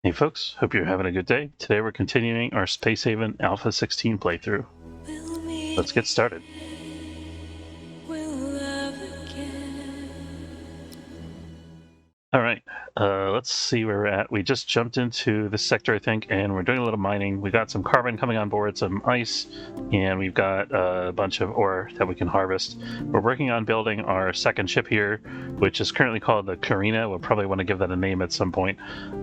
Hey folks, hope you're having a good day. Today we're continuing our Space Haven Alpha 16 playthrough. Let's get started. Alright, let's see where we're at. We just jumped into this sector, I think, and we're doing a little mining. We got some carbon coming on board, some ice, and we've got a bunch of ore that we can harvest. We're working on building our second ship here, which is currently called the Karina. We'll probably want to give that a name at some point.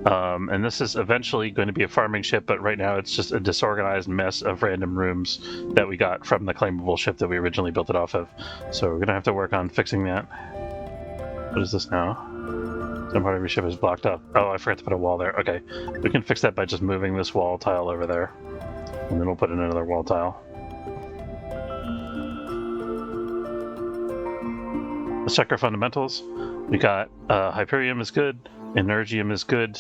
And this is eventually going to be a farming ship, but right now it's just a disorganized mess of random rooms that we got from the claimable ship that we originally built it off of. So we're going to have to work on fixing that. What is this now? Some part of your ship is blocked up. Oh, I forgot to put a wall there. Okay, we can fix that by just moving this wall tile over there. And then we'll put in another wall tile. Let's check our fundamentals. We got Hyperium is good, Energium is good.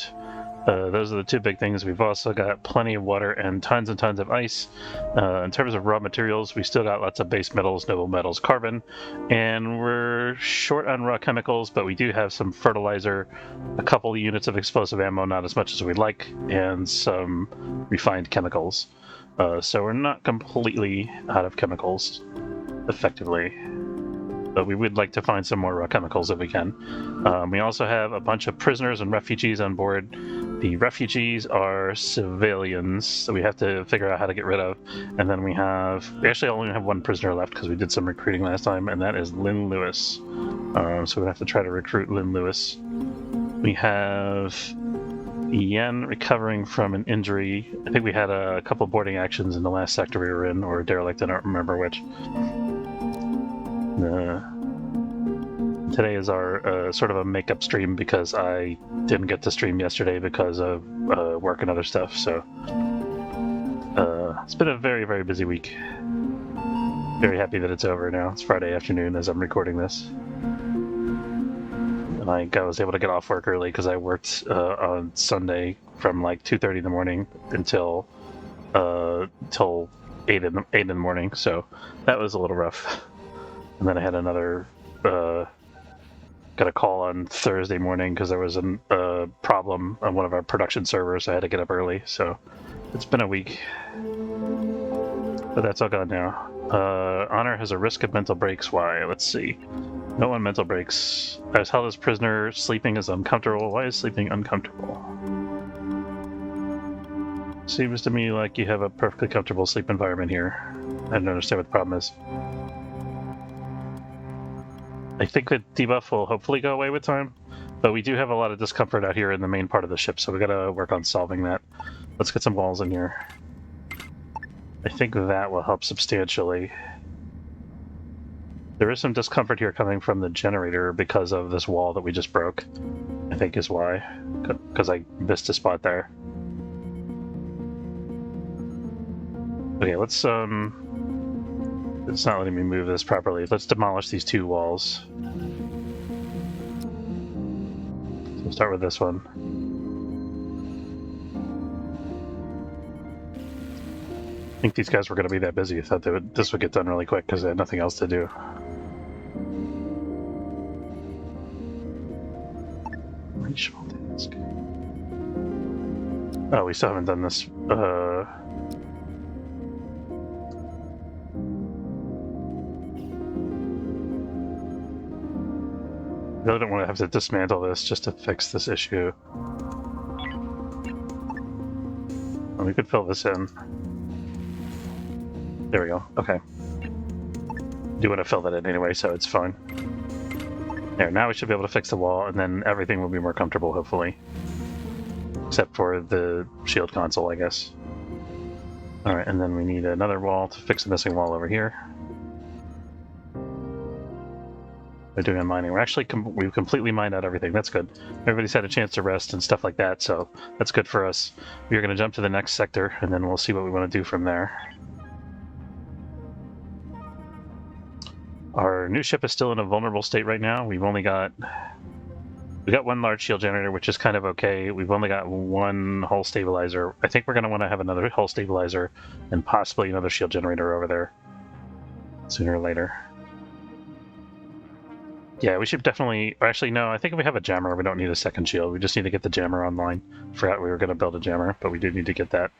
Those are the two big things. We've also got plenty of water and tons of ice. In terms of raw materials, we still got lots of base metals, noble metals, carbon, and we're short on raw chemicals, but we do have some fertilizer, a couple of units of explosive ammo, not as much as we'd like, and some refined chemicals. So we're not completely out of chemicals, effectively. But we would like to find some more raw chemicals if we can. We also have a bunch of prisoners and refugees on board. The refugees are civilians, so we have to figure out how to get rid of. And then we actually only have one prisoner left because we did some recruiting last time, and that is Lynn Lewis. So we have to try to recruit Lynn Lewis. We have Yen recovering from an injury. I think we had a couple boarding actions in the last sector we were in, or derelict, I don't remember which. Today is our sort of a makeup stream because I didn't get to stream yesterday because of work and other stuff, so it's been a very busy week. Very happy that it's over now. It's Friday afternoon as I'm recording this. And I was able to get off work early because I worked on Sunday from like 2:30 in the morning until 8 in the morning, so that was a little rough. And then I had another, got a call on Thursday morning because there was a problem on one of our production servers. So I had to get up early, so it's been a week. But that's all gone now. Honor has a risk of mental breaks. Why? Let's see. No one mental breaks. I was held as prisoner. Sleeping is uncomfortable. Why is sleeping uncomfortable? Seems to me like you have a perfectly comfortable sleep environment here. I don't understand what the problem is. I think that debuff will hopefully go away with time, but we do have a lot of discomfort out here in the main part of the ship, so we gotta work on solving that. Let's get some walls in here. I think that will help substantially. There is some discomfort here coming from the generator because of this wall that we just broke, I think is why, because I missed a spot there. Okay, let's it's not letting me move this properly. Let's demolish these two walls. So we'll start with this one. I think these guys were going to be that busy. I thought this would get done really quick because they had nothing else to do. Oh, we still haven't done this. I really don't want to have to dismantle this just to fix this issue. Well, we could fill this in. There we go. Okay. I do want to fill that in anyway, so it's fine. There, now we should be able to fix the wall, and then everything will be more comfortable, hopefully. Except for the shield console, I guess. Alright, and then we need another wall to fix the missing wall over here. We're doing mining. We're actually we've completely mined out everything. That's good. Everybody's had a chance to rest and stuff like that, so that's good for us. We're going to jump to the next sector, and then we'll see what we want to do from there. Our new ship is still in a vulnerable state right now. We got one large shield generator, which is kind of okay. We've only got one hull stabilizer. I think we're going to want to have another hull stabilizer and possibly another shield generator over there sooner or later. Yeah, we should definitely... Actually, no, I think if we have a jammer, we don't need a second shield. We just need to get the jammer online. Forgot we were going to build a jammer, but we do need to get that.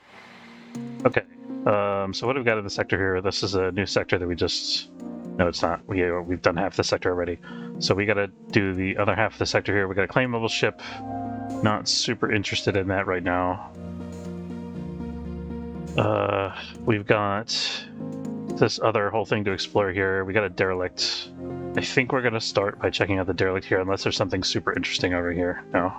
Okay, so what do we got in the sector here? This is a new sector that we just... No, it's not. We've done half the sector already. So we got to do the other half of the sector here. We got a claim level ship. Not super interested in that right now. We've got this other whole thing to explore here. We got a derelict. I think we're going to start by checking out the derelict here, unless there's something super interesting over here. No.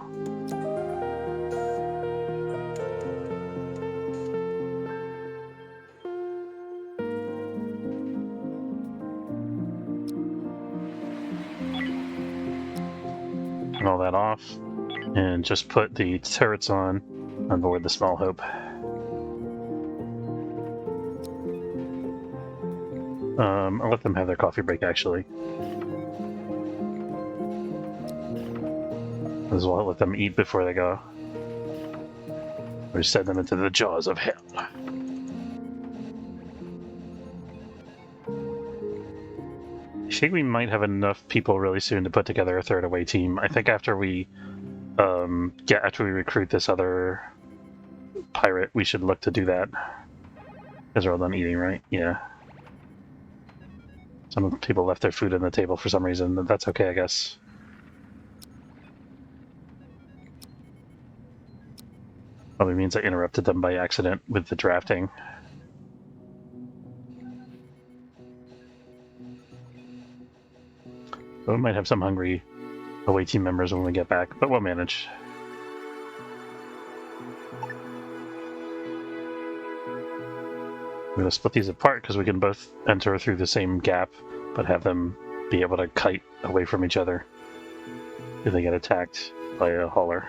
Turn all that off, and just put the turrets on board the Small Hope. I'll let them have their coffee break, actually. As well, let them eat before they go. Or send them into the jaws of hell. I think we might have enough people really soon to put together a third away team. I think after we recruit this other pirate, we should look to do that. Because we're all done eating, right? Yeah. Some people left their food on the table for some reason, but that's okay, I guess. Probably means I interrupted them by accident with the drafting. But we might have some hungry away team members when we get back, but we'll manage. I'm going to split these apart because we can both enter through the same gap, but have them be able to kite away from each other if they get attacked by a hauler.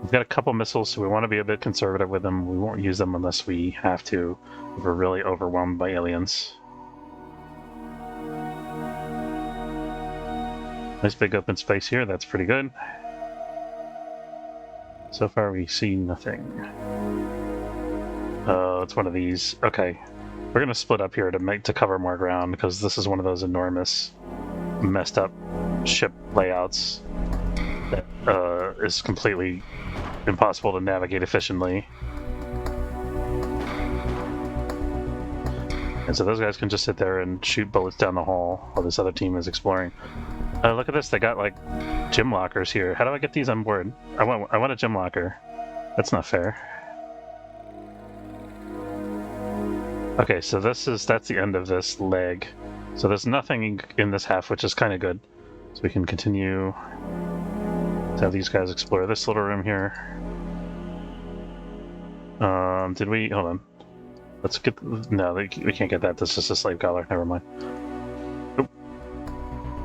We've got a couple missiles, so we want to be a bit conservative with them. We won't use them unless we have to, if we're really overwhelmed by aliens. Nice big open space here, that's pretty good. So far we see nothing. Oh, it's one of these. Okay. We're going to split up here to cover more ground, because this is one of those enormous, messed up ship layouts that is completely impossible to navigate efficiently. And so those guys can just sit there and shoot bullets down the hall while this other team is exploring. Look at this, they got like gym lockers here. How do I get these on board? I want a gym locker. That's not fair. Okay, so that's the end of this leg. So there's nothing in this half, which is kind of good. So we can continue to have these guys explore this little room here. Did we... Hold on. Let's get... No, we can't get that. This is a slave collar. Never mind. Oop.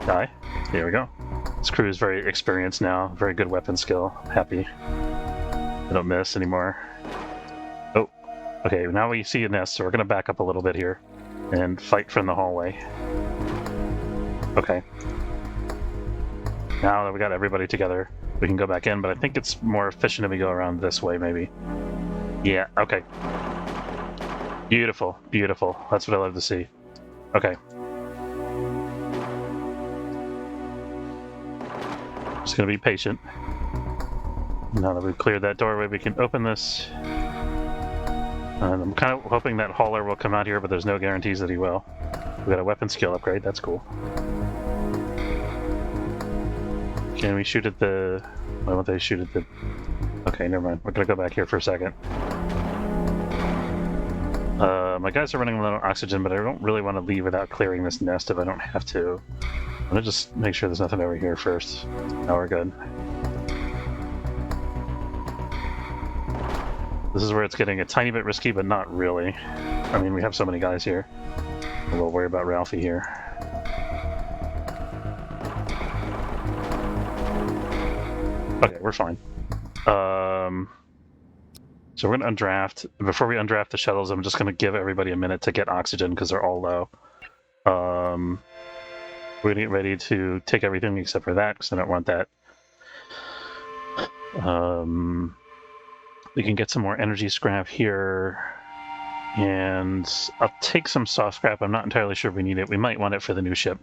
Die. There we go. This crew is very experienced now. Very good weapon skill. Happy. I don't miss anymore. Oh. Okay, now we see a nest, so we're going to back up a little bit here and fight from the hallway. Okay. Now that we got everybody together, we can go back in, but I think it's more efficient if we go around this way, maybe. Yeah, okay. Beautiful, beautiful. That's what I love to see. Okay. Just gonna be patient. Now that we've cleared that doorway, we can open this. And I'm kind of hoping that hauler will come out here, but there's no guarantees that he will. We got a weapon skill upgrade, that's cool. Can we shoot at the... Why won't they shoot at the... Okay, never mind. We're gonna go back here for a second. My guys are running low on oxygen, but I don't really want to leave without clearing this nest if I don't have to. I'm gonna just make sure there's nothing over here first. Now we're good. This is where it's getting a tiny bit risky, but not really. I mean, we have so many guys here. We'll worry about Ralphie here. Okay, we're fine. So we're going to undraft. Before we undraft the shuttles, I'm just going to give everybody a minute to get oxygen because they're all low. We're going to get ready to take everything except for that because I don't want that. We can get some more energy scrap here. And I'll take some soft scrap. I'm not entirely sure if we need it. We might want it for the new ship.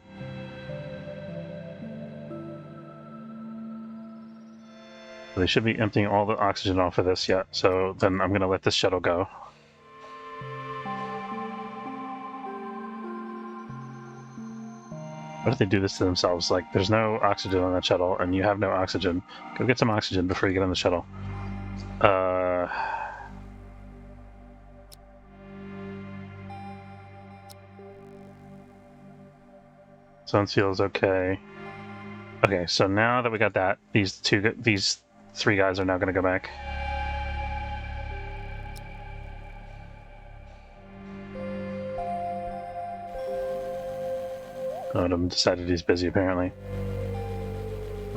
They should be emptying all the oxygen off of this yet, so then I'm going to let this shuttle go. What if they do this to themselves? Like, there's no oxygen on that shuttle, and you have no oxygen. Go get some oxygen before you get on the shuttle. Sun feels okay. Okay, so now that we got that, these three guys are now going to go back. Odom decided he's busy, apparently.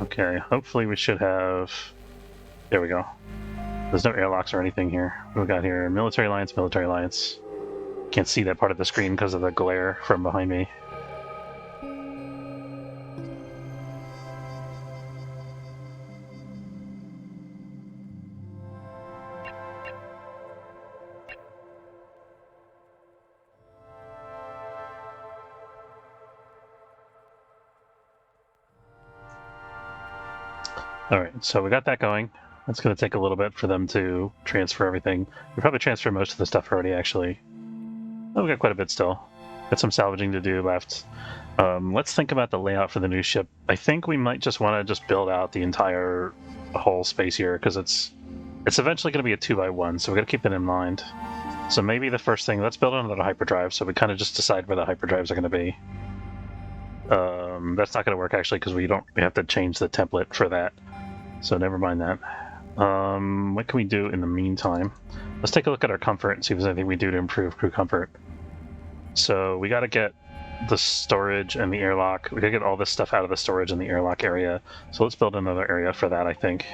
Okay, hopefully we should have... There we go. There's no airlocks or anything here. What we got here? Military alliance, military alliance. Can't see that part of the screen because of the glare from behind me. Alright, so we got that going. It's going to take a little bit for them to transfer everything. We probably transferred most of the stuff already, actually. Oh, we got quite a bit still. Got some salvaging to do left. Let's think about the layout for the new ship. I think we might just want to just build out the entire whole space here, because it's eventually going to be a 2x1, so we got to keep that in mind. So maybe the first thing, let's build another hyperdrive, so we kind of just decide where the hyperdrives are going to be. That's not going to work, actually, because we have to change the template for that. So never mind that. What can we do in the meantime? Let's take a look at our comfort and see if there's anything we do to improve crew comfort. So we got to get the storage and the airlock. We got to get all this stuff out of the storage and the airlock area. So let's build another area for that, I think.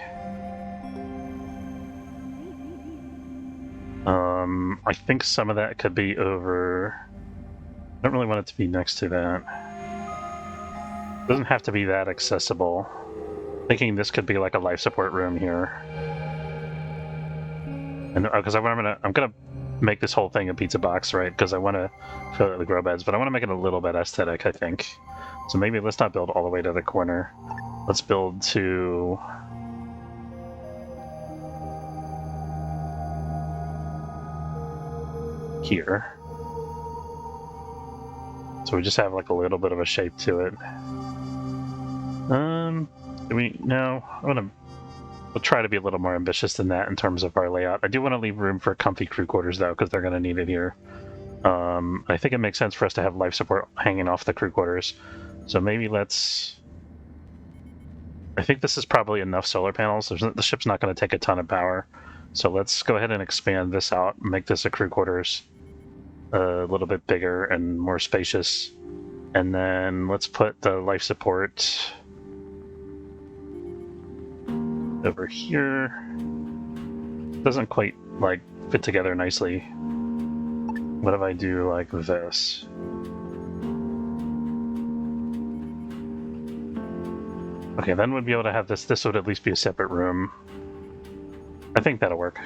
I think some of that could be over... I don't really want it to be next to that. It doesn't have to be that accessible. Thinking this could be like a life support room here, and because I'm gonna make this whole thing a pizza box, right? Because I want to fill it with grow beds, but I want to make it a little bit aesthetic, I think. So maybe let's not build all the way to the corner. Let's build to here. So we just have like a little bit of a shape to it. We'll try to be a little more ambitious than that in terms of our layout. I do want to leave room for comfy crew quarters, though, because they're going to need it here. I think it makes sense for us to have life support hanging off the crew quarters. So maybe let's... I think this is probably enough solar panels. The ship's not going to take a ton of power. So let's go ahead and expand this out, make this a crew quarters a little bit bigger and more spacious. And then let's put the life support... over here. Doesn't quite like fit together nicely. What if I do like this? Okay, then we'd be able to have this. This would at least be a separate room. I think that'll work. I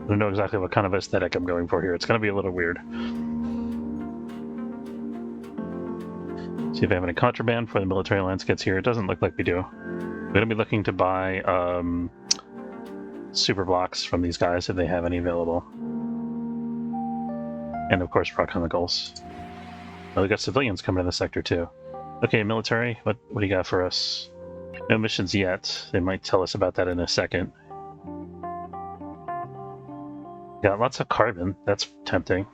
don't know exactly what kind of aesthetic I'm going for here. It's going to be a little weird. See if I have any contraband before the military alliance gets here. It doesn't look like we do. We're going to be looking to buy super blocks from these guys if they have any available. And of course, raw chemicals. Oh, we got civilians coming in the sector too. Okay, military, what do you got for us? No missions yet. They might tell us about that in a second. Got lots of carbon. That's tempting.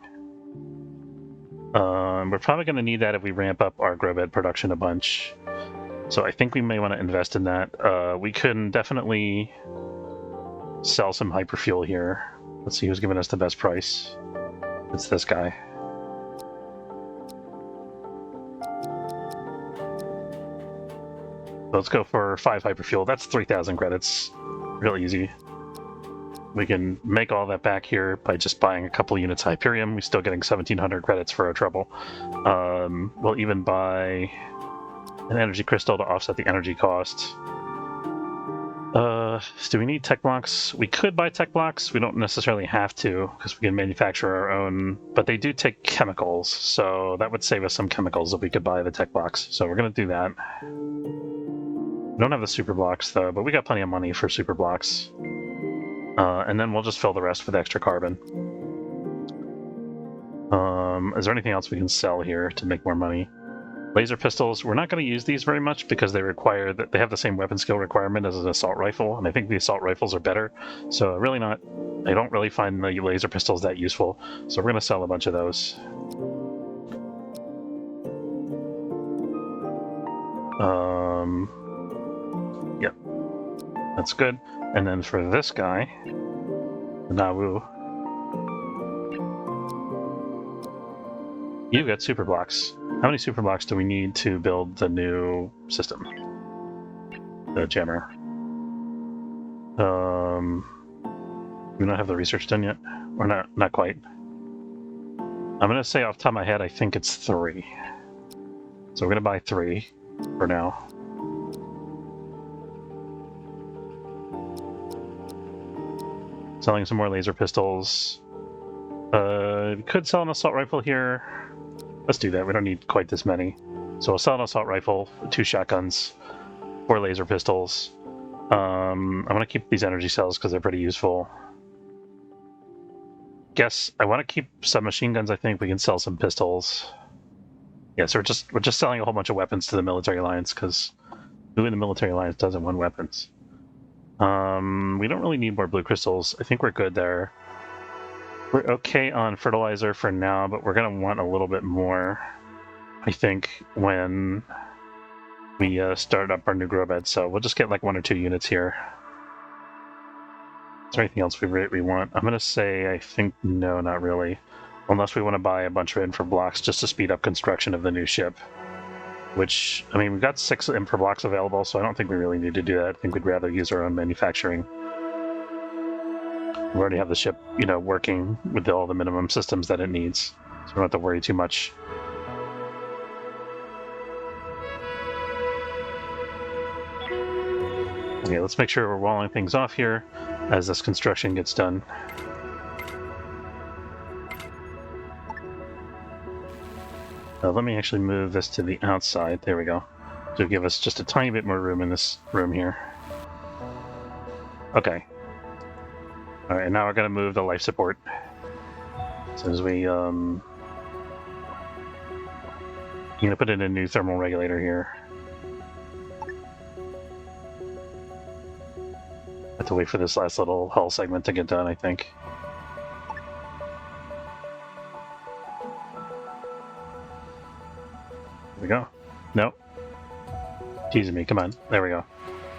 We're probably going to need that if we ramp up our grow bed production a bunch. So I think we may want to invest in that. We can definitely sell some hyperfuel here. Let's see who's giving us the best price. It's this guy. Let's go for 5 hyperfuel. That's 3,000 credits. Real easy. We can make all that back here by just buying a couple units of Hyperium. We're still getting 1,700 credits for our trouble. We'll even buy an energy crystal to offset the energy cost. Do we need tech blocks? We could buy tech blocks. We don't necessarily have to because we can manufacture our own, but they do take chemicals, so that would save us some chemicals if we could buy the tech blocks. So we're going to do that. We don't have the super blocks though, but we got plenty of money for super blocks. And then we'll just fill the rest with extra carbon. Is there anything else we can sell here to make more money? Laser pistols, we're not going to use these very much because they require that they have the same weapon skill requirement as an assault rifle, and I think the assault rifles are better. So I don't really find the laser pistols that useful. So we're going to sell a bunch of those. Yep, that's good. And then for this guy, Nawu, you got super blocks. How many super blocks do we need to build the new system? The jammer. We don't have the research done yet. Or not quite. I'm gonna say off the top of my head, I think it's 3. So we're gonna buy 3 for now. Selling some more laser pistols. We could sell an assault rifle here. Let's do that. We don't need quite this many. So we'll sell an assault rifle, 2 shotguns, 4 laser pistols. I'm going to keep these energy cells because they're pretty useful. Guess I want to keep submachine guns. I think we can sell some pistols. Yeah, so we're just selling a whole bunch of weapons to the military alliance because who in the military alliance doesn't want weapons? We don't really need more blue crystals. I think we're good there. We're okay on fertilizer for now, but we're going to want a little bit more, I think, when we start up our new grow bed. So we'll just get like 1 or 2 units here. Is there anything else we want? I'm going to say, I think, no, not really. Unless we want to buy a bunch of infra blocks just to speed up construction of the new ship. Which, I mean, we've got 6 infra blocks available, so I don't think we really need to do that. I think we'd rather use our own manufacturing. We already have the ship, working with all the minimum systems that it needs, so we don't have to worry too much. Okay, let's make sure we're walling things off here as this construction gets done. Let me actually move this to the outside. There we go. To give us just a tiny bit more room in this room here. Okay. Alright, now we're going to move the life support. So as we, I'm going to put in a new thermal regulator here. Have to wait for this last little hull segment to get done, I think. There we go. Nope. Teasing me, come on. There we go.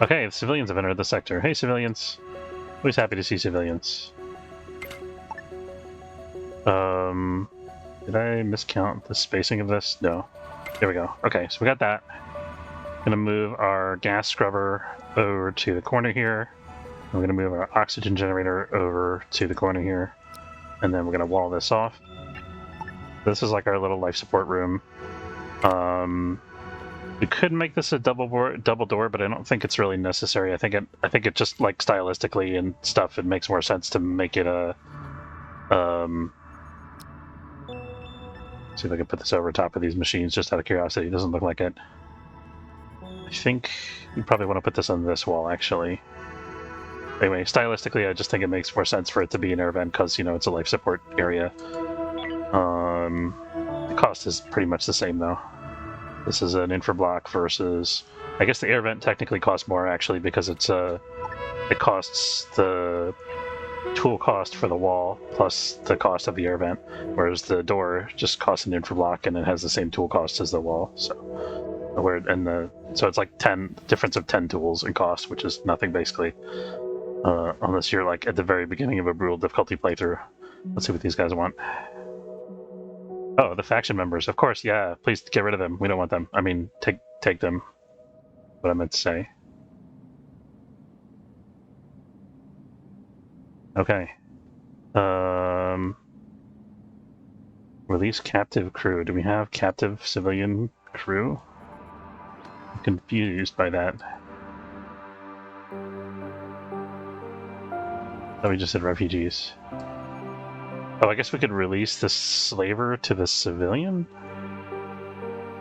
Okay, the civilians have entered the sector. Hey, civilians. Always happy to see civilians. Did I miscount the spacing of this? No. There we go. Okay, so we got that. Gonna move our gas scrubber over to the corner here. We're gonna move our oxygen generator over to the corner here. And then we're gonna wall this off. This is like our little life support room. We could make this a double door, but I don't think it's really necessary. I think it just, like, stylistically and stuff, it makes more sense to make it a see if I can put this over top of these machines just out of curiosity. It doesn't look like it. I think you probably want to put this on this wall, actually. Anyway, stylistically, I just think it makes more sense for it to be an air vent because, it's a life support area. The cost is pretty much the same, though. This is an infra block versus... I guess the air vent technically costs more, actually, because it costs the tool cost for the wall plus the cost of the air vent, whereas the door just costs an infra block and it has the same tool cost as the wall. So it's like difference of 10 tools in cost, which is nothing, basically. Unless you're, like, at the very beginning of a brutal difficulty playthrough. Let's see what these guys want. Oh, the faction members. Of course, yeah. Please get rid of them. We don't want them. I mean, take them. What I meant to say. Okay. Release captive crew. Do we have captive civilian crew? I'm confused by that. Oh, we just said refugees. Oh, I guess we could release the slaver to the civilian?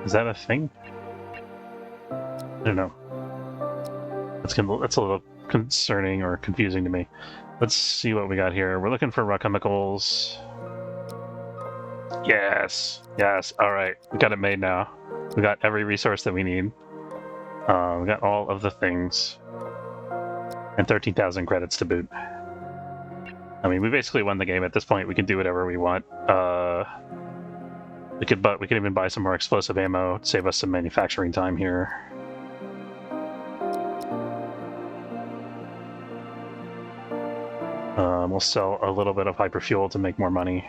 Is that a thing? I don't know. That's a little concerning or confusing to me. Let's see what we got here. We're looking for raw chemicals. Yes, yes. All right, we got it made now. We got every resource that we need. We got all of the things, and 13,000 credits to boot. I mean, we basically won the game at this point. We can do whatever we want. We could even buy some more explosive ammo to save us some manufacturing time here. We'll sell a little bit of hyperfuel to make more money.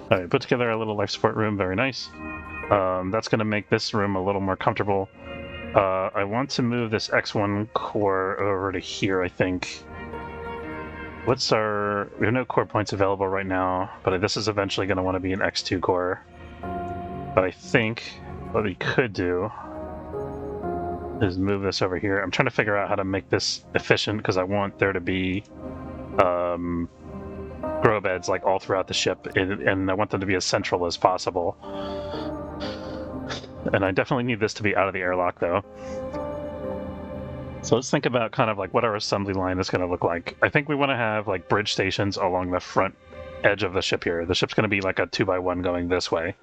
All right, put together a little life support room. Very nice. That's going to make this room a little more comfortable. I want to move this X1 core over to here, I think. We have no core points available right now, but this is eventually going to want to be an X2 core. But I think what we could do is move this over here. I'm trying to figure out how to make this efficient because I want there to be grow beds like all throughout the ship, and I want them to be as central as possible. And I definitely need this to be out of the airlock, though. So let's think about kind of like what our assembly line is going to look like. I think we want to have like bridge stations along the front edge of the ship here. The ship's going to be like a 2x1 going this way.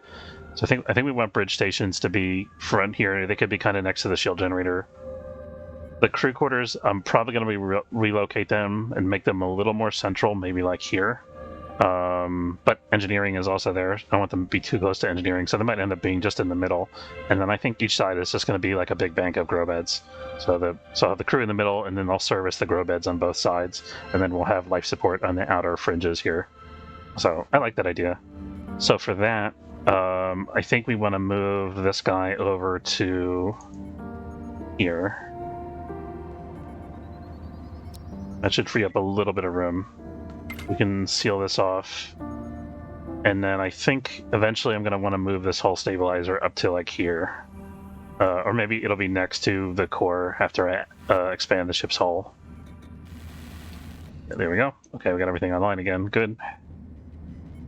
So I think we want bridge stations to be front here. They could be kind of next to the shield generator. The crew quarters, I'm probably going to relocate them and make them a little more central, maybe like here. But engineering is also there. I don't want them to be too close to engineering, so they might end up being just in the middle. And then I think each side is just going to be like a big bank of grow beds. So I'll have the crew in the middle, and then I'll service the grow beds on both sides, and then we'll have life support on the outer fringes here. So I like that idea. So for that, I think we want to move this guy over to here. That should free up a little bit of room. We can seal this off. And then I think eventually I'm going to want to move this hull stabilizer up to like here. Or maybe it'll be next to the core after I expand the ship's hull. There we go. Okay, we got everything online again. Good.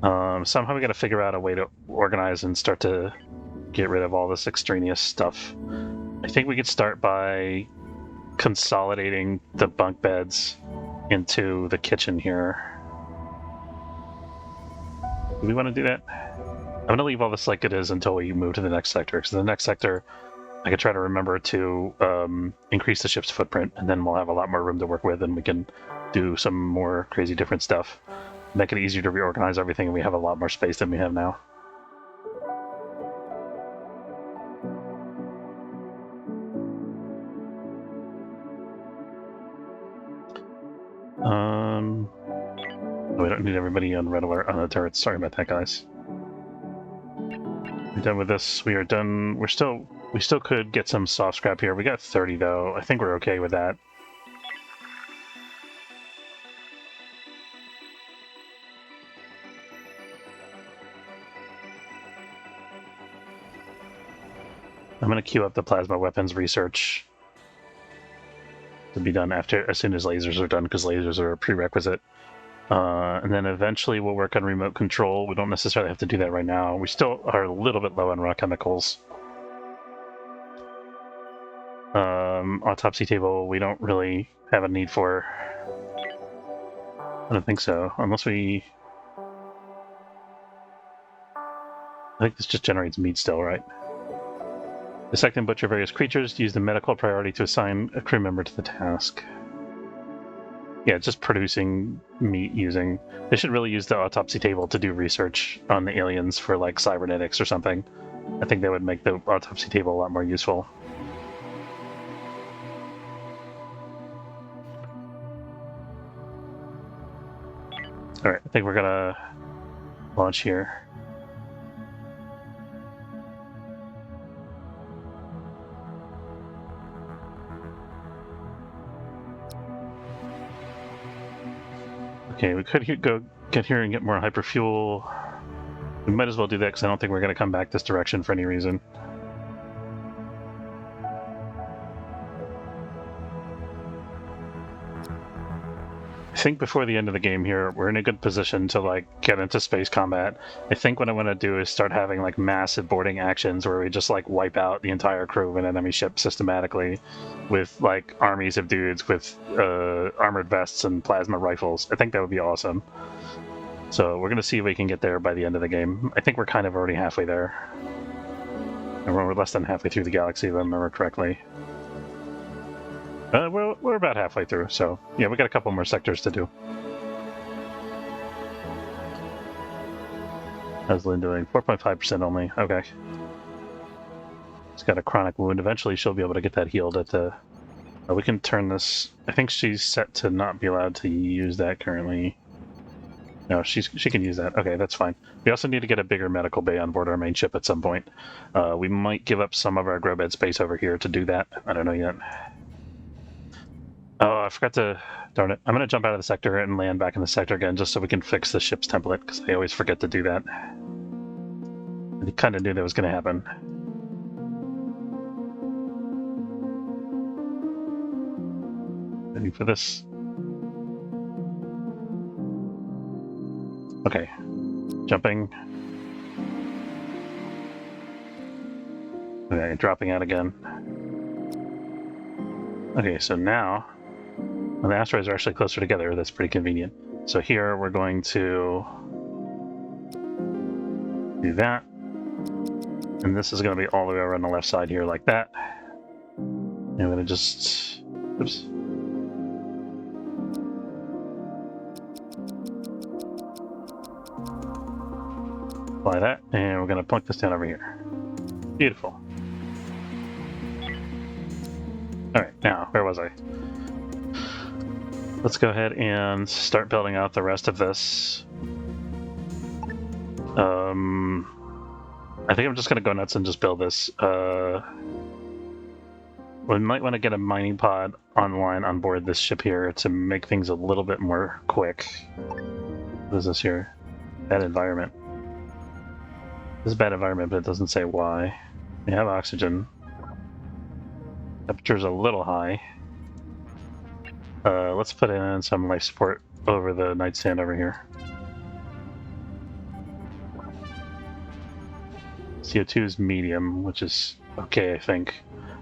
Somehow we got to figure out a way to organize and start to get rid of all this extraneous stuff. I think we could start by consolidating the bunk beds into the kitchen here. Do we want to do that? I'm going to leave all this like it is until we move to the next sector, because the next sector I could try to remember to increase the ship's footprint, and then we'll have a lot more room to work with, and we can do some more crazy different stuff. Make it easier to reorganize everything, and we have a lot more space than we have now. We don't need everybody on red alert on the turrets. Sorry about that, guys. We're done with this. We are done. We still could get some soft scrap here. We got 30 though. I think we're okay with that. I'm going to queue up the plasma weapons research to be done as soon as lasers are done, because lasers are a prerequisite. And then eventually we'll work on remote control. We don't necessarily have to do that right now. We still are a little bit low on raw chemicals. Autopsy table we don't really have a need for. I don't think so, unless we... I think this just generates meat still, right? Dissect and butcher various creatures. Use the medical priority to assign a crew member to the task. Yeah, it's just producing meat using... They should really use the autopsy table to do research on the aliens for, like, cybernetics or something. I think that would make the autopsy table a lot more useful. Alright, I think we're gonna launch here. Okay, we could go get here and get more hyperfuel. We might as well do that because I don't think we're going to come back this direction for any reason. I think before the end of the game here, we're in a good position to like get into space combat. I think what I want to do is start having like massive boarding actions where we just like wipe out the entire crew of an enemy ship systematically with like armies of dudes with armored vests and plasma rifles. I think that would be awesome. So we're going to see if we can get there by the end of the game. I think we're kind of already halfway there. And we're less than halfway through the galaxy, if I remember correctly. We're about halfway through, so yeah, we got a couple more sectors to do. How's Lynn doing? 4.5% only. Okay. She's got a chronic wound. Eventually she'll be able to get that healed at the... we can turn this... I think she's set to not be allowed to use that currently. No, she can use that. Okay, that's fine. We also need to get a bigger medical bay on board our main ship at some point. We might give up some of our grow bed space over here to do that. I don't know yet. Oh, I forgot to... Darn it. I'm going to jump out of the sector and land back in the sector again just so we can fix the ship's template, because I always forget to do that. I kind of knew that was going to happen. Ready for this? Okay. Jumping. Okay, dropping out again. Okay, so now... Well, the asteroids are actually closer together. That's pretty convenient. So here we're going to do that. And this is going to be all the way over on the left side here like that. And I'm going to just... Oops. Apply that. And we're going to plunk this down over here. Beautiful. Alright, now, where was I? Let's go ahead and start building out the rest of this. I think I'm just going to go nuts and just build this. We might want to get a mining pod online on board this ship here to make things a little bit more quick. What is this here? Bad environment. This is a bad environment, but it doesn't say why. We have oxygen. Temperature's a little high. Let's put in some life support over the nightstand over here. CO2 is medium, which is okay, I think.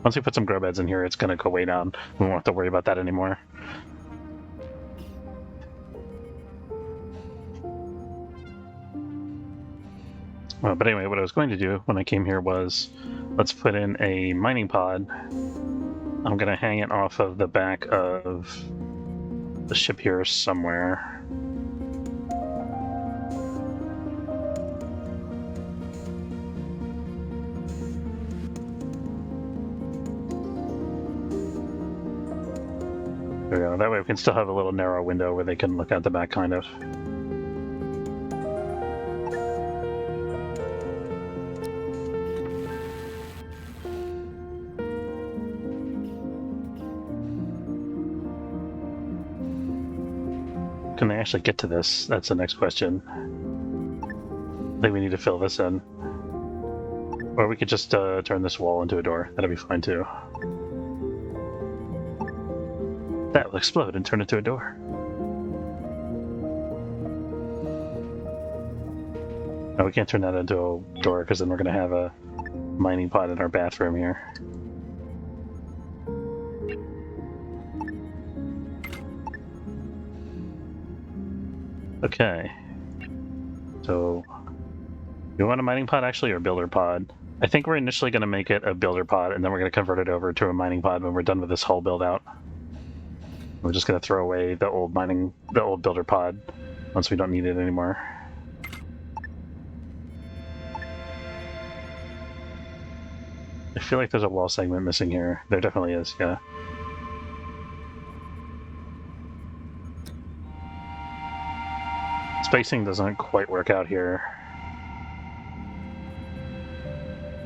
Once we put some grow beds in here, it's going to go way down. We won't have to worry about that anymore. But anyway, what I was going to do when I came here was, let's put in a mining pod. I'm going to hang it off of the back of the ship here somewhere. There we go. That way we can still have a little narrow window where they can look out the back, kind of. Can they actually get to this? That's the next question. I think we need to fill this in. Or we could just turn this wall into a door. That'll be fine too. That will explode and turn into a door. No, we can't turn that into a door because then we're going to have a mining pod in our bathroom here. Okay. So, you want a mining pod actually, or a builder pod? I think we're initially going to make it a builder pod, and then we're going to convert it over to a mining pod when we're done with this whole build out. We're just going to throw away the old builder pod once we don't need it anymore. I feel like there's a wall segment missing here. There definitely is, yeah. Spacing doesn't quite work out here.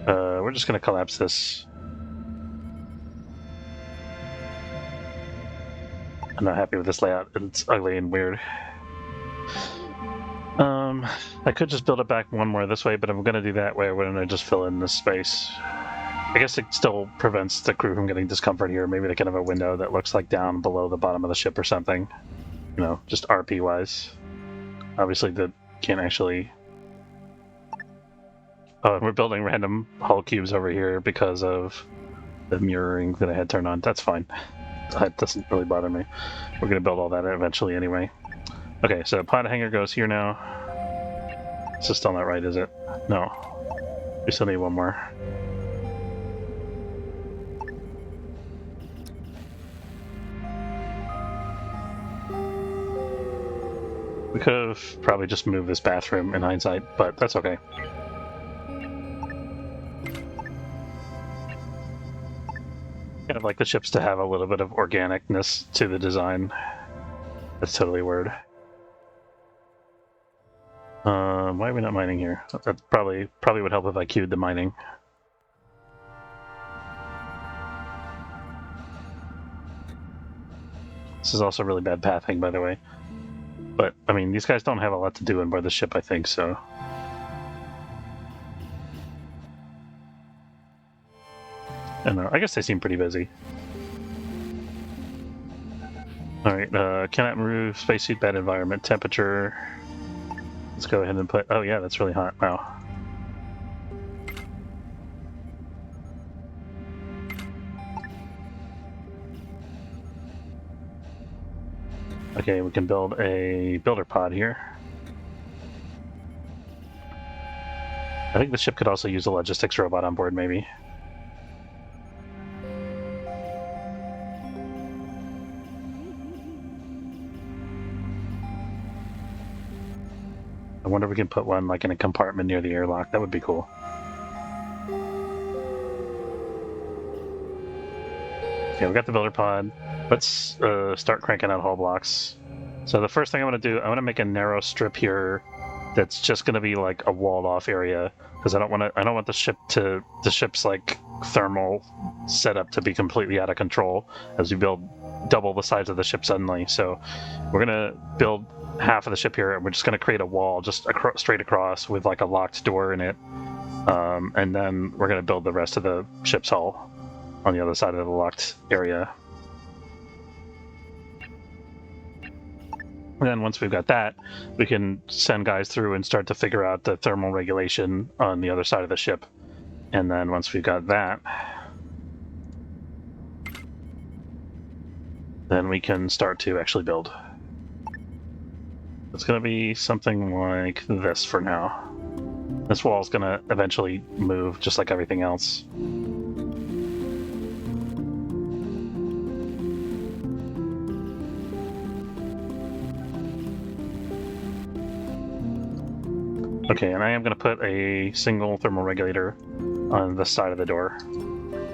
We're just going to collapse this. I'm not happy with this layout. It's ugly and weird. I could just build it back one more this way, but I'm going to do that way. Why don't I just fill in this space? I guess it still prevents the crew from getting discomfort here. Maybe they can have a window that looks like down below the bottom of the ship or something. You know, just RP-wise. Obviously, that can't actually... Oh, and we're building random hull cubes over here because of the mirroring that I had turned on. That's fine. That doesn't really bother me. We're going to build all that eventually anyway. Okay, so pod hanger goes here now. This is still not right, is it? No. We still need one more. We could have probably just moved this bathroom in hindsight, but that's okay. Kind of like the ships to have a little bit of organicness to the design. That's totally weird. Why are we not mining here? That probably would help if I queued the mining. This is also really bad pathing, by the way. But, I mean, these guys don't have a lot to do on board the ship, I think, so... I don't know, I guess they seem pretty busy. Alright, cannot move, spacesuit, bad environment, temperature... Let's go ahead and put... Oh yeah, that's really hot, wow. Okay, we can build a builder pod here. I think the ship could also use a logistics robot on board, maybe. I wonder if we can put one like in a compartment near the airlock. That would be cool. Okay, we got the builder pod. Let's start cranking out hull blocks. So the first thing I want to do, I want to make a narrow strip here that's just going to be like a walled off area because I don't want the ship's like thermal setup to be completely out of control as we build double the size of the ship suddenly. So we're going to build half of the ship here and we're just going to create a wall just straight across with like a locked door in it. And then we're going to build the rest of the ship's hull on the other side of the locked area. And then once we've got that, we can send guys through and start to figure out the thermal regulation on the other side of the ship. And then once we've got that, then we can start to actually build. It's going to be something like this for now. This wall is going to eventually move just like everything else. Okay, and I am going to put a single thermal regulator on this side of the door,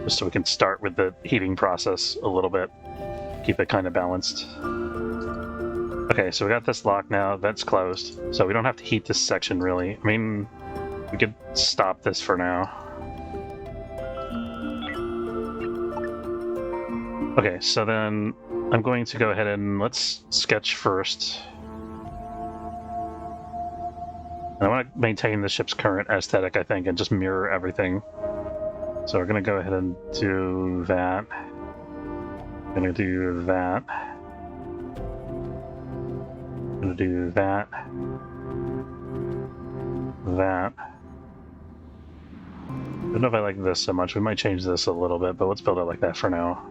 just so we can start with the heating process a little bit, keep it kind of balanced. Okay, so we got this lock now, that's closed, so we don't have to heat this section really. I mean, we could stop this for now. Okay, so then I'm going to go ahead and let's sketch first. I want to maintain the ship's current aesthetic, I think, and just mirror everything. So we're going to go ahead and do that. Going to do that. Going to do that. That. I don't know if I like this so much. We might change this a little bit, but let's build it like that for now.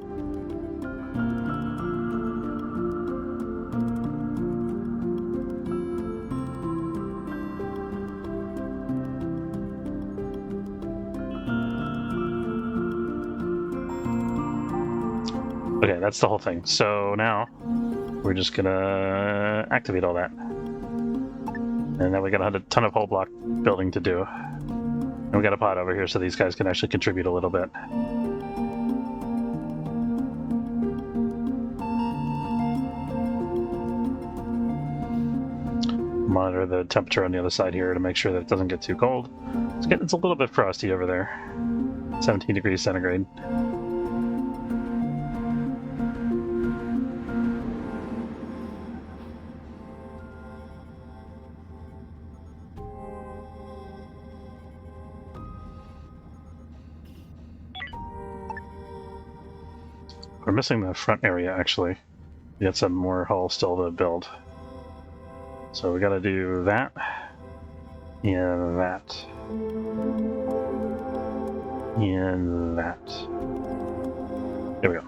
Okay, that's the whole thing. So now we're just gonna activate all that. And then we got a ton of hull block building to do. And we got a pod over here so these guys can actually contribute a little bit. Monitor the temperature on the other side here to make sure that it doesn't get too cold. It's a little bit frosty over there. 17 degrees centigrade. We're missing the front area, actually. We got some more hull still to build. So we gotta do that. And that. And that. There we go.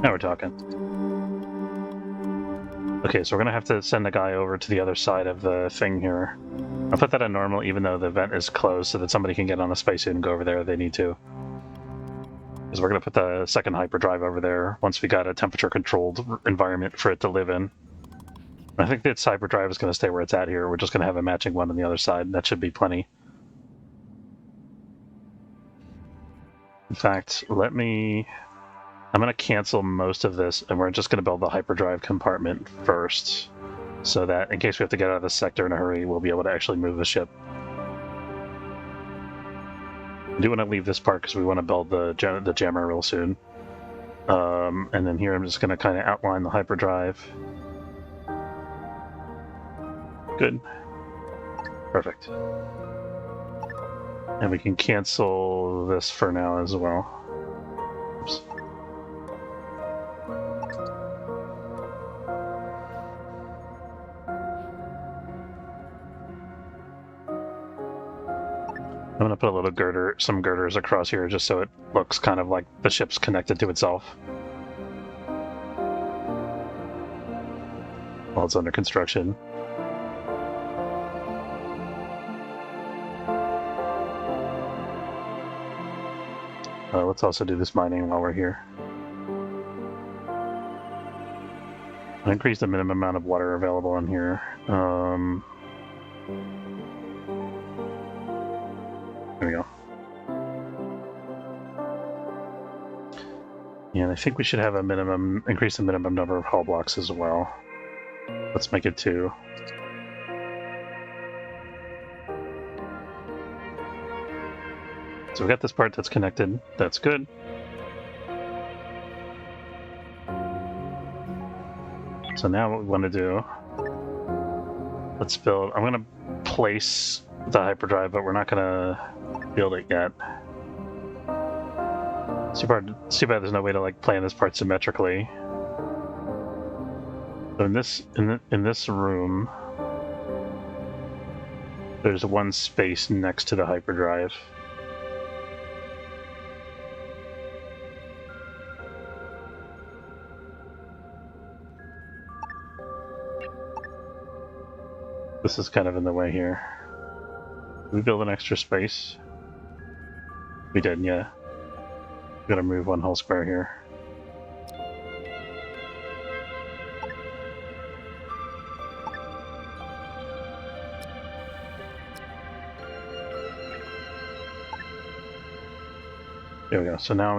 Now we're talking. Okay, so we're gonna have to send a guy over to the other side of the thing here. I'll put that on normal even though the vent is closed so that somebody can get on a spacesuit and go over there if they need to. Because we're gonna put the second hyperdrive over there once we got a temperature-controlled environment for it to live in. I think this hyperdrive is gonna stay where it's at here. We're just gonna have a matching one on the other side. That should be plenty. In fact, I'm going to cancel most of this, and we're just going to build the hyperdrive compartment first, so that in case we have to get out of this sector in a hurry, we'll be able to actually move the ship. I do want to leave this part because we want to build the jammer real soon. And then here I'm just going to kind of outline the hyperdrive. Good. Perfect. And we can cancel this for now as well. Oops. I'm going to put a little some girders across here just so it looks kind of like the ship's connected to itself while it's under construction. Let's also do this mining while we're here. I'll increase the minimum amount of water available in here. There we go. And I think we should have a increase the minimum number of hull blocks as well. Let's make it 2. So we got this part that's connected. That's good. So now what we want to do, let's build, I'm going to place the hyperdrive, but we're not going to build it yet. Too bad there's no way to like plan this part symmetrically. So in this room, there's one space next to the hyperdrive. This is kind of in the way here. Did we build an extra space? We did, yeah. We gotta move one whole square here. There we go. So now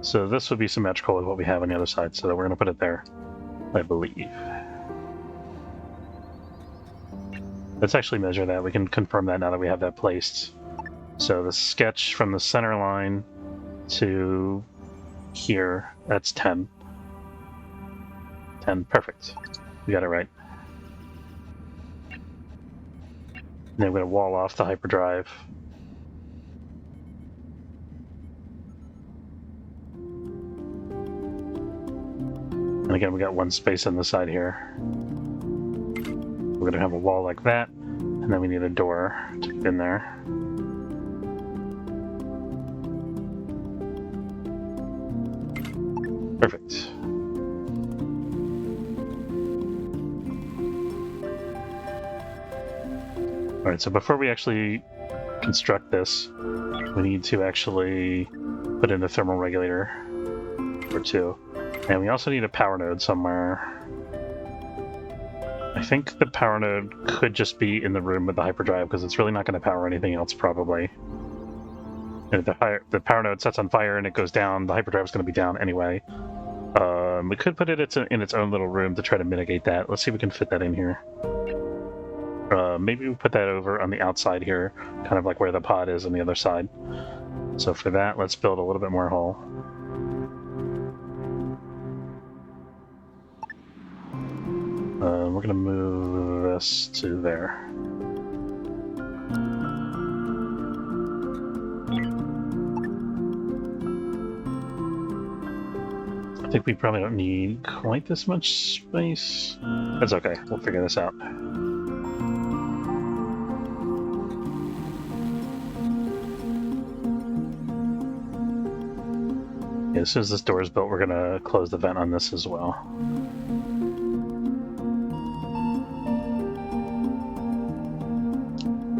so this would be symmetrical with what we have on the other side, so we're gonna put it there, I believe. Let's actually measure that. We can confirm that now that we have that placed. So the sketch from the center line to here, that's 10. 10, perfect. We got it right. And then we're going to wall off the hyperdrive. And again, we got one space on the side here. We're going to have a wall like that, and then we need a door to get in there. Perfect. Alright, so before we actually construct this, we need to actually put in a thermal regulator or 2. And we also need a power node somewhere. I think the power node could just be in the room with the hyperdrive because it's really not going to power anything else probably. And if the power node sets on fire and it goes down, the hyperdrive is going to be down anyway. We could put it in its own little room to try to mitigate that. Let's see if we can fit that in here. Maybe we put that over on the outside here, kind of like where the pod is on the other side. So for that, let's build a little bit more hull. We're going to move this to there. I think we probably don't need quite this much space. That's okay, we'll figure this out. Yeah, as soon as this door is built, we're gonna close the vent on this as well.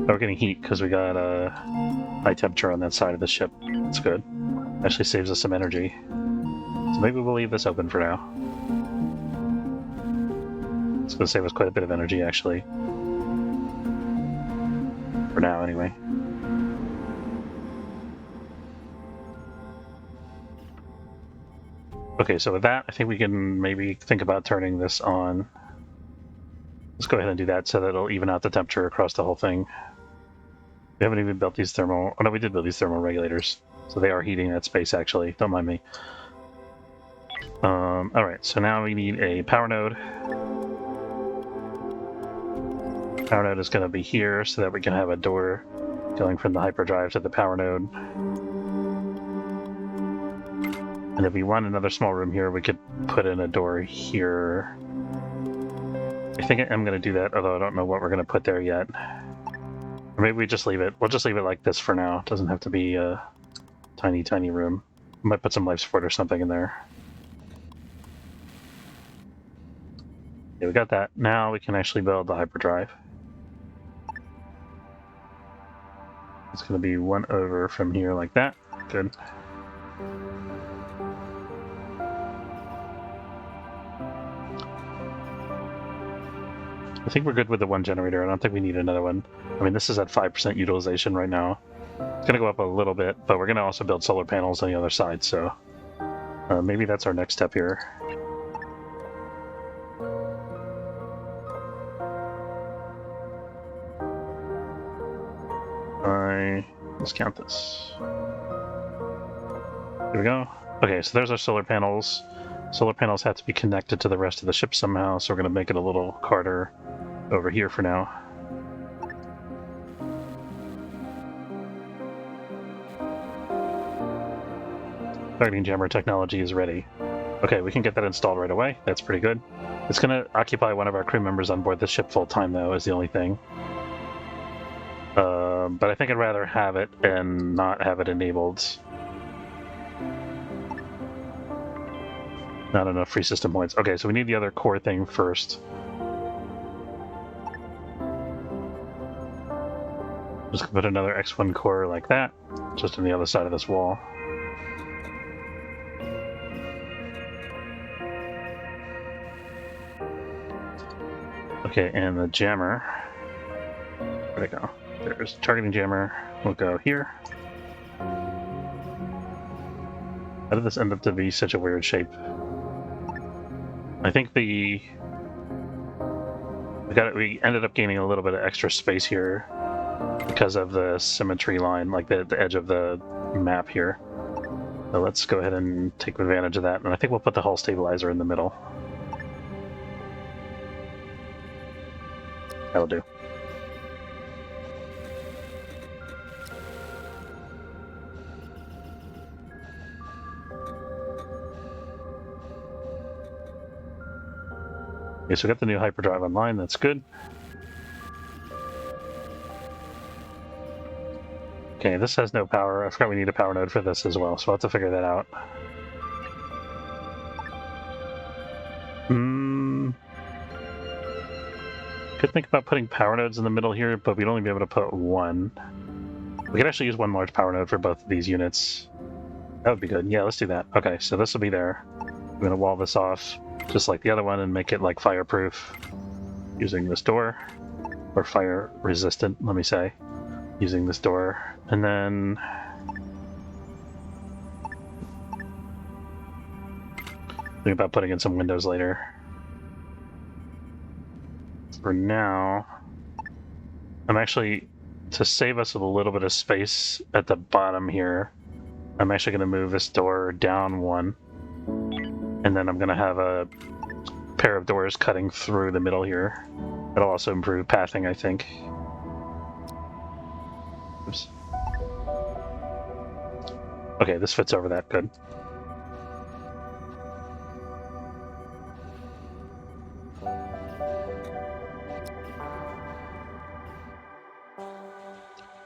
We're getting heat because we got a high temperature on that side of the ship. That's good. Actually saves us some energy. So maybe we'll leave this open for now. It's going to save us quite a bit of energy, actually. For now, anyway. Okay, so with that, I think we can maybe think about turning this on. Let's go ahead and do that so that it'll even out the temperature across the whole thing. We haven't even built these thermal... Oh no, we did build these thermal regulators. So they are heating that space, actually. Don't mind me. Alright, so now we need a power node. Power node is going to be here so that we can have a door going from the hyperdrive to the power node. And if we want another small room here, we could put in a door here. I think I'm going to do that, although I don't know what we're going to put there yet. Or maybe we just leave it. We'll just leave it like this for now. It doesn't have to be a tiny, tiny room. We might put some life support or something in there. Yeah, we got that. Now we can actually build the hyperdrive. It's going to be one over from here like that. Good. I think we're good with the one generator. I don't think we need another one. I mean, this is at 5% utilization right now. It's going to go up a little bit, but we're going to also build solar panels on the other side, so maybe that's our next step here. Let's count this. There we go. Okay, so there's our solar panels. Solar panels have to be connected to the rest of the ship somehow, so we're going to make it a little harder over here for now. Targeting jammer technology is ready. Okay, we can get that installed right away. That's pretty good. It's going to occupy one of our crew members on board the ship full time, though, is the only thing. But I think I'd rather have it and not have it enabled. Not enough free system points. Okay, so we need the other core thing first. Just put another X1 core like that, just on the other side of this wall. Okay, and the jammer. Where'd it go? There's targeting jammer. We'll go here. How did this end up to be such a weird shape? I think we ended up gaining a little bit of extra space here because of the symmetry line, like the edge of the map here. So let's go ahead and take advantage of that, and I think we'll put the hull stabilizer in the middle. That'll do. Okay, so we got the new hyperdrive online, that's good. Okay, this has no power. I forgot we need a power node for this as well, so we'll have to figure that out. Could think about putting power nodes in the middle here, but we'd only be able to put one. We could actually use one large power node for both of these units. That would be good. Yeah, let's do that. Okay, so this will be there. I'm going to wall this off, just like the other one, and make it like fireproof using this door. Or fire resistant, let me say, using this door. And then think about putting in some windows later. For now, I'm actually, to save us a little bit of space at the bottom here, I'm actually going to move this door down one. And then I'm going to have a pair of doors cutting through the middle here. It'll also improve pathing, I think. Oops. Okay, this fits over that good.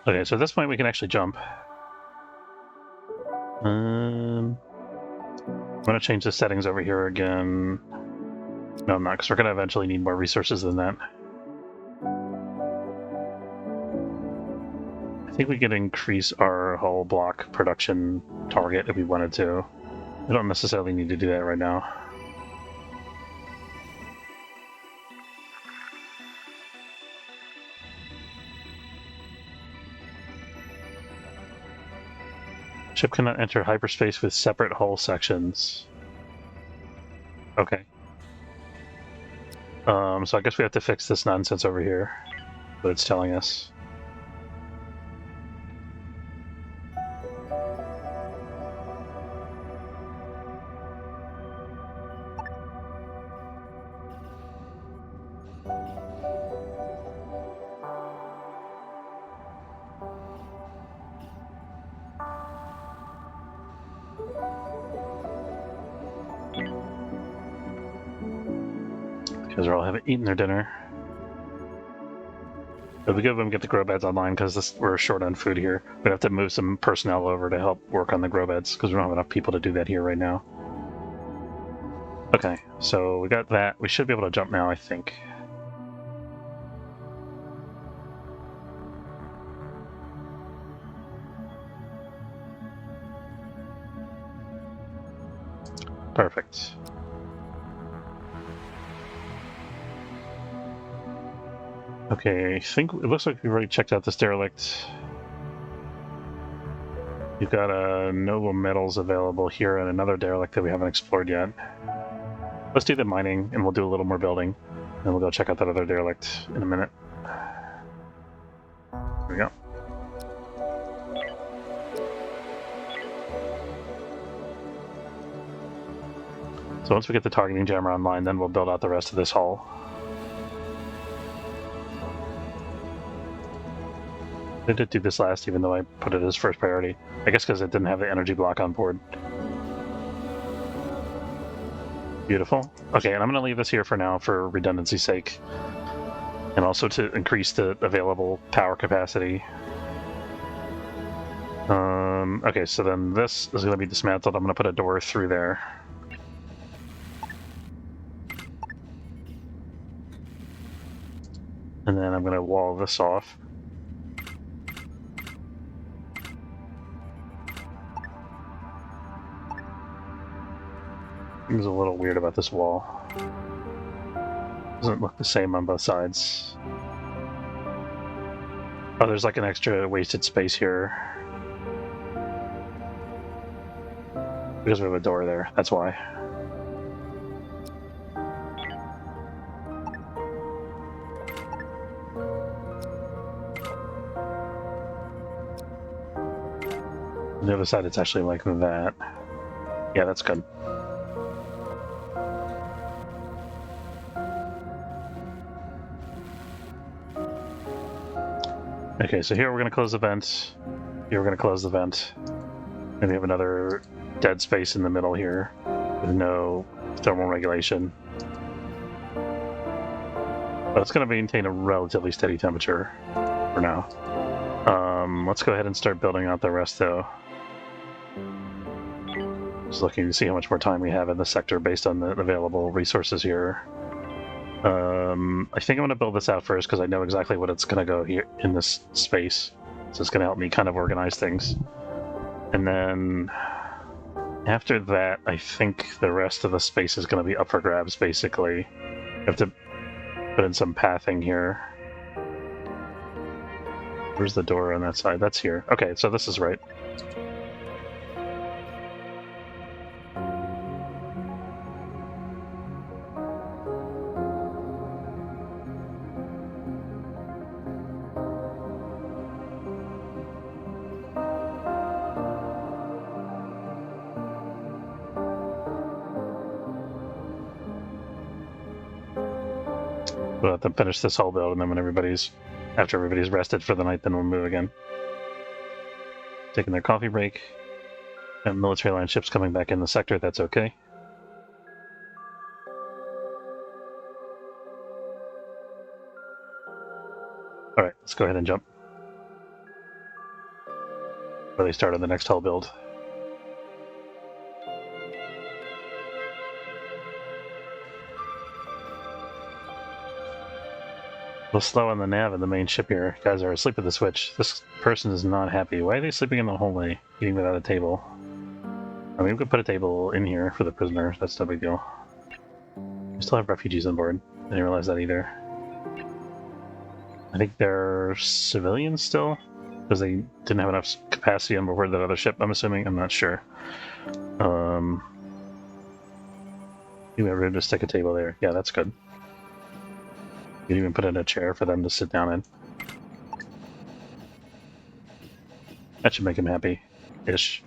Okay, so at this point we can actually jump. I'm going to change the settings over here again. No, I'm not, because we're going to eventually need more resources than that. I think we could increase our hull block production target if we wanted to. We don't necessarily need to do that right now. Ship cannot enter hyperspace with separate hull sections. Okay. So I guess we have to fix this nonsense over here, what it's telling us. Because they're all haven't eaten their dinner. It'll be good when we get the grow beds online, because we're short on food here. We'd have to move some personnel over to help work on the grow beds, because we don't have enough people to do that here right now. Okay, so we got that. We should be able to jump now, I think. Perfect. Okay, I think it looks like we've already checked out this derelict. You've got noble metals available here and another derelict that we haven't explored yet. Let's do the mining, and we'll do a little more building. And we'll go check out that other derelict in a minute. There we go. So once we get the targeting jammer online, then we'll build out the rest of this hull. I did do this last, even though I put it as first priority. I guess because it didn't have the energy block on board. Beautiful. Okay, and I'm going to leave this here for now for redundancy's sake. And also to increase the available power capacity. Okay, so then this is going to be dismantled. I'm going to put a door through there. And then I'm going to wall this off. Seems a little weird about this wall. Doesn't look the same on both sides. Oh, there's like an extra wasted space here. Because we have a door there, that's why. On the other side, it's actually like that. Yeah, that's good. Okay, so here we're going to close the vent. Here we're going to close the vent. And we have another dead space in the middle here with no thermal regulation. But it's going to maintain a relatively steady temperature for now. Let's go ahead and start building out the rest, though. Just looking to see how much more time we have in the sector based on the available resources here. I think I'm going to build this out first because I know exactly what it's going to go here in this space. So it's going to help me kind of organize things. And then after that, I think the rest of the space is going to be up for grabs, basically. I have to put in some pathing here. Where's the door on that side? That's here. Okay, so this is right. We'll have to finish this whole build, and then when after everybody's rested for the night, then we'll move again. Taking their coffee break. And military line ships coming back in the sector, that's okay. Alright, let's go ahead and jump. before they start on the next hull build. A little slow on the nav in the main ship here. Guys are asleep at the switch. This person is not happy. Why are they sleeping in the hallway, eating without a table? I mean, we could put a table in here for the prisoners. That's no big deal. We still have refugees on board. I didn't realize that either. I think they're civilians still, because they didn't have enough capacity on board that other ship, I'm assuming. I'm not sure. You have room to stick a table there. Yeah, that's good. You can even put in a chair for them to sit down in. That should make him happy-ish.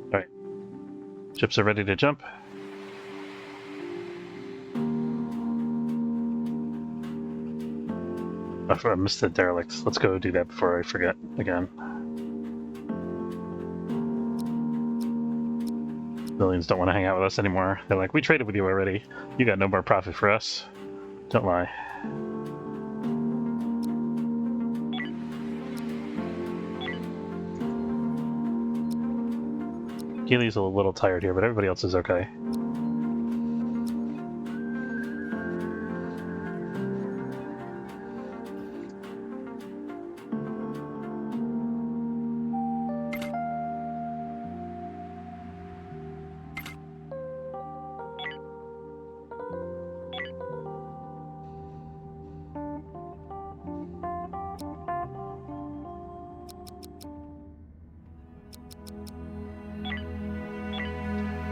Alright. Ships are ready to jump. I missed the derelict. Let's go do that before I forget again. Civilians don't want to hang out with us anymore. They're like, we traded with you already. You got no more profit for us. Don't lie. Keely's a little tired here, but everybody else is okay.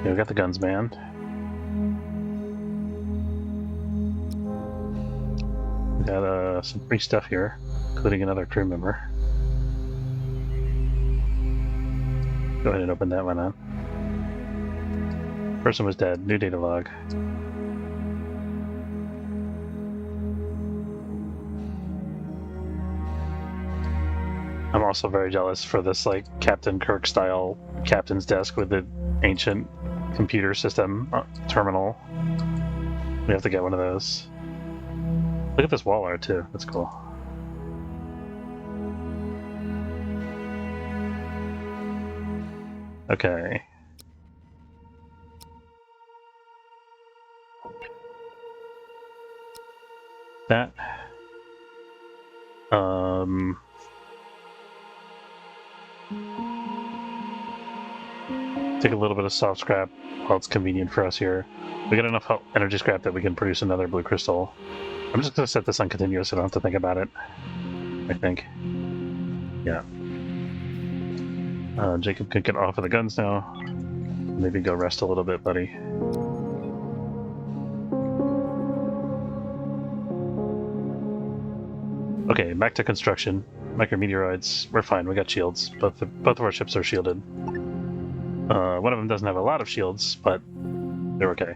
Yeah, we got the guns manned. We got some free stuff here, including another crew member. Go ahead and open that one up. Person was dead. New data log. I'm also very jealous for this like Captain Kirk style captain's desk with the ancient computer system terminal. We have to get one of those. Look at this wall art too. That's cool. Okay. That. Take a little bit of soft scrap while it's convenient for us here. We got enough energy scrap that we can produce another blue crystal. I'm just going to set this on continuous so I don't have to think about it. I think. Yeah. Jacob can get off of the guns now. Maybe go rest a little bit, buddy. Okay, back to construction. Micrometeoroids. We're fine. We got shields. Both of our ships are shielded. One of them doesn't have a lot of shields, but they're okay.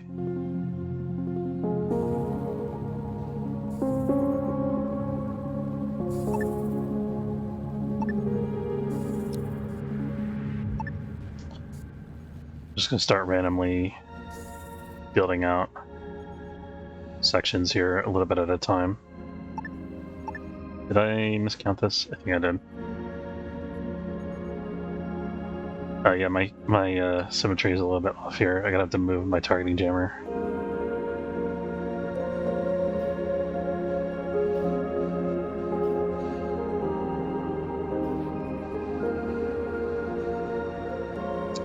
Just gonna start randomly building out sections here a little bit at a time. Did I miscount this? I think I did. Yeah, my symmetry is a little bit off here. I gotta have to move my targeting jammer.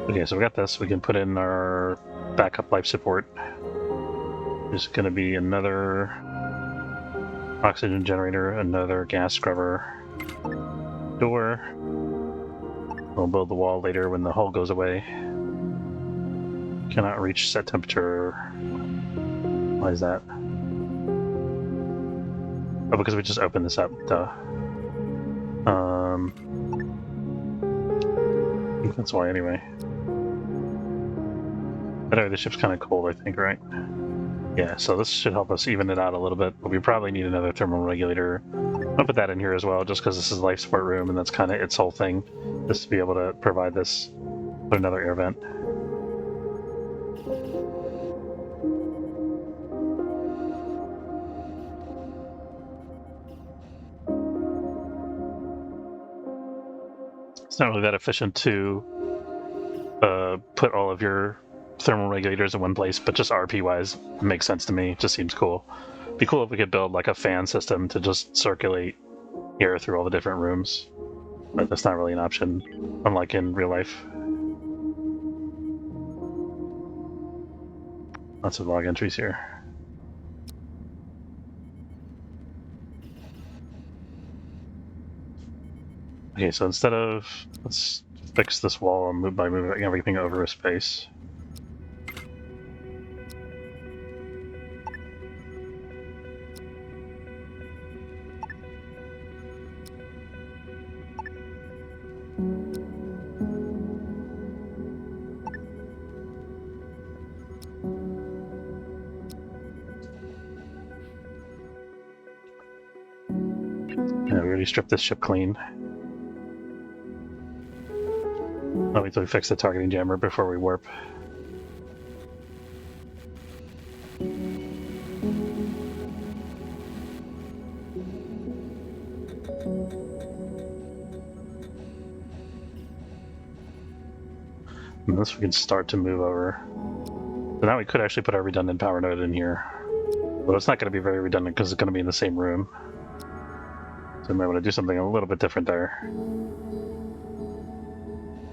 Okay, so we got this. We can put in our backup life support. There's gonna be another oxygen generator, another gas scrubber, door. We'll build the wall later when the hull goes away. Cannot reach set temperature. Why is that? Oh, because we just opened this up. Duh. I think that's why anyway. But anyway, the ship's kind of cold, I think, right? Yeah, so this should help us even it out a little bit, but we probably need another thermal regulator. I'll put that in here as well, just because this is life support room, and that's kind of its whole thing, just to be able to provide this for another air vent. It's not really that efficient to put all of your thermal regulators in one place, but just RP-wise, it makes sense to me. It just seems cool. It'd be cool if we could build like a fan system to just circulate air through all the different rooms, but that's not really an option, unlike in real life. Lots of log entries here. Okay, so instead of, let's fix this wall and move by moving everything over a space. Yeah, we already stripped this ship clean. I'll wait till we fix the targeting jammer before we warp. And this we can start to move over. So now we could actually put our redundant power node in here. But it's not going to be very redundant because it's going to be in the same room. So we might want to do something a little bit different there.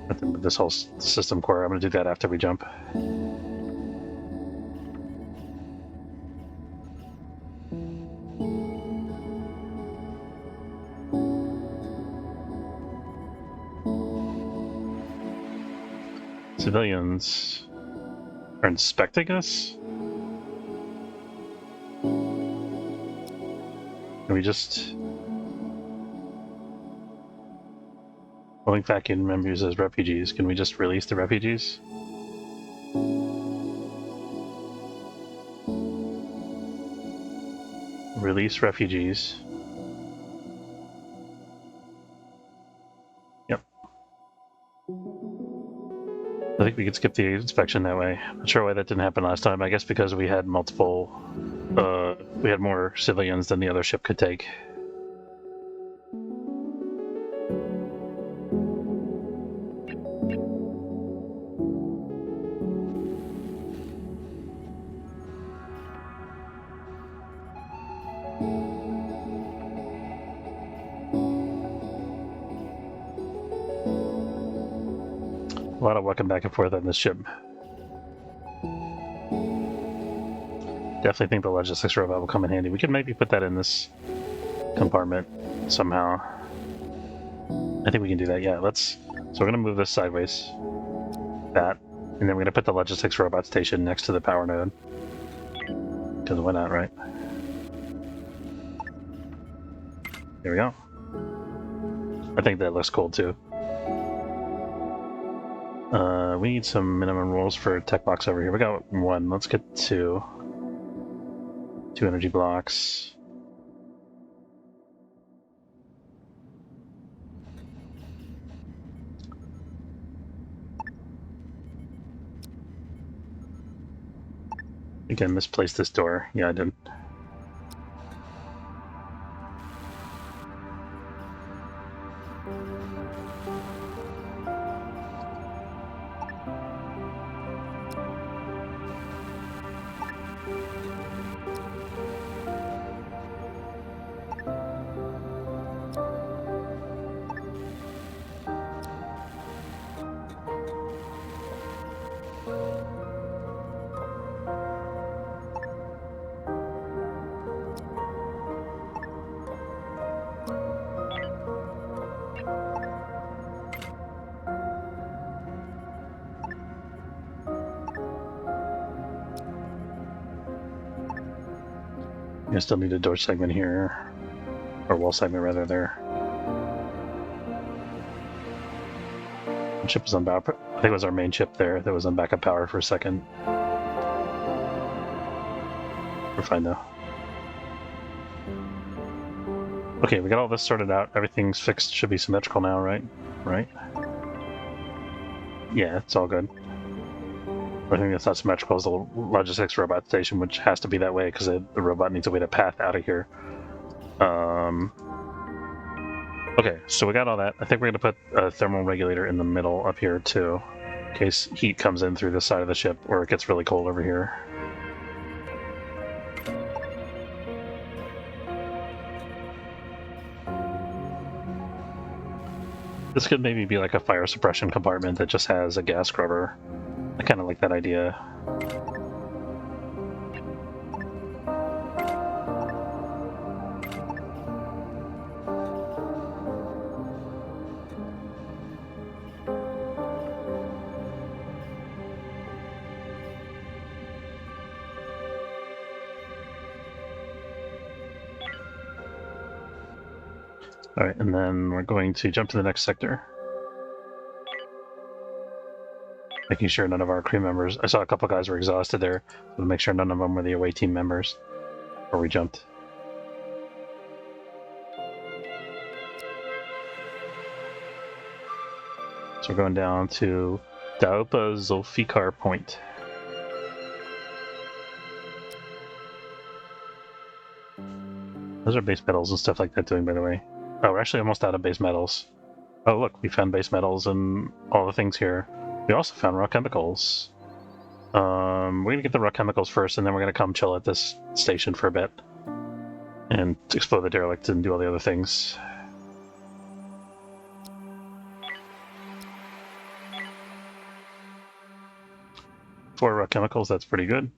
I think with this whole system core, I'm going to do that after we jump. Civilians are inspecting us? Can we just... Holding vacuum members as refugees. Can we just release the refugees? Release refugees. Yep. I think we could skip the inspection that way. Not sure why that didn't happen last time. I guess because we had multiple... we had more civilians than the other ship could take. A lot of walking back and forth on this ship. Definitely think the logistics robot will come in handy. We could maybe put that in this compartment somehow. I think we can do that, yeah. So we're going to move this sideways. That. And then we're going to put the logistics robot station next to the power node. Because why not, right? There we go. I think that looks cool too. We need some minimum rules for tech blocks over here. We got one. Let's get two. 2 energy blocks. Again, misplaced this door. Yeah, I did. I still need a door segment here, or wall segment rather there. The ship was on power. I think it was our main ship there that was on backup power for a second. We're fine though. Okay, we got all this sorted out. Everything's fixed. Should be symmetrical now, right? Right? Yeah, it's all good. The thing that's not symmetrical is the logistics robot station, which has to be that way because the robot needs a way to path out of here. Okay, so we got all that. I think we're going to put a thermal regulator in the middle up here too, in case heat comes in through this side of the ship or it gets really cold over here. This could maybe be like a fire suppression compartment that just has a gas scrubber. I kind of like that idea. All right, and then we're going to jump to the next sector. Making sure none of our crew members... I saw a couple guys were exhausted there, so to make sure none of them were the away team members before we jumped. So we're going down to Daupa Zulfikar Point. Those are base metals and stuff like that doing, by the way. Oh, we're actually almost out of base metals. Oh, look, we found base metals and all the things here. We also found raw chemicals. We're gonna get the raw chemicals first, and then we're gonna come chill at this station for a bit. And explore the derelict and do all the other things. Four raw chemicals, that's pretty good.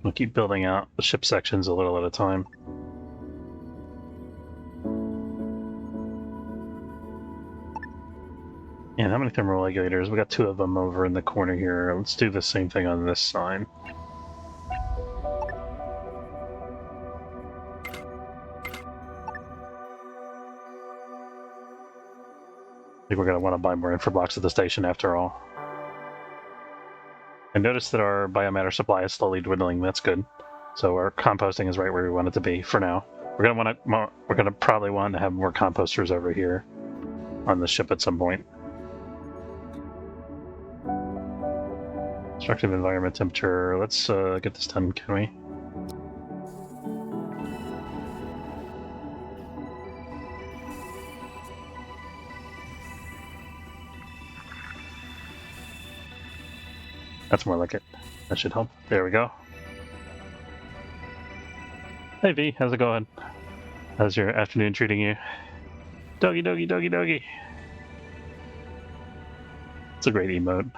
We'll keep building out the ship sections a little at a time. And how many thermal regulators? We got 2 of them over in the corner here. Let's do the same thing on this side. I think we're going to want to buy more infra blocks at the station after all. I noticed that our biomatter supply is slowly dwindling. That's good. So our composting is right where we want it to be for now. We're gonna probably want to have more composters over here on the ship at some point. Destructive environment temperature. Let's get this done, can we? That's more like it. That should help. There we go. Hey V, how's it going? How's your afternoon treating you? Doggy, doggy, doggy, doggy. It's a great emote.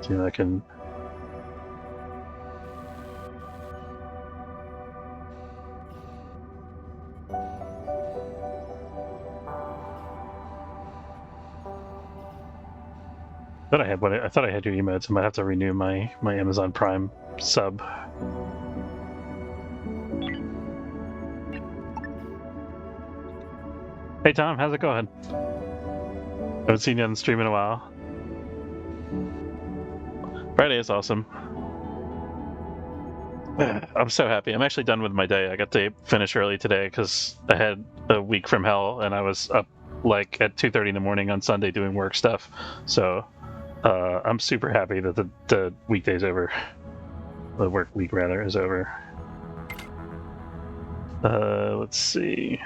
See if I can... I thought I had your emotes. I might have to renew my Amazon Prime sub. Hey Tom, how's it going? Haven't seen you on the stream in a while. Friday is awesome. I'm so happy. I'm actually done with my day. I got to finish early today because I had a week from hell and I was up like at 2:30 in the morning on Sunday doing work stuff. So I'm super happy that the weekday's over. The work week, rather, is over. Let's see.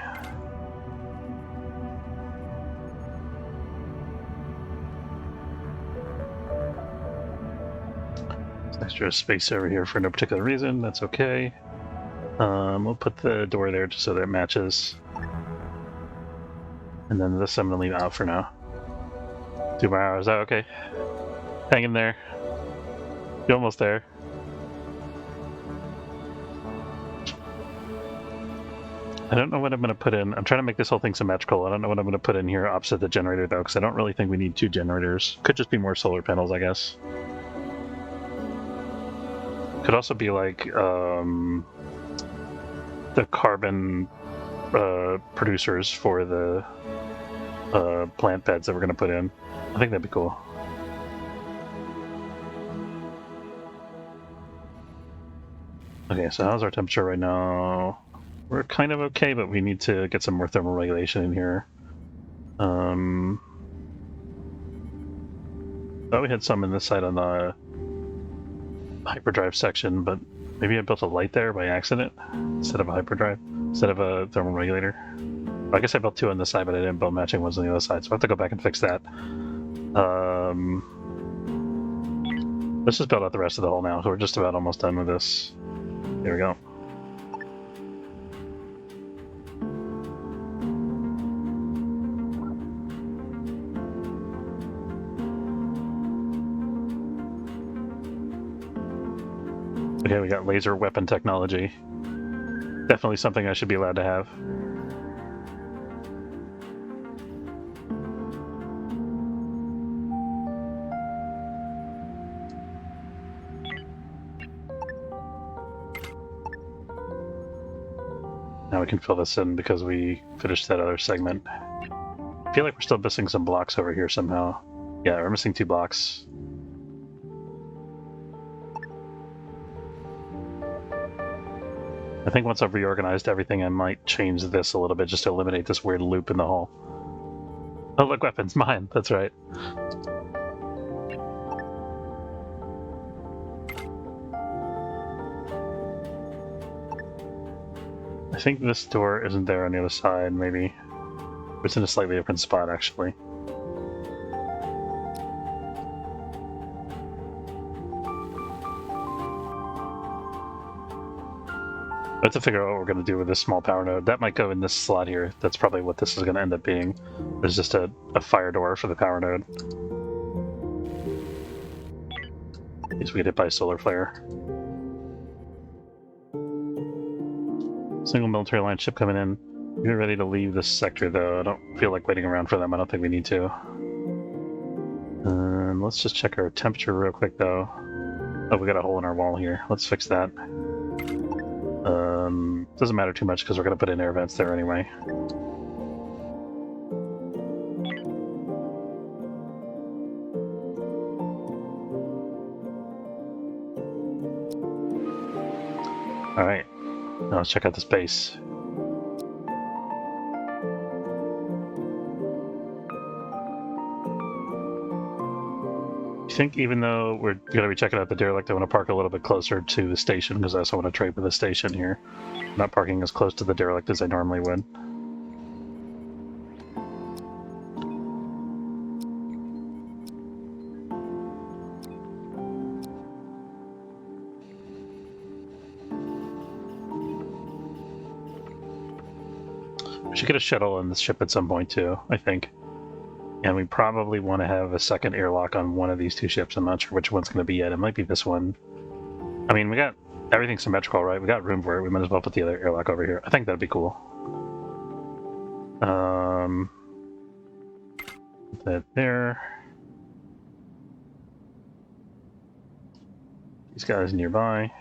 Extra space over here for no particular reason. That's okay. We'll put the door there just so that it matches. And then this I'm going to leave out for now. 2 more hours. Is that okay? Hang in there. You're almost there. I don't know what I'm going to put in. I'm trying to make this whole thing symmetrical. I don't know what I'm going to put in here opposite the generator, though, because I don't really think we need 2 generators. Could just be more solar panels, I guess. Could also be like the carbon producers for the plant beds that we're going to put in. I think that'd be cool. Okay, so how's our temperature right now? We're kind of okay, but we need to get some more thermal regulation in here. Thought we had some in this side on the hyperdrive section, but maybe I built a light there by accident instead of a hyperdrive, instead of a thermal regulator. I guess I built two on this side, but I didn't build matching ones on the other side, so I have to go back and fix that. Let's just build out the rest of the hole now, so we're just about almost done with this. There we go. Okay, we got laser weapon technology. Definitely something I should be allowed to have. Now we can fill this in because we finished that other segment. I feel like we're still missing some blocks over here somehow. Yeah, we're missing 2 blocks. I think once I've reorganized everything, I might change this a little bit just to eliminate this weird loop in the hole. Oh, look, weapons, mine. That's right. I think this door isn't there on the other side, maybe. It's in a slightly different spot, actually. I have to figure out what we're going to do with this small power node. That might go in this slot here. That's probably what this is going to end up being. There's just a fire door for the power node. In case we get hit by a solar flare. Single military line ship coming in. We're ready to leave this sector, though. I don't feel like waiting around for them. I don't think we need to. Let's just check our temperature real quick, though. Oh, we got a hole in our wall here. Let's fix that. Doesn't matter too much because we're going to put in air vents there anyway. Alright, now let's check out this base. I think even though we're going to be checking out the derelict, I want to park a little bit closer to the station because I also want to trade with the station here. I'm not parking as close to the derelict as I normally would. We should get a shuttle on this ship at some point too, I think. And we probably want to have a second airlock on one of these 2 ships. I'm not sure which one's going to be yet. It might be this one. I mean, we got everything symmetrical, right? We got room for it. We might as well put the other airlock over here. I think that'd be cool. Put that there. These guys nearby.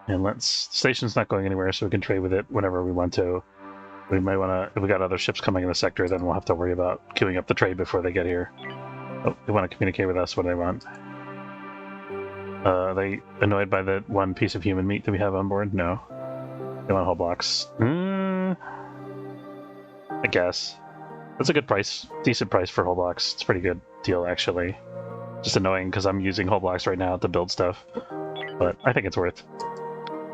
And station's not going anywhere, so we can trade with it whenever we want to. We might want to, if we got other ships coming in the sector, then we'll have to worry about queuing up the trade before they get here. Oh, they want to communicate with us. What do they want? Are they annoyed by the 1 piece of human meat that we have on board? No. They want whole blocks. I guess. That's a good price. Decent price for whole blocks. It's a pretty good deal, actually. Just annoying because I'm using whole blocks right now to build stuff. But I think it's worth.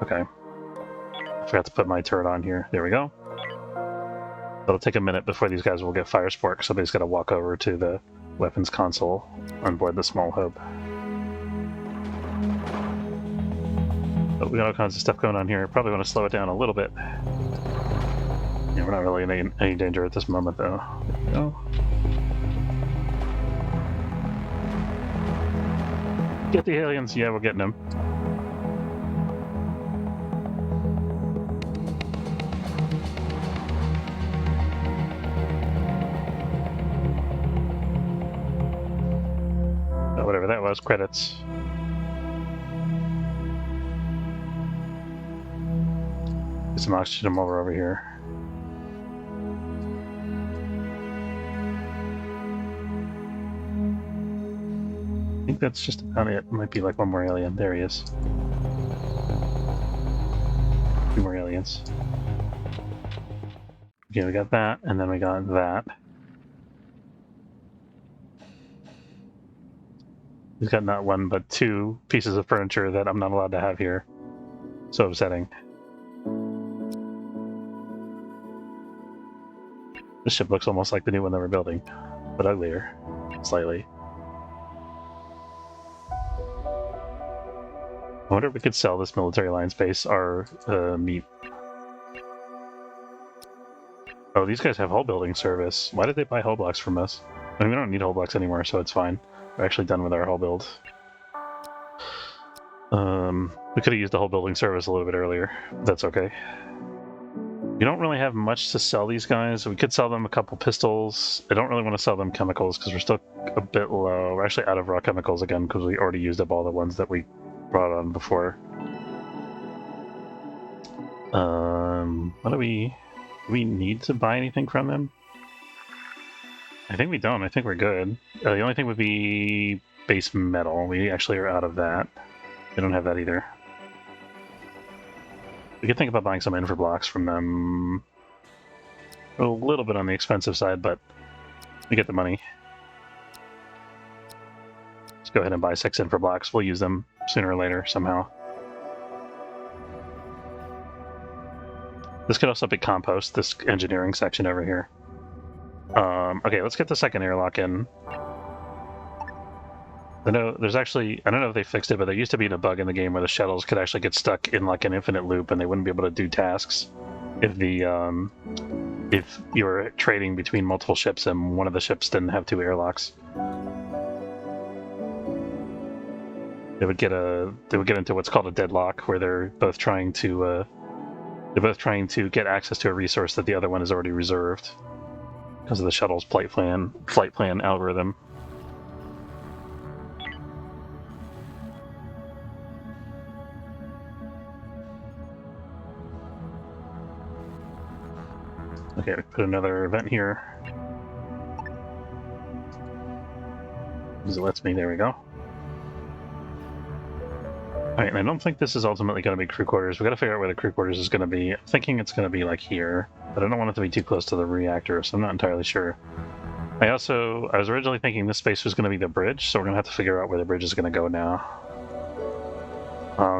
Okay. I forgot to put my turret on here. There we go. It'll take a minute before these guys will get fire sport. Somebody's got to walk over to the weapons console on board the small hub. But we got all kinds of stuff going on here. Probably want to slow it down a little bit. Yeah, we're not really in any danger at this moment, though. There we go. Get the aliens. Yeah, we're getting them. Whatever that was, credits. Get some oxygen while we're over here. I think that's just about it. Might be like one more alien. There he is. 2 more aliens. Okay, we got that, and then we got that. He's got not one, but two pieces of furniture that I'm not allowed to have here. So upsetting. This ship looks almost like the new one that we're building, but uglier, slightly. I wonder if we could sell this military alliance base our meat. Oh, these guys have hull building service. Why did they buy hull blocks from us? I mean, we don't need hull blocks anymore, so it's fine. We're actually done with our hull build. We could have used the hull building service a little bit earlier. That's okay. We don't really have much to sell these guys. We could sell them a couple pistols. I don't really want to sell them chemicals because we're still a bit low. We're actually out of raw chemicals again because we already used up all the ones that we brought on before. What do we need to buy anything from them? I think we don't. I think we're good. The only thing would be base metal. We actually are out of that. We don't have that either. We could think about buying some infra blocks from them. A little bit on the expensive side, but we get the money. Let's go ahead and buy 6 infra blocks. We'll use them sooner or later somehow. This could also be compost, this engineering section over here. Okay, let's get the second airlock in. I know there's actually, I don't know if they fixed it, but there used to be a bug in the game where the shuttles could actually get stuck in like an infinite loop and they wouldn't be able to do tasks if you were trading between multiple ships and one of the ships didn't have 2 airlocks. They would get into what's called a deadlock, where they're both trying to get access to a resource that the other one is already reserved because of the shuttle's flight plan algorithm. Okay, put another event here. Because it lets me, there we go. Alright, and I don't think this is ultimately going to be crew quarters. We got to figure out where the crew quarters is going to be. I'm thinking it's going to be like here, but I don't want it to be too close to the reactor, so I'm not entirely sure. I was originally thinking this space was going to be the bridge, so we're going to have to figure out where the bridge is going to go now.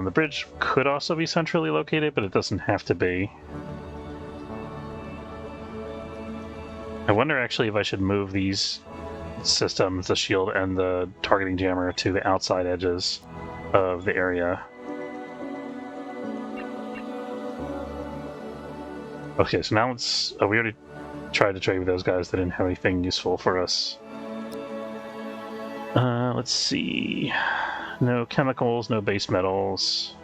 The bridge could also be centrally located, but it doesn't have to be. I wonder actually if I should move these systems, the shield and the targeting jammer, to the outside edges of the area. Okay, so now let's... we already tried to trade with those guys that didn't have anything useful for us. Let's see... No chemicals, no base metals.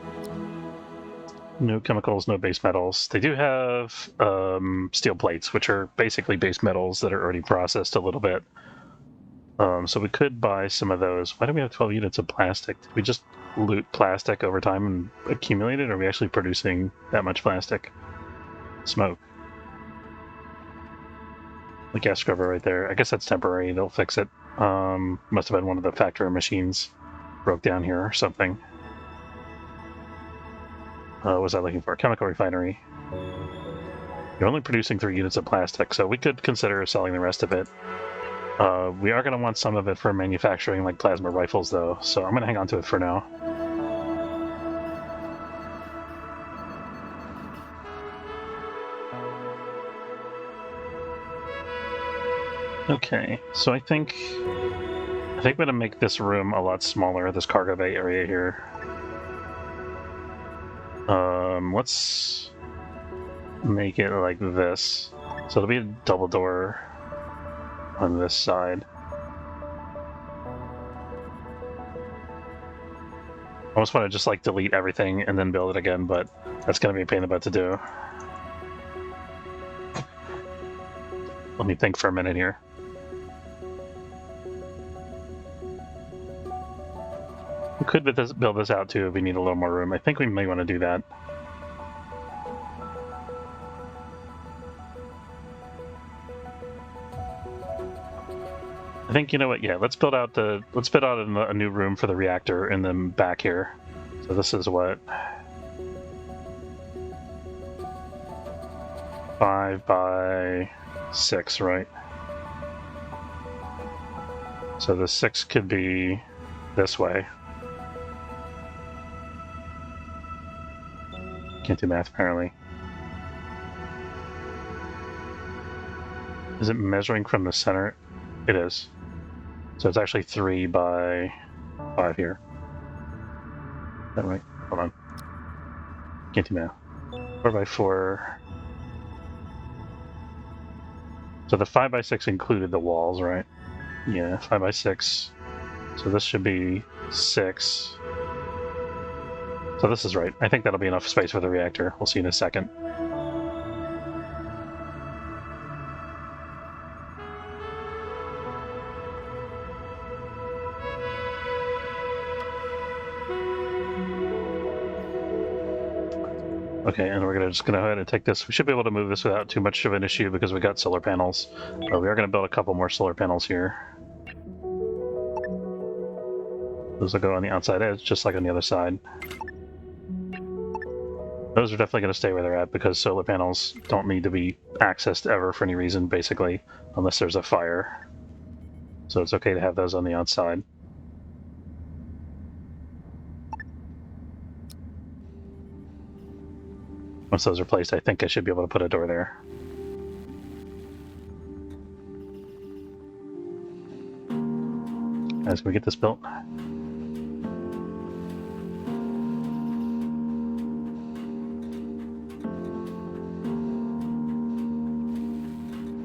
No chemicals, no base metals. They do have steel plates, which are basically base metals that are already processed a little bit. So we could buy some of those. Why do we have 12 units of plastic? Did we just loot plastic over time and accumulate it, or are we actually producing that much plastic? Smoke. The gas scrubber right there. I guess that's temporary. They'll fix it. Must have been one of the factory machines broke down here or something. What was I looking for? Chemical refinery. You're only producing 3 units of plastic, so we could consider selling the rest of it. We are going to want some of it for manufacturing, like plasma rifles, though, so I'm going to hang on to it for now. Okay, so I think I'm going to make this room a lot smaller, this cargo bay area here. Let's make it like this. So it'll be a double door on this side. I almost want to just like delete everything and then build it again, but that's going to be a pain in the butt to do. Let me think for a minute here. We could build this out too if we need a little more room. I think we may want to do that. I think, you know what, yeah, let's build out a new room for the reactor in the back here. So this is what... 5 by 6, right? So the 6 could be this way. Can't do math, apparently. Is it measuring from the center? It is. So it's actually 3 by 5 here. Is that right? Hold on. Can't do math. 4 by 4. So the 5 by 6 included the walls, right? Yeah, 5 by 6. So this should be 6. So this is right. I think that'll be enough space for the reactor. We'll see in a second. Okay, and we're just gonna go ahead and take this. We should be able to move this without too much of an issue because we got solar panels. But we are gonna build a couple more solar panels here. Those will go on the outside edge, just like on the other side. Those are definitely going to stay where they're at because solar panels don't need to be accessed ever for any reason, basically, unless there's a fire. So it's okay to have those on the outside. Once those are placed, I think I should be able to put a door there. Guys, can we get this built?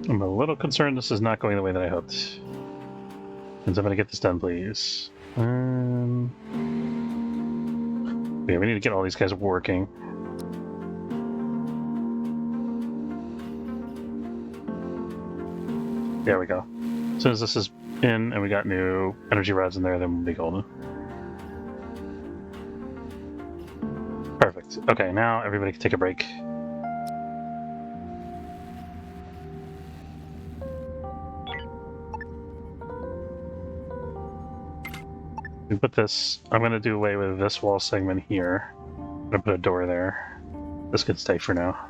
I'm a little concerned this is not going the way that I hoped. Can somebody get this done, please? Yeah, we need to get all these guys working. There we go. As soon as this is in and we got new energy rods in there, then we'll be golden. Perfect. Okay, now everybody can take a break. We put this, I'm going to do away with this wall segment here. I'm going to put a door there. This can stay for now.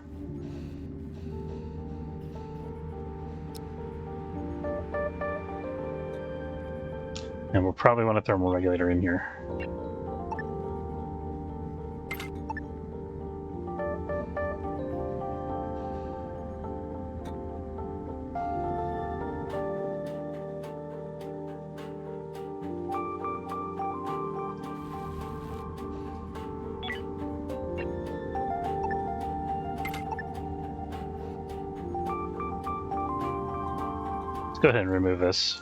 And we'll probably want a thermal regulator in here. Go ahead and remove this.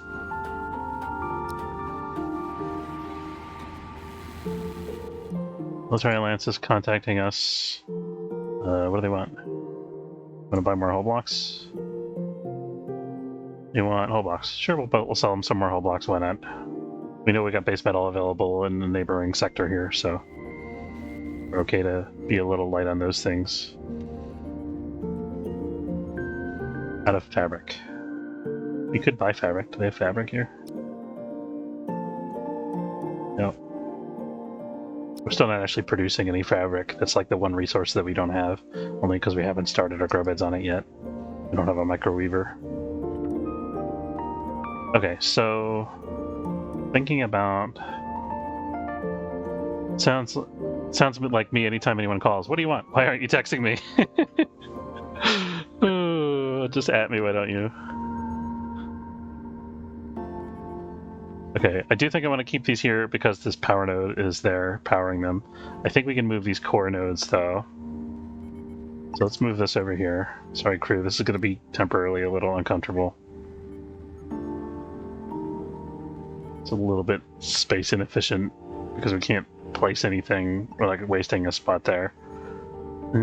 Military Alliance is contacting us. What do they want? Want to buy more hull blocks? You want hull blocks? Sure, we'll sell them some more hull blocks. Why not? We know we got base metal available in the neighboring sector here, so we're okay to be a little light on those things. Out of fabric. We could buy fabric. Do they have fabric here? No. We're still not actually producing any fabric. That's like the one resource that we don't have, only because we haven't started our grow beds on it yet. We don't have a microweaver. Okay, so thinking about sounds a bit like me anytime anyone calls. What do you want? Why aren't you texting me? Just at me, why don't you? Okay, I do think I want to keep these here because this power node is there powering them. I think we can move these core nodes though. So let's move this over here. Sorry crew, this is going to be temporarily a little uncomfortable. It's a little bit space inefficient because we can't place anything. We're like wasting a spot there. We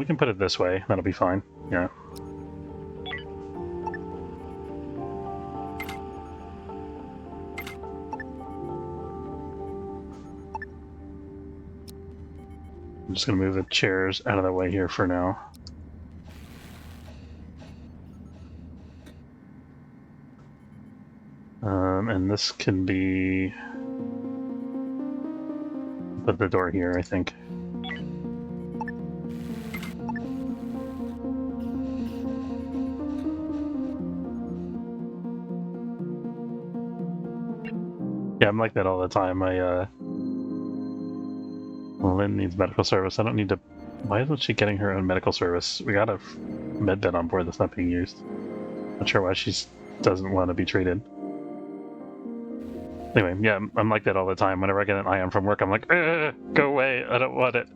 can put it this way, that'll be fine. Yeah. I'm just going to move the chairs out of the way here for now. And this can be... Put the door here, I think. Yeah, I'm like that all the time. Lynn needs medical service. I don't need to. Why isn't she getting her own medical service? We got a med bed on board that's not being used. Not sure why she doesn't want to be treated. Anyway, yeah, I'm like that all the time. Whenever I get an IM from work, I'm like, go away. I don't want it.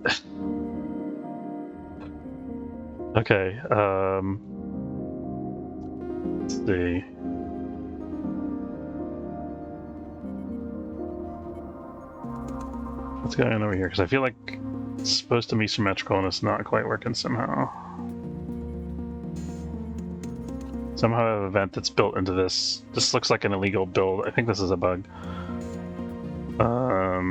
Okay. Let's see. What's going on over here? Because I feel like it's supposed to be symmetrical and it's not quite working somehow. Somehow I have an event that's built into this. This looks like an illegal build. I think this is a bug. Or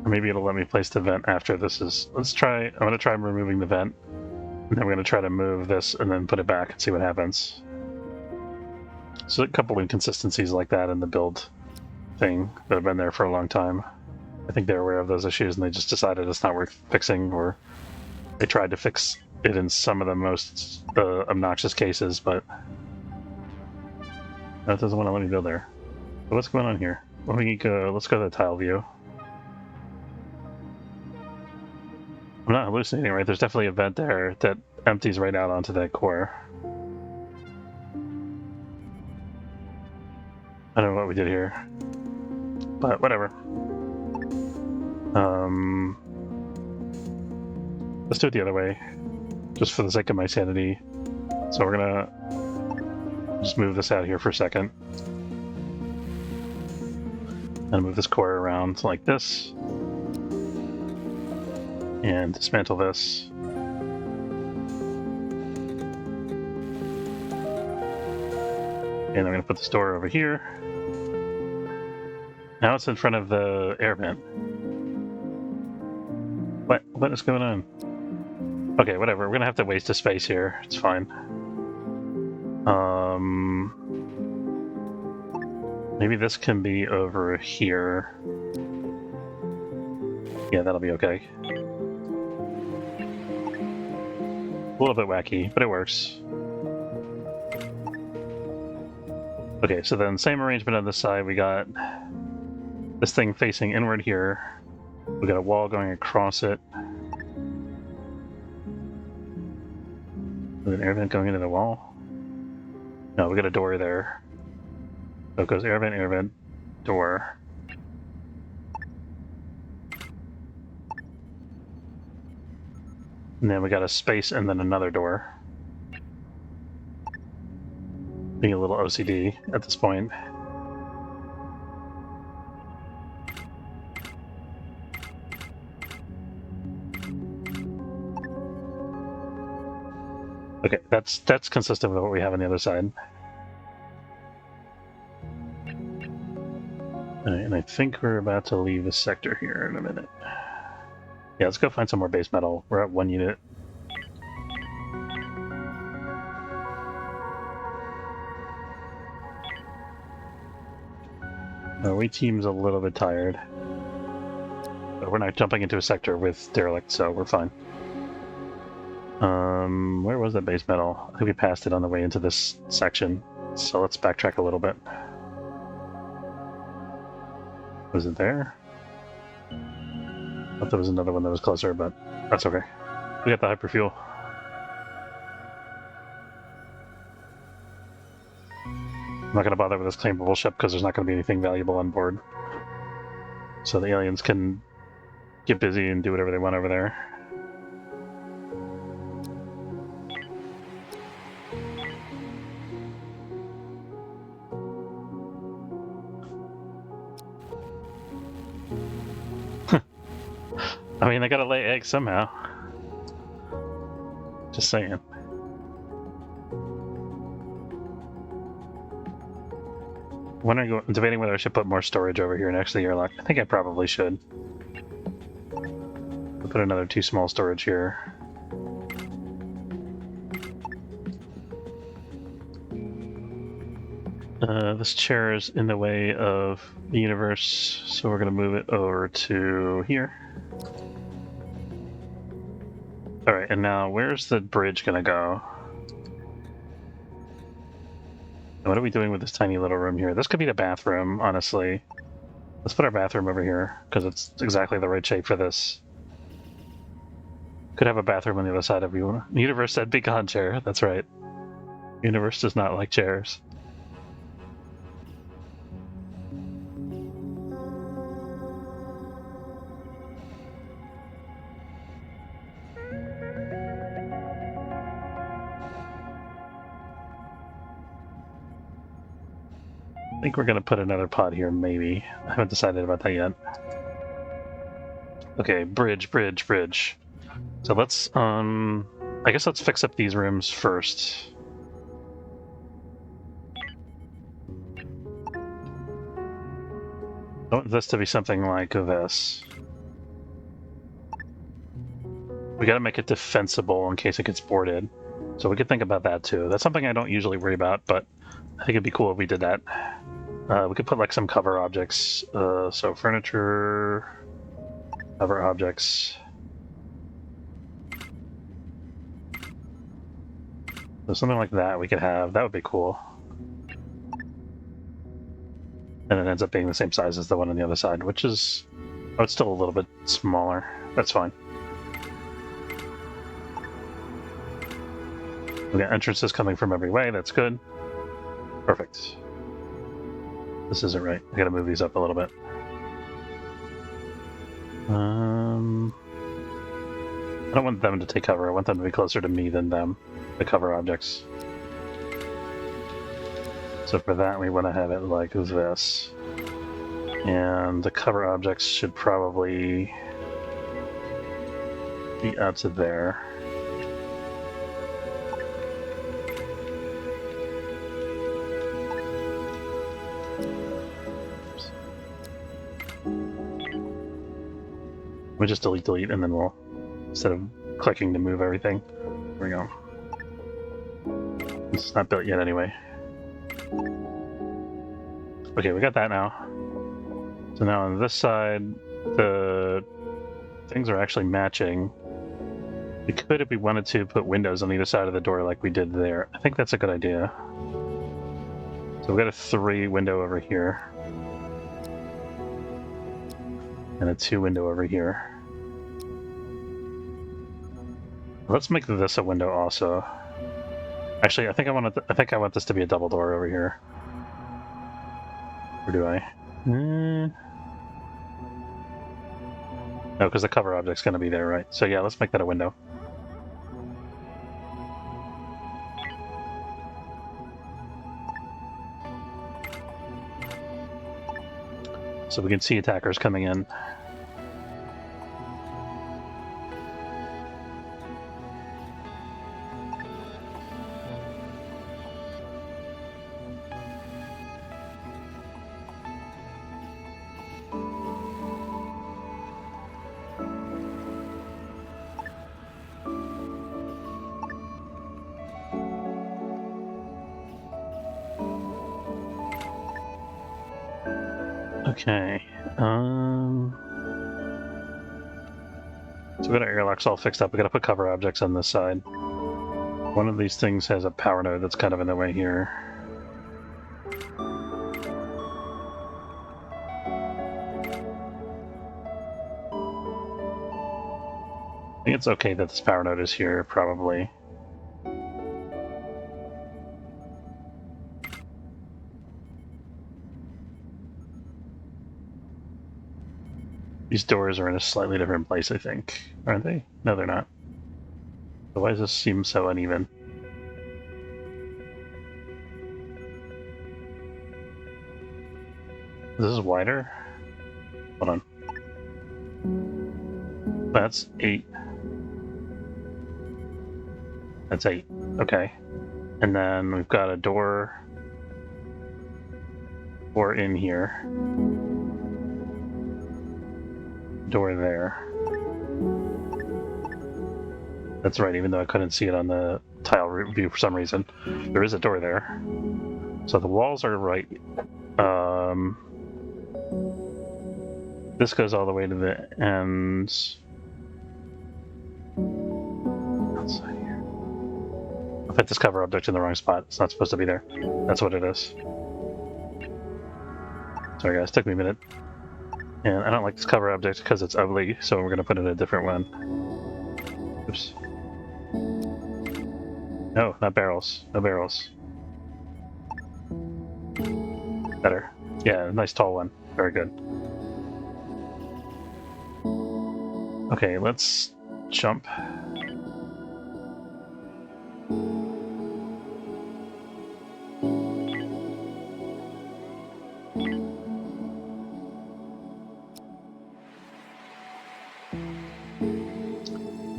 maybe it'll let me place the vent after this is... Let's try... I'm going to try removing the vent. And then we're going to try to move this and then put it back and see what happens. So a couple inconsistencies like that in the build thing that have been there for a long time. I think they're aware of those issues and they just decided it's not worth fixing, or they tried to fix it in some of the most obnoxious cases, but that doesn't want to let me go there. So what's going on here? Well, let's go to the tile view. I'm not hallucinating, right? There's definitely a vent there that empties right out onto that core. I don't know what we did here, but whatever. Let's do it the other way, just for the sake of my sanity. So we're gonna just move this out here for a second. And move this core around like this. And dismantle this. And I'm gonna put this door over here. Now it's in front of the air vent. What is going on? Okay, whatever. We're gonna have to waste a space here. It's fine. Maybe this can be over here. Yeah, that'll be okay. A little bit wacky, but it works. Okay, so then same arrangement on this side. We got this thing facing inward here. We got a wall going across it. With an air vent going into the wall? No, we got a door there. So it goes air vent, door. And then we got a space and then another door. Being a little OCD at this point. Okay, that's consistent with what we have on the other side. All right, and I think we're about to leave the sector here in a minute. Yeah, let's go find some more base metal. We're at 1 unit. We team's a little bit tired. But we're not jumping into a sector with derelict, so we're fine. Where was that base metal? I think we passed it on the way into this section, so let's backtrack a little bit. Was it there? I thought there was another one that was closer, but that's okay. We got the hyperfuel. I'm not going to bother with this claimable ship because there's not going to be anything valuable on board. So the aliens can get busy and do whatever they want over there. I mean, they gotta lay eggs somehow. Just saying. I'm debating whether I should put more storage over here next to the airlock. I think I probably should. I'll put another 2 small storage here. This chair is in the way of the universe, so we're going to move it over to here. Alright, and now where's the bridge going to go? What are we doing with this tiny little room here? This could be the bathroom, honestly. Let's put our bathroom over here, because it's exactly the right shape for this. Could have a bathroom on the other side of you. Universe said be gone, chair. That's right. Universe does not like chairs. I think we're going to put another pod here, maybe. I haven't decided about that yet. Okay, bridge. So let's, I guess let's fix up these rooms first. I want this to be something like this. We gotta make it defensible in case it gets boarded. So we could think about that too. That's something I don't usually worry about, but I think it'd be cool if we did that. We could put like some cover objects. So furniture, cover objects. So something like that we could have. That would be cool. And it ends up being the same size as the one on the other side, which is... Oh, it's still a little bit smaller. That's fine. We got entrances coming from every way. That's good. Perfect. This isn't right. I gotta move these up a little bit. I don't want them to take cover. I want them to be closer to me than them, the cover objects. So for that, we want to have it like this. And the cover objects should probably be out to there. We just delete, and then we'll, instead of clicking to move everything, there we go. This is not built yet anyway. Okay, we got that now. So now on this side, the things are actually matching. We could, if we wanted to, put windows on either side of the door like we did there. I think that's a good idea. So we've got a 3 window over here. And a 2 window over here. Let's make this a window also. Actually, I think I want this to be a double door over here. Or do I? No, because the cover object's going to be there, right? So yeah, let's make that a window. So we can see attackers coming in. Okay. So we got our airlocks all fixed up. We got to put cover objects on this side. One of these things has a power node that's kind of in the way here. I think it's okay that this power node is here, probably. These doors are in a slightly different place, I think. Aren't they? No, they're not. So why does this seem so uneven? This is wider? Hold on. That's 8. That's 8. Okay. And then we've got a door in here. Door there. That's right, even though I couldn't see it on the tile view for some reason. There is a door there. So the walls are right. This goes all the way to the ends. Outside here. I put this cover object in the wrong spot. It's not supposed to be there. That's what it is. Sorry guys, took me a minute. And I don't like this cover object because it's ugly, so we're going to put in a different one. Oops. No, not barrels. No barrels. Better. Yeah, nice tall one. Very good. Okay, let's jump.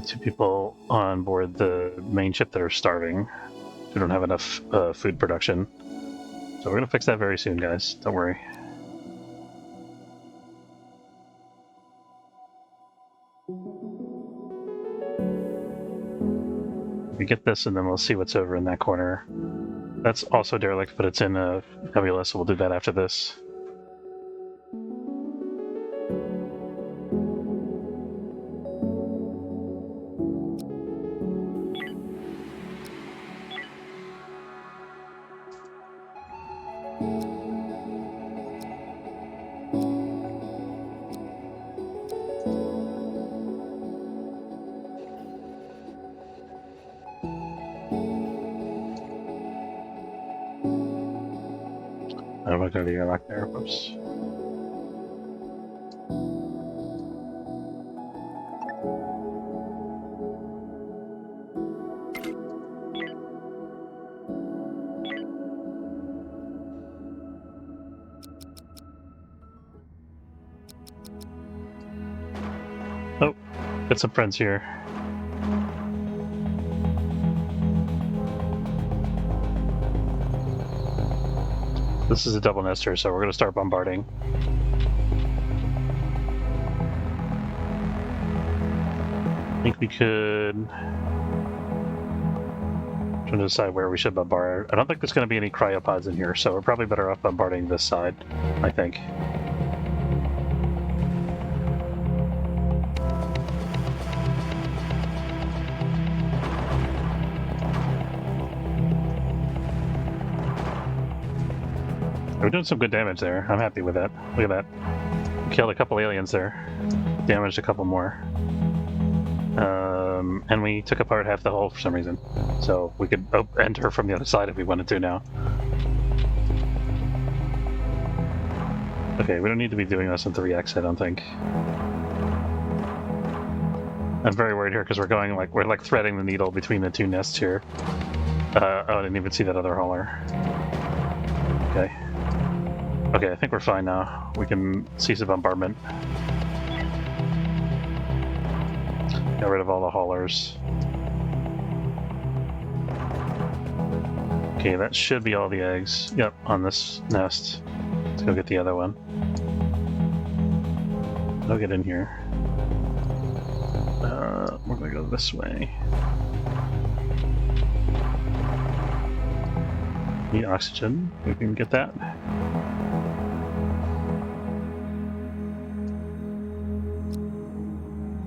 Two people on board the main ship that are starving. We don't have enough food production. So we're going to fix that very soon, guys. Don't worry. We get this, and then we'll see what's over in that corner. That's also derelict, but it's in a nebula, so we'll do that after this. I'm not going to be locked there. Whoops. Oh, got some friends here. This is a double nester, so we're going to start bombarding. I think we could... I'm trying to decide where we should bombard. I don't think there's going to be any cryopods in here, so we're probably better off bombarding this side, I think. We're doing some good damage there. I'm happy with that. Look at that. We killed a couple aliens there. Damaged a couple more. And we took apart half the hull for some reason. So we could enter from the other side if we wanted to now. Okay, we don't need to be doing this in 3x, I don't think. I'm very worried here because we're going like, we're like threading the needle between the two nests here. Oh, I didn't even see that other hauler. Okay. Okay, I think we're fine now. We can cease the bombardment. Get rid of all the haulers. Okay, that should be all the eggs. Yep, on this nest. Let's go get the other one. I'll get in here. We're gonna go this way. The oxygen, we can get that.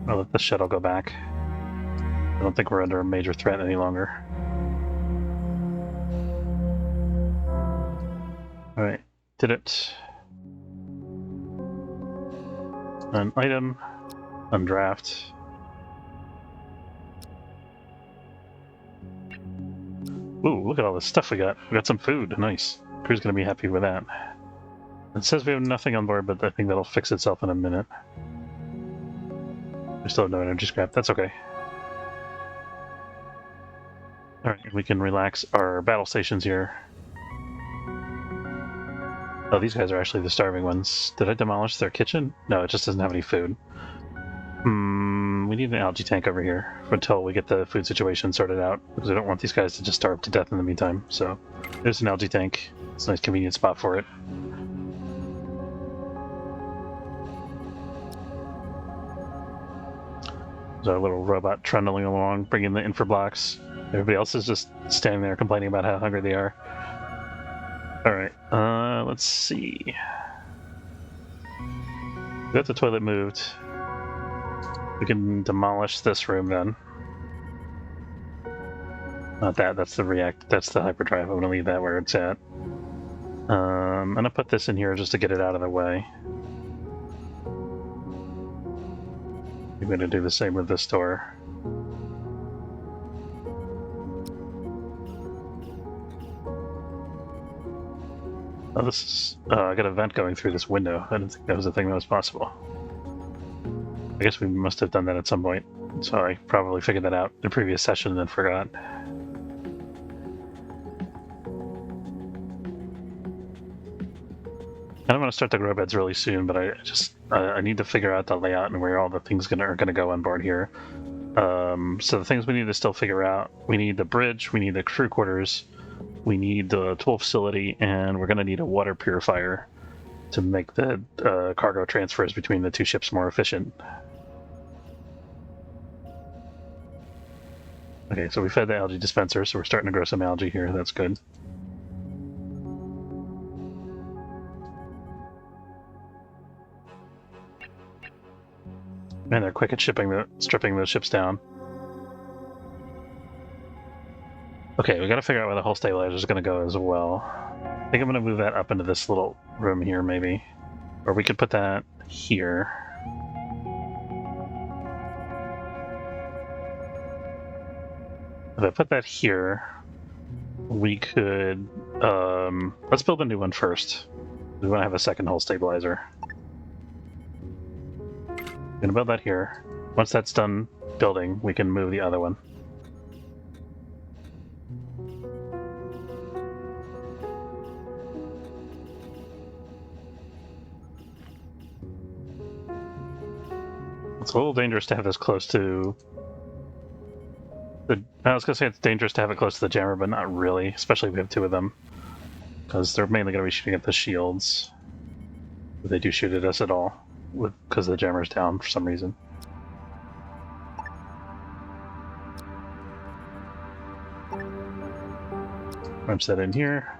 I'll let the shuttle go back. I don't think we're under a major threat any longer. Alright, did it. An item, undraft. Ooh, look at all this stuff we got. We got some food, nice. Crew's gonna be happy with that. It says we have nothing on board, but I think that'll fix itself in a minute. We still have no energy scrap, that's okay. Alright, we can relax our battle stations here. Oh, these guys are actually the starving ones. Did I demolish their kitchen? No, it just doesn't have any food. We need an algae tank over here until we get the food situation sorted out, because I don't want these guys to just starve to death in the meantime. So, there's an algae tank. It's a nice convenient spot for it. There's our little robot trundling along, bringing the infra blocks. Everybody else is just standing there complaining about how hungry they are. Alright, let's see. We got the toilet moved. We can demolish this room then. Not that. That's the react. That's the hyperdrive. I'm gonna leave that where it's at. I'm gonna put this in here just to get it out of the way. I'm gonna do the same with this door. Oh, this is. I got a vent going through this window. I didn't think that was a thing that was possible. I guess we must have done that at some point. So I probably figured that out in the previous session and then forgot. I want to start the grow beds really soon, but I need to figure out the layout and where all the things are gonna go on board here. So the things we need to still figure out: we need the bridge, we need the crew quarters, we need the tool facility, and we're gonna need a water purifier to make the cargo transfers between the two ships more efficient. Okay, so we fed the algae dispenser, so we're starting to grow some algae here. That's good. And they're quick at stripping the ships down. Okay, we gotta figure out where the hull stabilizer is gonna go as well. I think I'm gonna move that up into this little room here, maybe. Or we could put that here. If I put that here, we could... let's build a new one first. We want to have a second hull stabilizer. I'm gonna build that here. Once that's done building, we can move the other one. It's a little dangerous to have this close to the... I was gonna say it's dangerous to have it close to the jammer, but not really, especially if we have two of them. Because they're mainly gonna be shooting at the shields. If they do shoot at us at all, because the jammer's down for some reason. Punch that in here.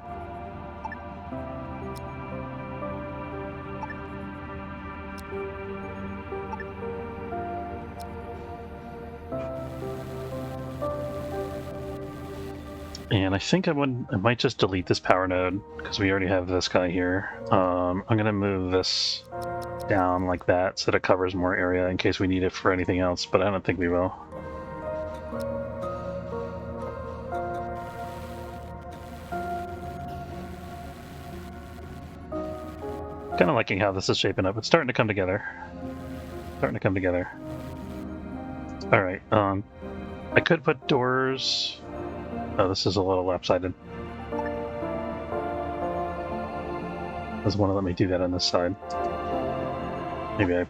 And I think I might just delete this power node because we already have this guy here. I'm gonna move this down like that so that it covers more area in case we need it for anything else, but I don't think we will. Kind of liking how this is shaping up. It's starting to come together. All right. I could put doors. Oh, this is a little lopsided. Doesn't want to let me do that on this side. Maybe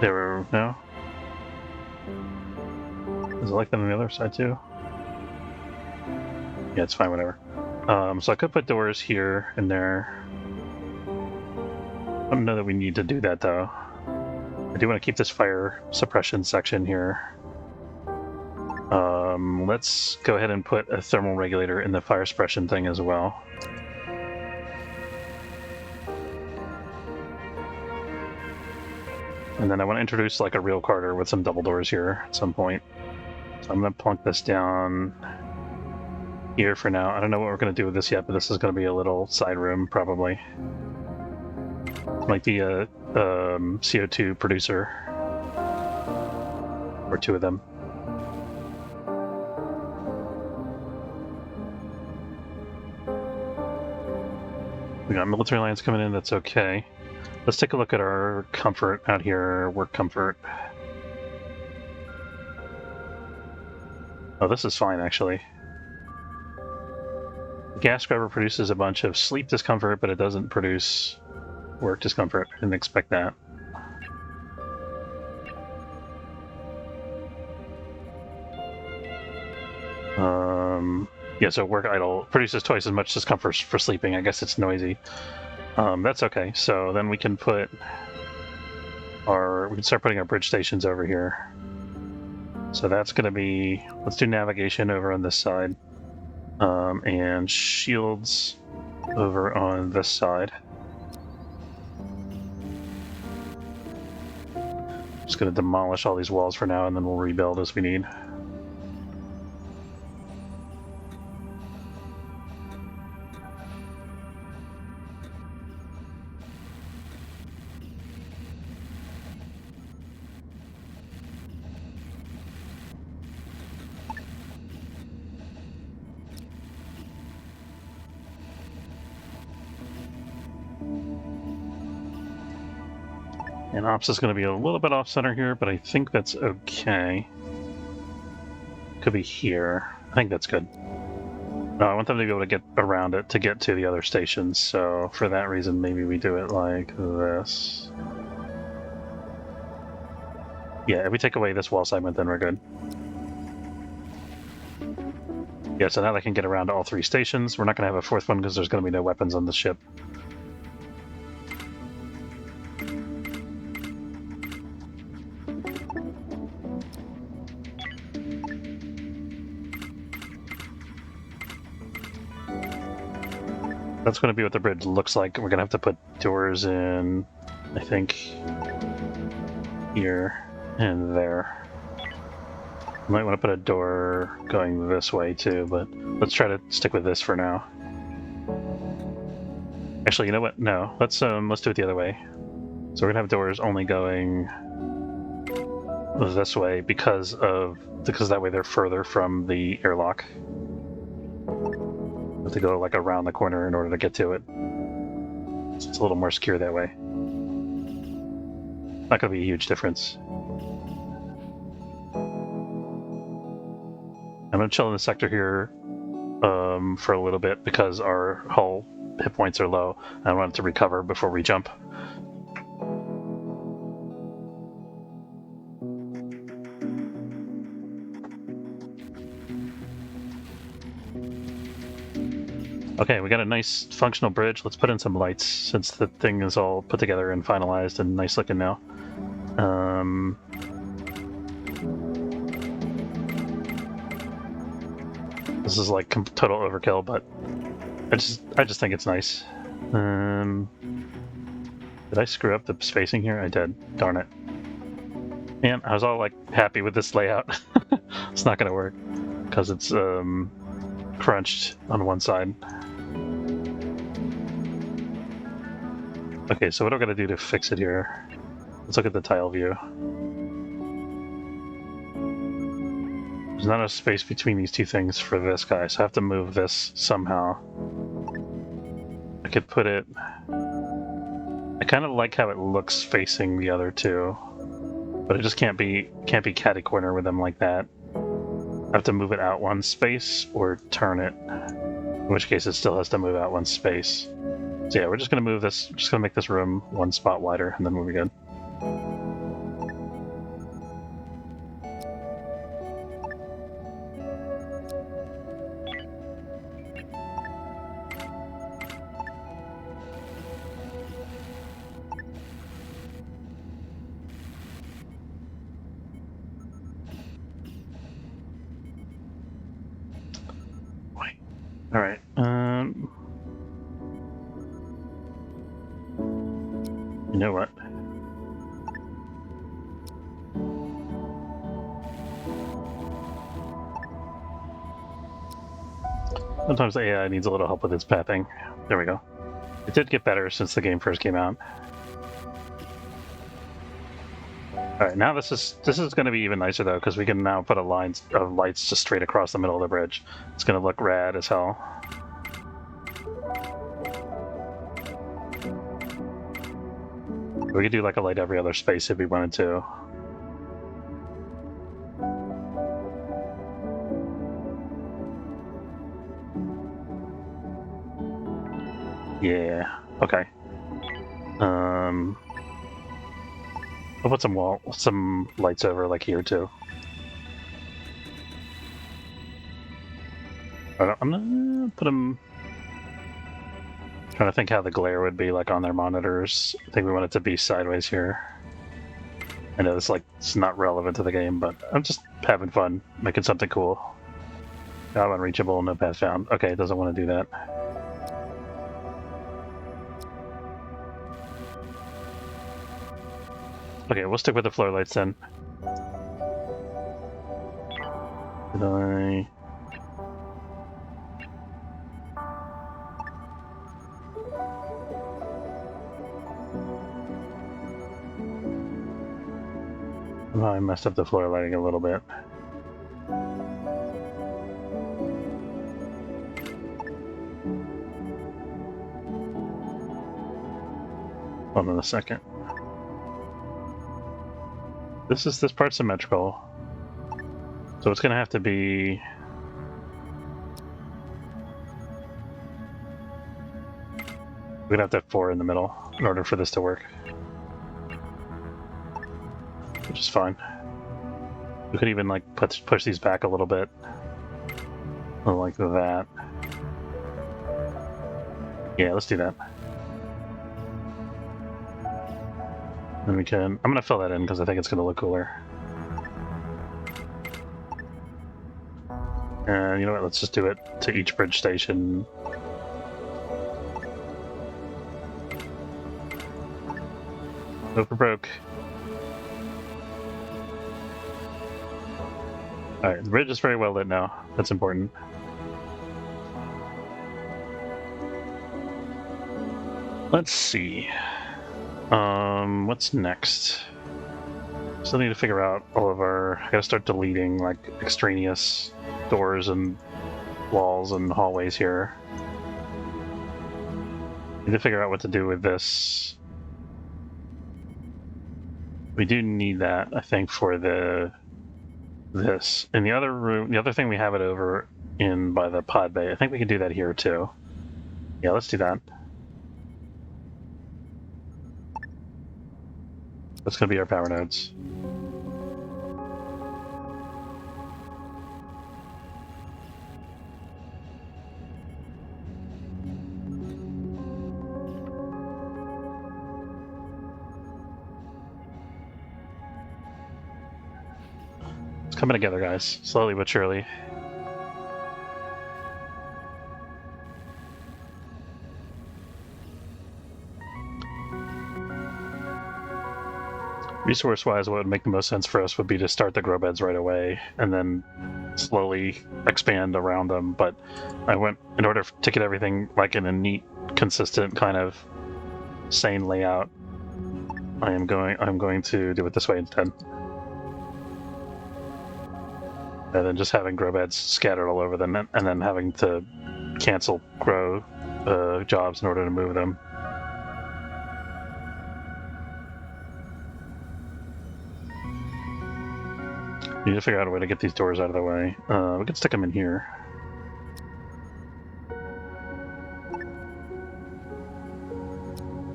no? Is it like that on the other side too? Yeah, it's fine, whatever. So I could put doors here and there. I don't know that we need to do that though. I do want to keep this fire suppression section here. Let's go ahead and put a thermal regulator in the fire suppression thing as well. And then I want to introduce like a real corridor with some double doors here at some point. So I'm going to plunk this down here for now. I don't know what we're going to do with this yet, but this is going to be a little side room probably. Might be a CO2 producer. Or two of them. We got military lines coming in, that's okay. Let's take a look at our comfort out here, work comfort. Oh, this is fine, actually. The gas scrubber produces a bunch of sleep discomfort, but it doesn't produce work discomfort. I didn't expect that. Yeah, so work idle produces twice as much discomfort for sleeping. I guess it's noisy. That's okay. So then we can we can start putting our bridge stations over here. So that's going to be, let's do navigation over on this side. And shields over on this side. Just going to demolish all these walls for now, and then we'll rebuild as we need. And ops is going to be a little bit off center here, but I think that's okay. Could be here. I think that's good. No, I want them to be able to get around it to get to the other stations, so for that reason, maybe we do it like this. Yeah, if we take away this wall segment, then we're good. Yeah, so now they can get around to all three stations. We're not going to have a fourth one because there's going to be no weapons on the ship. That's going to be what the bridge looks like. We're going to have to put doors in, I think, here and there. Might want to put a door going this way too, but let's try to stick with this for now. Actually, you know what? No, let's do it the other way. So we're gonna have doors only going this way because that way they're further from the airlock. We have to go like around the corner in order to get to it. So it's a little more secure that way. Not gonna be a huge difference. I'm going to chill in the sector here for a little bit because our hull hit points are low. I want it to recover before we jump. Okay, we got a nice functional bridge. Let's put in some lights since the thing is all put together and finalized and nice looking now. This is like total overkill, but I just think it's nice. Did I screw up the spacing here? I did. Darn it. Man, I was all like happy with this layout. It's not gonna work because it's crunched on one side. Okay, so what do I gotta do to fix it here? Let's look at the tile view. There's not enough space between these two things for this guy, so I have to move this somehow. I could put it... I kind of like how it looks facing the other two, but it just can't be catty corner with them like that. I have to move it out one space or turn it, in which case it still has to move out one space. So yeah, we're just gonna move this, just gonna make this room one spot wider, and then we'll be good. All right. You know what? Sometimes the AI needs a little help with its pathing. There we go. It did get better since the game first came out. All right, now this is going to be even nicer though, because we can now put a line of lights just straight across the middle of the bridge. It's going to look rad as hell. We could do like a light every other space if we wanted to. Yeah. Okay. I'll put some lights over like here too. I'm gonna put them. Trying to think how the glare would be like on their monitors. I think we want it to be sideways here. I know it's not relevant to the game, but I'm just having fun making something cool. Job unreachable, no path found. Okay, it doesn't want to do that. Okay, we'll stick with the floor lights then. Did I... Oh, I messed up the floor lighting a little bit. Hold on a second. This part's symmetrical, so it's gonna have to be. We're gonna have to have 4 in the middle in order for this to work, which is fine. We could even like push these back a little bit, like that. Yeah, let's do that. And we can. I'm gonna fill that in because I think it's gonna look cooler. And you know what? Let's just do it to each bridge station. Over broke. Alright, the bridge is very well lit now. That's important. Let's see. What's next? Still need to figure out all of our... I gotta start deleting, like, extraneous doors and walls and hallways here. Need to figure out what to do with this. We do need that, I think, for this. In the other room, the other thing we have it over in by the pod bay, I think we can do that here too. Yeah, let's do that. That's going to be our power nodes. It's coming together, guys. Slowly but surely. Resource-wise, what would make the most sense for us would be to start the grow beds right away and then slowly expand around them. But I went, in order to get everything like in a neat, consistent kind of sane layout, I'm going to do it this way instead. And then just having grow beds scattered all over them, and then having to cancel grow jobs in order to move them. Need to figure out a way to get these doors out of the way. We can stick them in here.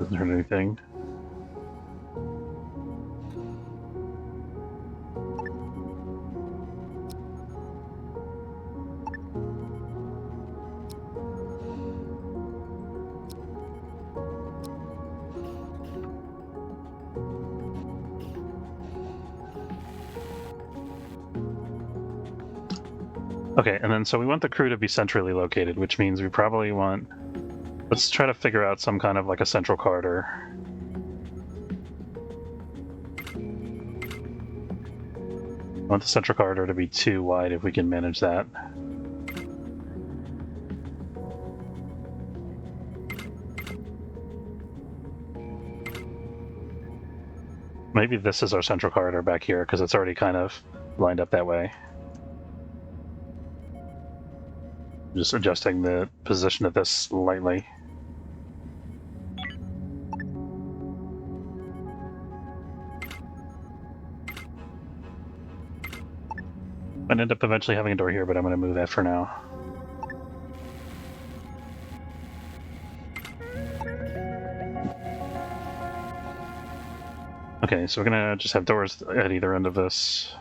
Doesn't hurt anything. Okay, and then so we want the crew to be centrally located, which means we probably want... Let's try to figure out some kind of like a central corridor. I want the central corridor to be 2 wide if we can manage that. Maybe this is our central corridor back here because it's already kind of lined up that way. Just adjusting the position of this slightly. I'd end up eventually having a door here, but I'm going to move that for now. Okay, so we're going to just have doors at either end of this.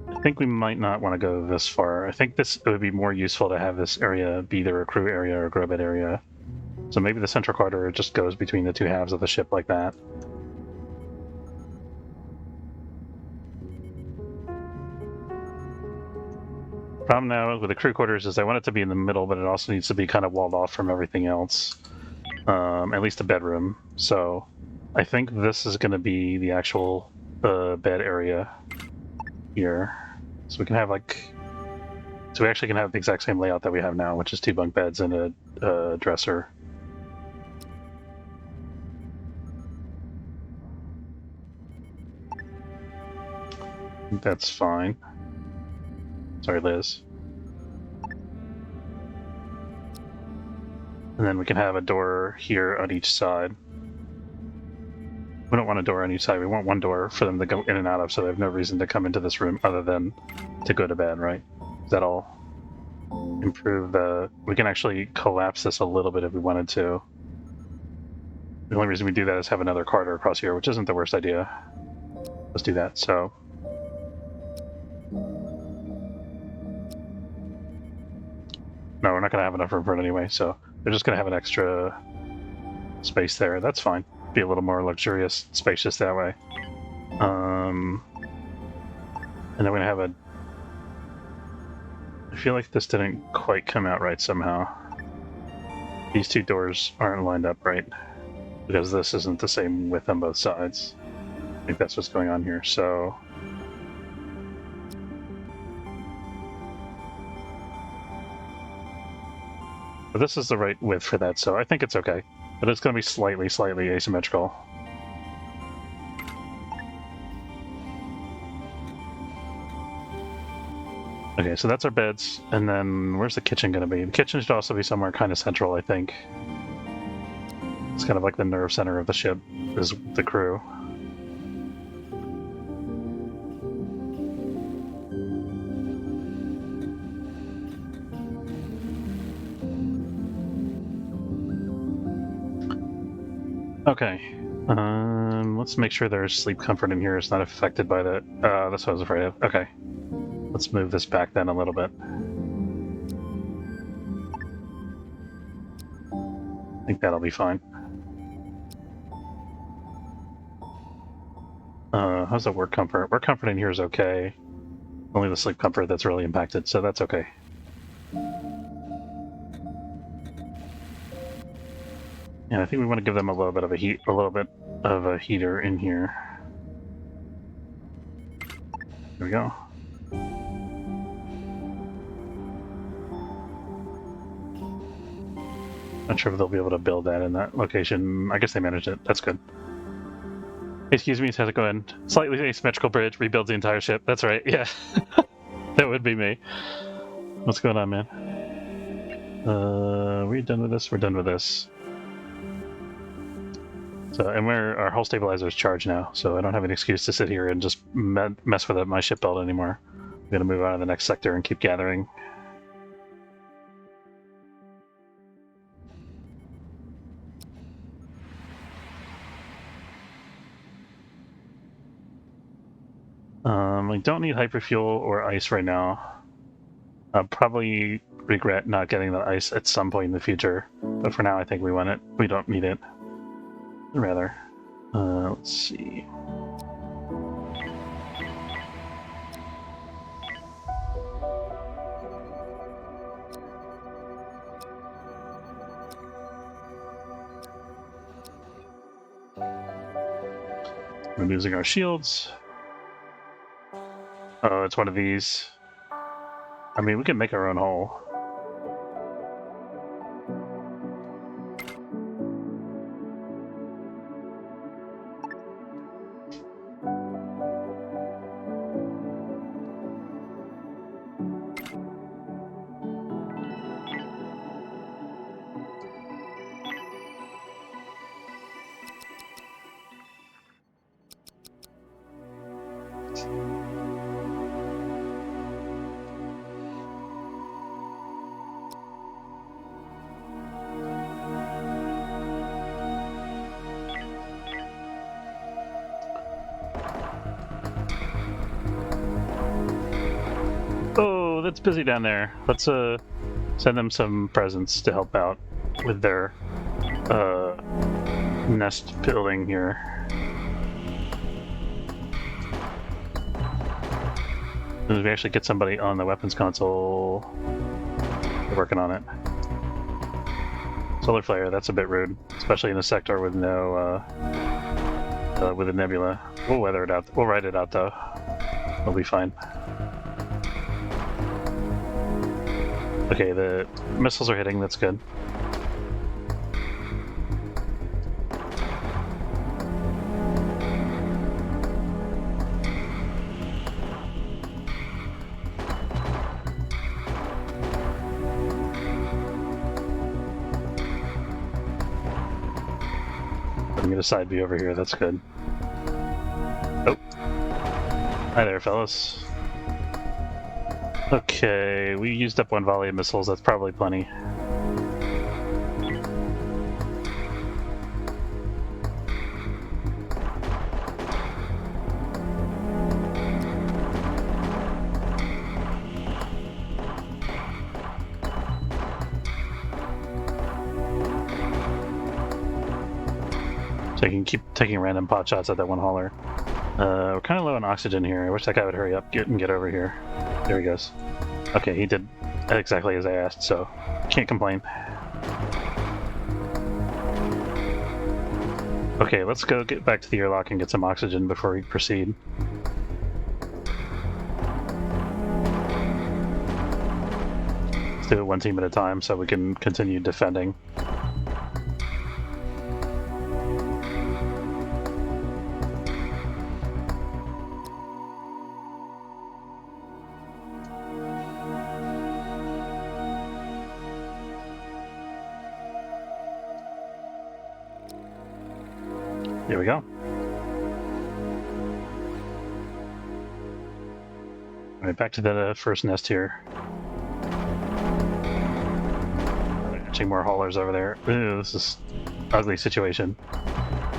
I think we might not want to go this far. I think it would be more useful to have this area be either a crew area or a grow bed area. So maybe the central corridor just goes between the 2 halves of the ship like that. Problem now with the crew quarters is I want it to be in the middle, but it also needs to be kind of walled off from everything else. At least a bedroom. So I think this is going to be the actual bed area here. So we can have like... So we actually can have the exact same layout that we have now, which is 2 bunk beds and a dresser. That's fine. Sorry, Liz. And then we can have a door here on each side. We don't want a door on each side. We want one door for them to go in and out of, so they have no reason to come into this room other than to go to bed, right? That'll improve the... We can actually collapse this a little bit if we wanted to. The only reason we do that is have another corridor across here, which isn't the worst idea. Let's do that, so... No, we're not going to have enough room for it anyway, so they're just going to have an extra space there. That's fine. Be a little more luxurious, spacious that way. And then we're going to have a... I feel like this didn't quite come out right somehow. These two doors aren't lined up right, because this isn't the same width on both sides. I think that's what's going on here, so... But this is the right width for that, so I think it's okay. But it's going to be slightly asymmetrical. Okay, so that's our beds, and then where's the kitchen going to be? The kitchen should also be somewhere kind of central, I think. It's kind of like the nerve center of the ship, is the crew. Okay, let's make sure there's sleep comfort in here. It's not affected by that. That's what I was afraid of. Okay, let's move this back then a little bit. I think that'll be fine. How's the work comfort? Work comfort in here is okay. Only the sleep comfort that's really impacted, so that's okay. And I think we want to give them a little bit of a heater in here. There we go. Not sure if they'll be able to build that in that location. I guess they managed it. That's good. Excuse me, how's it going? Slightly asymmetrical bridge rebuilds the entire ship. That's right, yeah. That would be me. What's going on, man? Are we done with this? We're done with this. So, and our hull stabilizer is charged now, so I don't have an excuse to sit here and just mess with my ship build anymore. I'm going to move on to the next sector and keep gathering. I don't need hyperfuel or ice right now. I'll probably regret not getting the ice at some point in the future, but for now I think we want it. We don't need it. Rather. Let's see. We're using our shields. Oh, it's one of these. I mean, we can make our own hull. It's busy down there. Let's send them some presents to help out with their nest building here. As we actually get somebody on the weapons console, we're working on it. Solar flare, that's a bit rude, especially in a sector with no with a nebula. We'll weather it out. We'll ride it out though. We'll be fine. Okay, the missiles are hitting, that's good. can get a side view over here, that's good. Oh. Hi there, fellas. Okay, we used up one volley of missiles, that's probably plenty. So you can keep taking random pot shots at that one hauler. We're kind of low on oxygen here. I wish that guy would hurry up and get over here. There he goes. Okay, he did exactly as I asked, so can't complain. Okay, let's go get back to the airlock and get some oxygen before we proceed. Let's do it one team at a time so we can continue defending. There we go. Alright, back to the first nest here. Catching more haulers over there. Ooh, this is an ugly situation.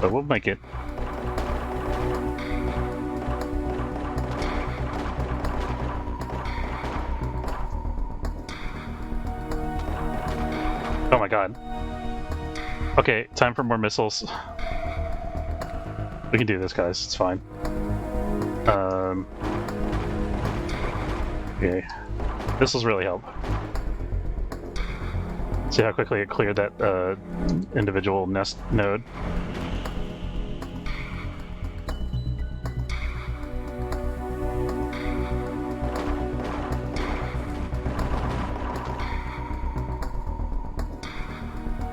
But we'll make it. Oh my god. Okay, time for more missiles. We can do this, guys. It's fine. Okay. Missiles really help. See how quickly it cleared that individual nest node?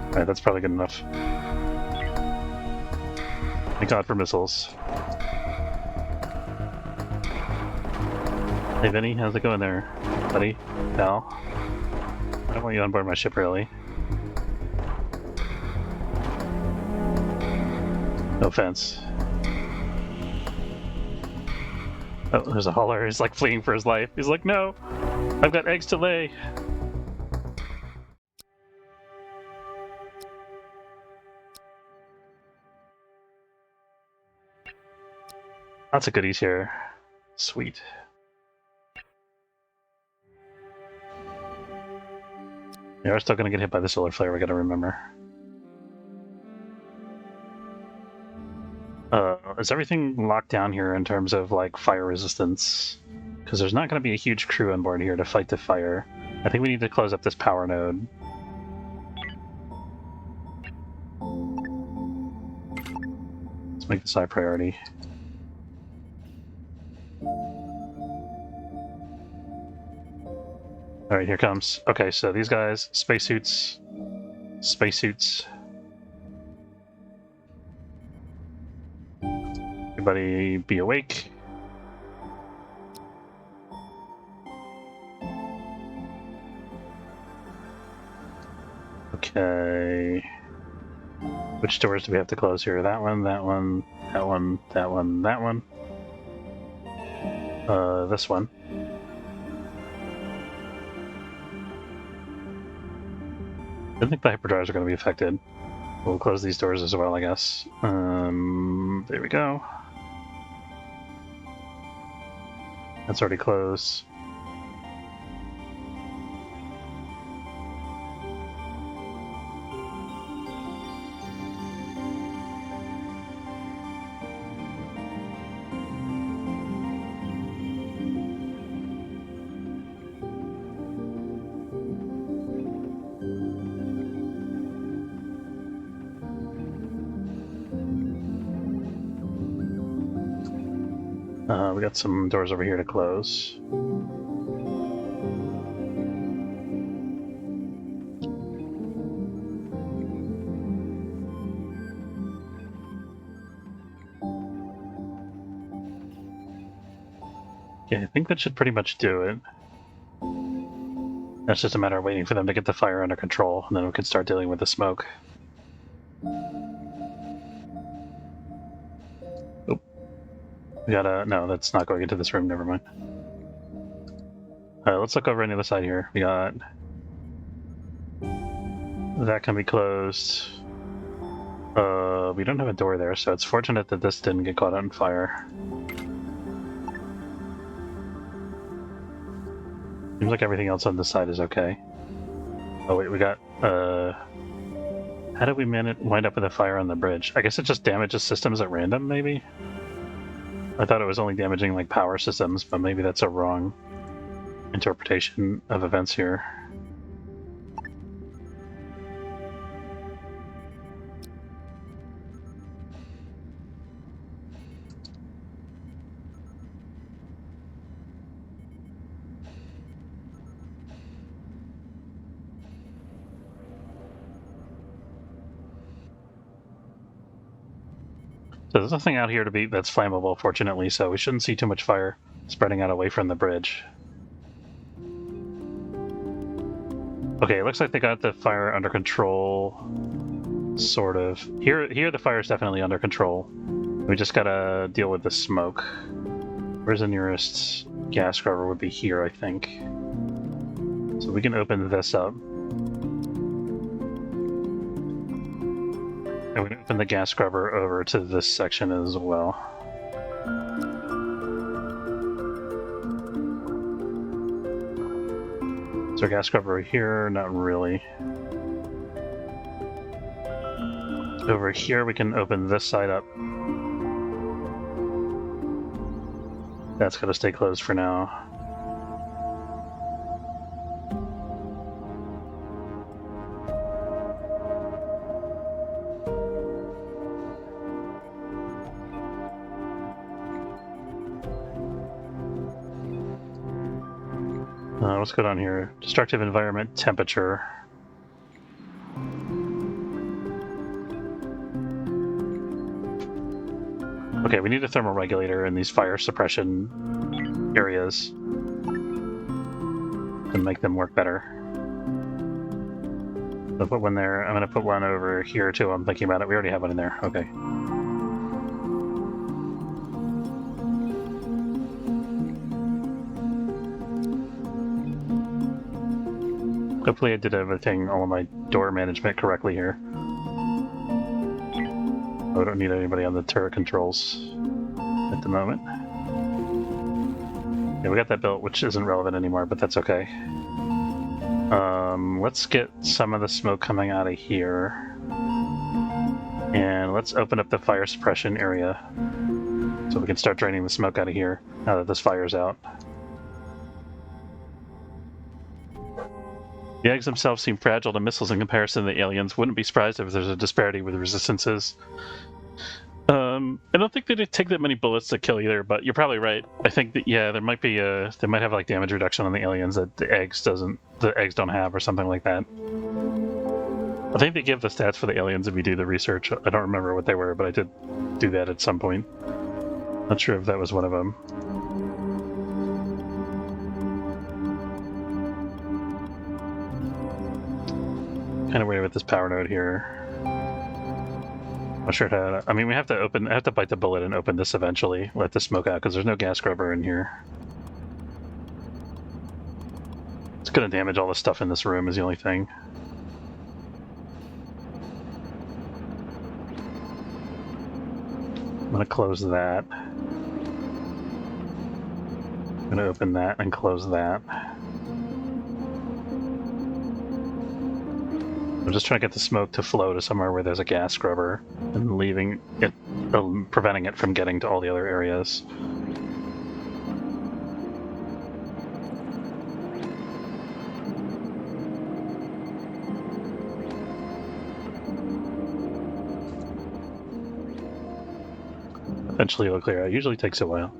Alright, that's probably good enough. Thank God for missiles. Hey Vinny, how's it going there, buddy? Pal? I don't want you on board my ship, really. No offense. Oh, there's a hauler. He's like fleeing for his life. He's like, no! I've got eggs to lay! Lots of goodies here. Sweet. Yeah, we're still gonna get hit by the solar flare, we gotta remember. Is everything locked down here in terms of, like, fire resistance? Because there's not gonna be a huge crew on board here to fight the fire. I think we need to close up this power node. Let's make this high priority. Alright, here comes. Okay, so these guys, spacesuits. Spacesuits. Everybody be awake. Okay. Which doors do we have to close here? That one, that one, that one, that one, that one. This one. I don't think the hyperdrives are going to be affected. We'll close these doors as well, I guess. There we go. That's already closed. We got some doors over here to close. Yeah, I think that should pretty much do it. That's just a matter of waiting for them to get the fire under control, and then we can start dealing with the smoke. We gotta... No, that's not going into this room. Never mind. Alright, let's look over on the other side here. We got... That can be closed. We don't have a door there, so it's fortunate that this didn't get caught on fire. Seems like everything else on this side is okay. Oh wait, we got... How did we wind up with a fire on the bridge? I guess it just damages systems at random, maybe? I thought it was only damaging like power systems, but maybe that's a wrong interpretation of events here. So there's nothing out here that's flammable, fortunately, so we shouldn't see too much fire spreading out away from the bridge. Okay, it looks like they got the fire under control, sort of. Here the fire's definitely under control. We just gotta deal with the smoke. Where's the nearest gas scrubber? Would be here, I think. So we can open this up. And we can open the gas scrubber over to this section as well. Is there a gas scrubber here? Not really. Over here we can open this side up. That's gotta stay closed for now. What's going on here? Destructive environment temperature. Okay, we need a thermal regulator in these fire suppression areas to make them work better. I'll put one there. I'm going to put one over here too. I'm thinking about it. We already have one in there. Okay. Hopefully I did everything, all of my door management correctly here. Oh, I don't need anybody on the turret controls at the moment. Yeah, we got that built, which isn't relevant anymore, but that's okay. Let's get some of the smoke coming out of here. And let's open up the fire suppression area so we can start draining the smoke out of here now that this fire's out. The eggs themselves seem fragile to missiles in comparison to the aliens. Wouldn't be surprised if there's a disparity with resistances. I don't think they did take that many bullets to kill either, but you're probably right. I think that, yeah, there might be they might have like damage reduction on the aliens that the eggs don't have or something like that. I think they give the stats for the aliens if you do the research. I don't remember what they were, but I did do that at some point. Not sure if that was one of them. Kind of weird with this power node here. Not sure how to, I mean, I have to bite the bullet and open this eventually, let the smoke out, because there's no gas scrubber in here. It's gonna damage all the stuff in this room is the only thing. I'm gonna close that. I'm gonna open that and close that. I'm just trying to get the smoke to flow to somewhere where there's a gas scrubber and leaving it, preventing it from getting to all the other areas. Eventually it'll clear out. It usually takes a while.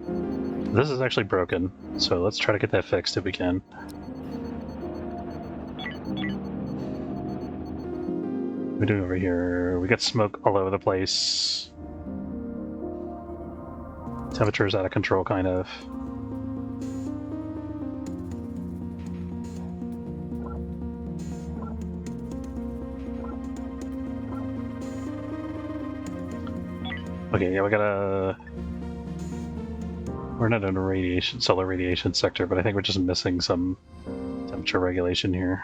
This is actually broken, so let's try to get that fixed if we can. What are we doing over here? We got smoke all over the place. Temperature's out of control, kind of. Okay, yeah, we gotta We're not in a solar radiation sector, but I think we're just missing some temperature regulation here.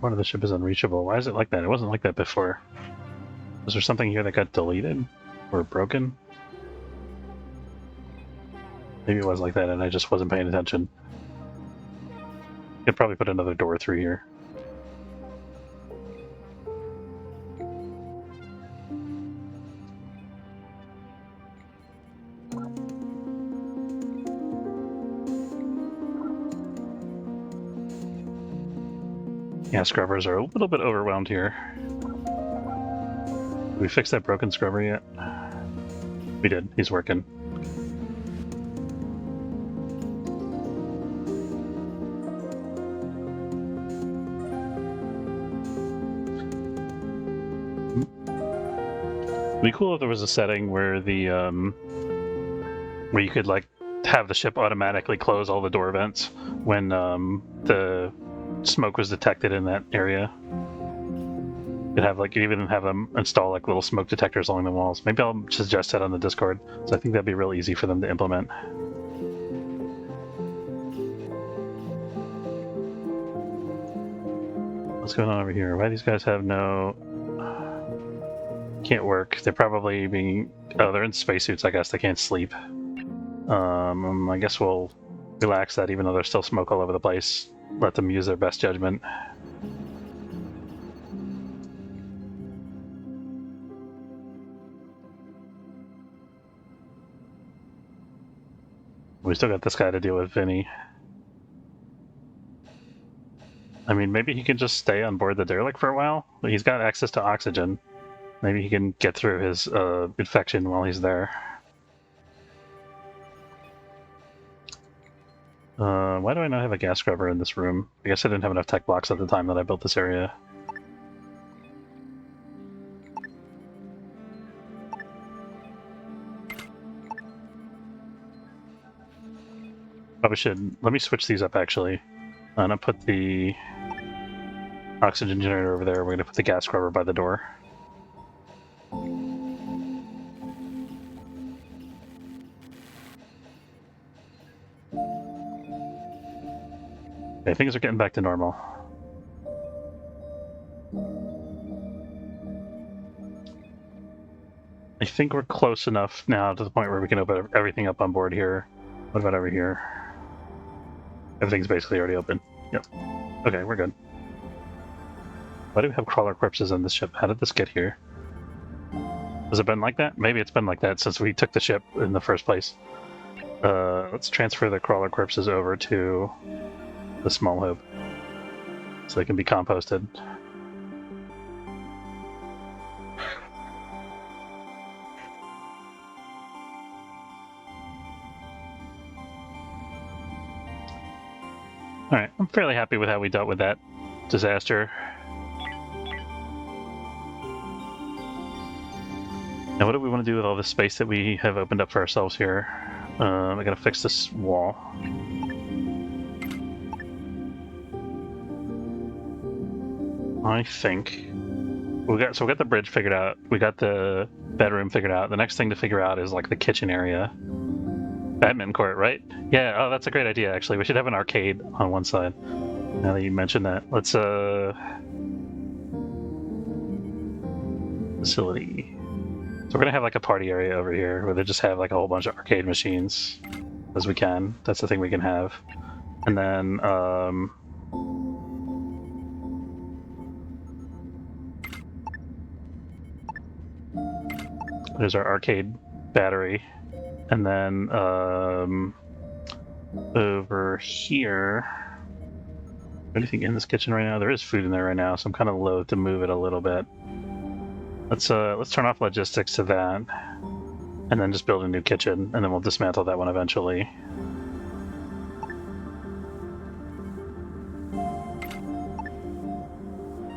Part of the ship is unreachable. Why is it like that? It wasn't like that before. Was there something here that got deleted or broken? Maybe it was like that and I just wasn't paying attention. Could probably put another door through here. Yeah, scrubbers are a little bit overwhelmed here. Did we fix that broken scrubber yet? We did. He's working. It'd be cool if there was a setting where the where you could like have the ship automatically close all the door vents when the smoke was detected in that area. You'd have like, you even have them install like little smoke detectors along the walls. Maybe I'll suggest that on the Discord. So I think that'd be real easy for them to implement. What's going on over here? Why do these guys have no... Can't work. They're probably being... Oh, they're in spacesuits, I guess. They can't sleep. I guess we'll relax that even though there's still smoke all over the place. Let them use their best judgment. We still got this guy to deal with, Vinny. I mean, maybe he can just stay on board the derelict for a while. He's got access to oxygen. Maybe he can get through his infection while he's there. Why do I not have a gas scrubber in this room? I guess I didn't have enough tech blocks at the time that I built this area. Probably should... Let me switch these up, actually. I'm gonna put the oxygen generator over there. We're gonna put the gas scrubber by the door. Okay, things are getting back to normal. I think we're close enough now to the point where we can open everything up on board here. What about over here? Everything's basically already open. Yep. Okay, we're good. Why do we have crawler corpses on this ship? How did this get here? Has it been like that? Maybe it's been like that since we took the ship in the first place. Let's transfer the crawler corpses over to the small hope so they can be composted. Alright, I'm fairly happy with how we dealt with that disaster. Now what do we want to do with all this space that we have opened up for ourselves here? I gotta fix this wall. I think we got the bridge figured out. We got the bedroom figured out. The next thing to figure out is like the kitchen area. Badminton court, right? Yeah, oh, that's a great idea, actually. We should have an arcade on one side. Now that you mentioned that. Let's, facility. So we're gonna have like a party area over here where they just have like a whole bunch of arcade machines as we can. That's the thing we can have. And then, there's our arcade battery. And then over here, anything in this kitchen right now? There is food in there right now, so I'm kind of loath to move it a little bit. Let's turn off logistics to that, and then just build a new kitchen, and then we'll dismantle that one eventually.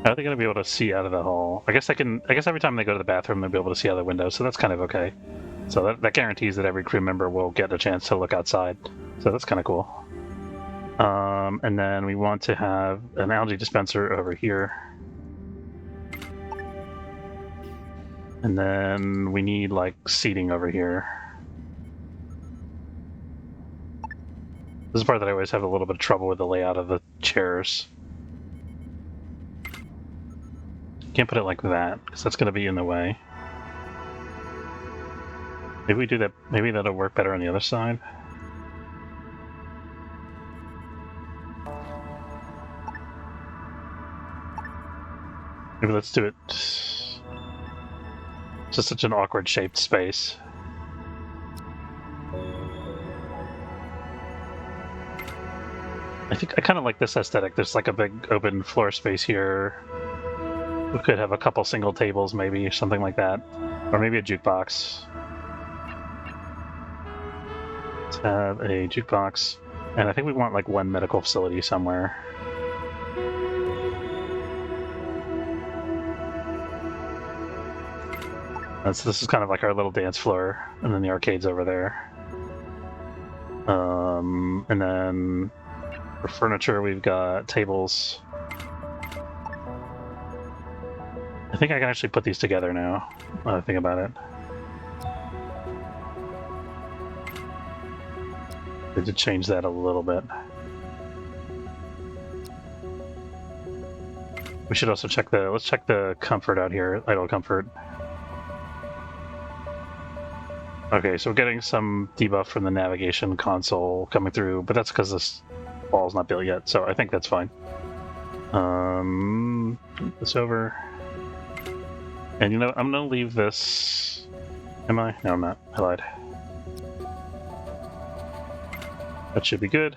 Are they going to be able to see out of the hall? I guess every time they go to the bathroom, they'll be able to see out the window, so that's kind of okay. So that guarantees that every crew member will get a chance to look outside. So that's kind of cool. And then we want to have an algae dispenser over here. And then we need, like, seating over here. This is the part that I always have a little bit of trouble with the layout of the chairs. Can't put it like that, because that's going to be in the way. Maybe we do that. Maybe that'll work better on the other side. Maybe let's do it. It's just such an awkward shaped space. I think I kind of like this aesthetic. There's like a big open floor space here. We could have a couple single tables, maybe, or something like that. Or maybe a jukebox. Let's have a jukebox. And I think we want like one medical facility somewhere. So this is kind of like our little dance floor, and then the arcade's over there. And then for furniture, we've got tables. I think I can actually put these together now, when I think about it. They did change that a little bit. We should also check let's check the comfort out here, idle comfort. Okay, so we're getting some debuff from the navigation console coming through, but that's because this ball's not built yet, so I think that's fine. Move this over. And you know, I'm gonna leave this... Am I? No, I'm not. I lied. That should be good.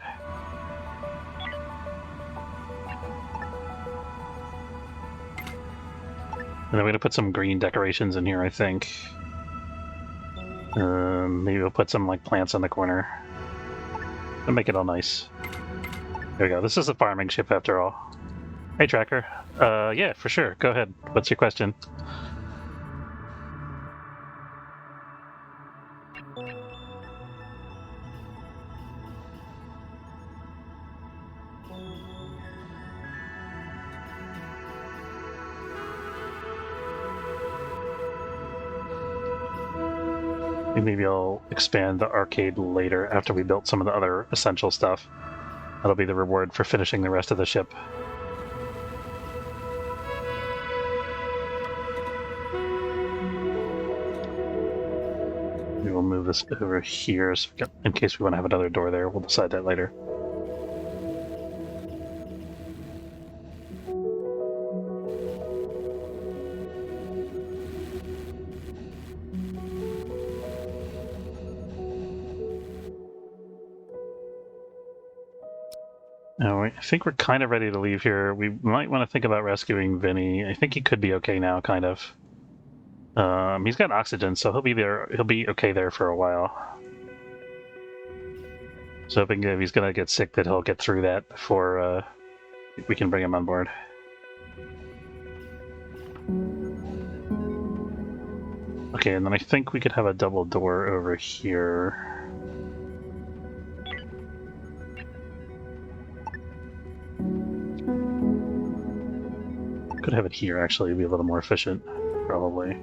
And then we're gonna put some green decorations in here, I think. Maybe we'll put some like plants in the corner and make it all nice. There we go. This is a farming ship after all. Hey, Tracker. Yeah, for sure. Go ahead. What's your question? Maybe I'll expand the arcade later after we built some of the other essential stuff. That'll be the reward for finishing the rest of the ship. We will move this over here so in case we want to have another door there. We'll decide that later. I think we're kind of ready to leave here. We might want to think about rescuing Vinny. I think he could be okay now, kind of. He's got oxygen, so he'll be there. He'll be okay there for a while. So hoping if he's gonna get sick, that he'll get through that before we can bring him on board. Okay, and then I think we could have a double door over here. Could have it here, actually. It'd be a little more efficient, probably.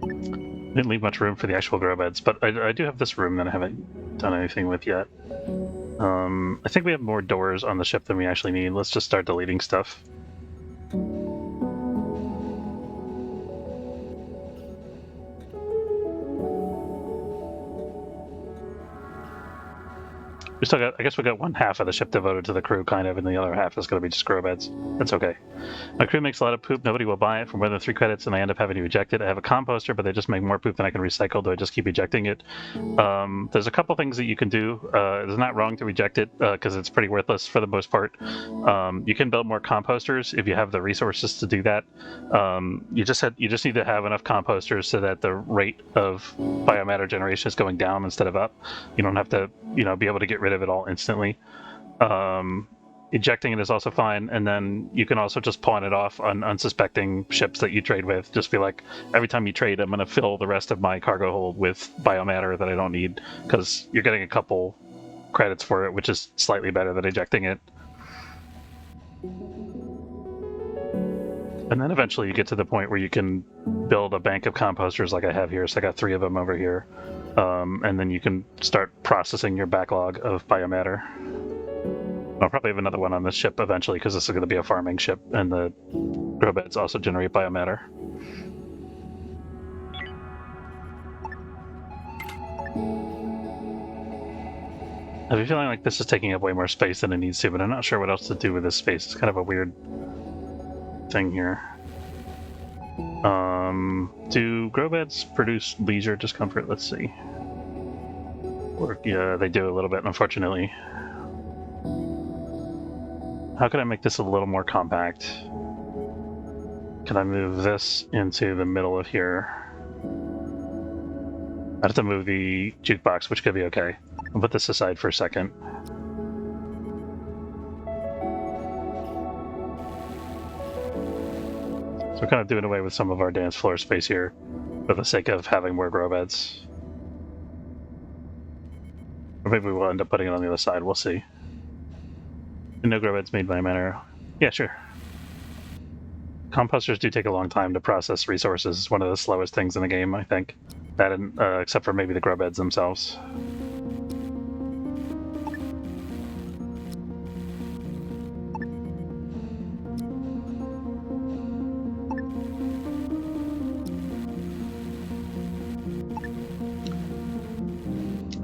Didn't leave much room for the actual grow beds, but I do have this room that I haven't done anything with yet. I think we have more doors on the ship than we actually need. Let's just start deleting stuff. We still got, I guess we got one half of the ship devoted to the crew, kind of, and the other half is going to be just grow beds. That's okay. My crew makes a lot of poop. Nobody will buy it for more than 3 credits, and I end up having to eject it. I have a composter, but they just make more poop than I can recycle. Do I just keep ejecting it? There's a couple things that you can do. It's not wrong to reject it, because it's pretty worthless for the most part. You can build more composters if you have the resources to do that. You just need to have enough composters so that the rate of biomatter generation is going down instead of up. You don't have to, be able to get rid of it all instantly. Ejecting it is also fine, and then you can also just pawn it off on unsuspecting ships that you trade with. Just be like, every time you trade, I'm going to fill the rest of my cargo hold with biomatter that I don't need, because you're getting a couple credits for it, which is slightly better than ejecting it. And then eventually you get to the point where you can build a bank of composters like I have here. So I got 3 of them over here. And then you can start processing your backlog of biomatter. I'll probably have another one on this ship eventually, because this is going to be a farming ship, and the grow beds also generate biomatter. I have a feeling like this is taking up way more space than it needs to, but I'm not sure what else to do with this space. It's kind of a weird thing here. Do grow beds produce leisure discomfort? Let's see. Or, yeah, they do a little bit, unfortunately. How can I make this a little more compact? Can I move this into the middle of here? I'd have to move the jukebox, which could be okay. I'll put this aside for a second. So we're kind of doing away with some of our dance floor space here for the sake of having more grow beds. Or maybe we'll end up putting it on the other side, we'll see. No grow beds made by Manor. Yeah, sure. Composters do take a long time to process resources. It's one of the slowest things in the game, I think. That, and, except for maybe the grow beds themselves.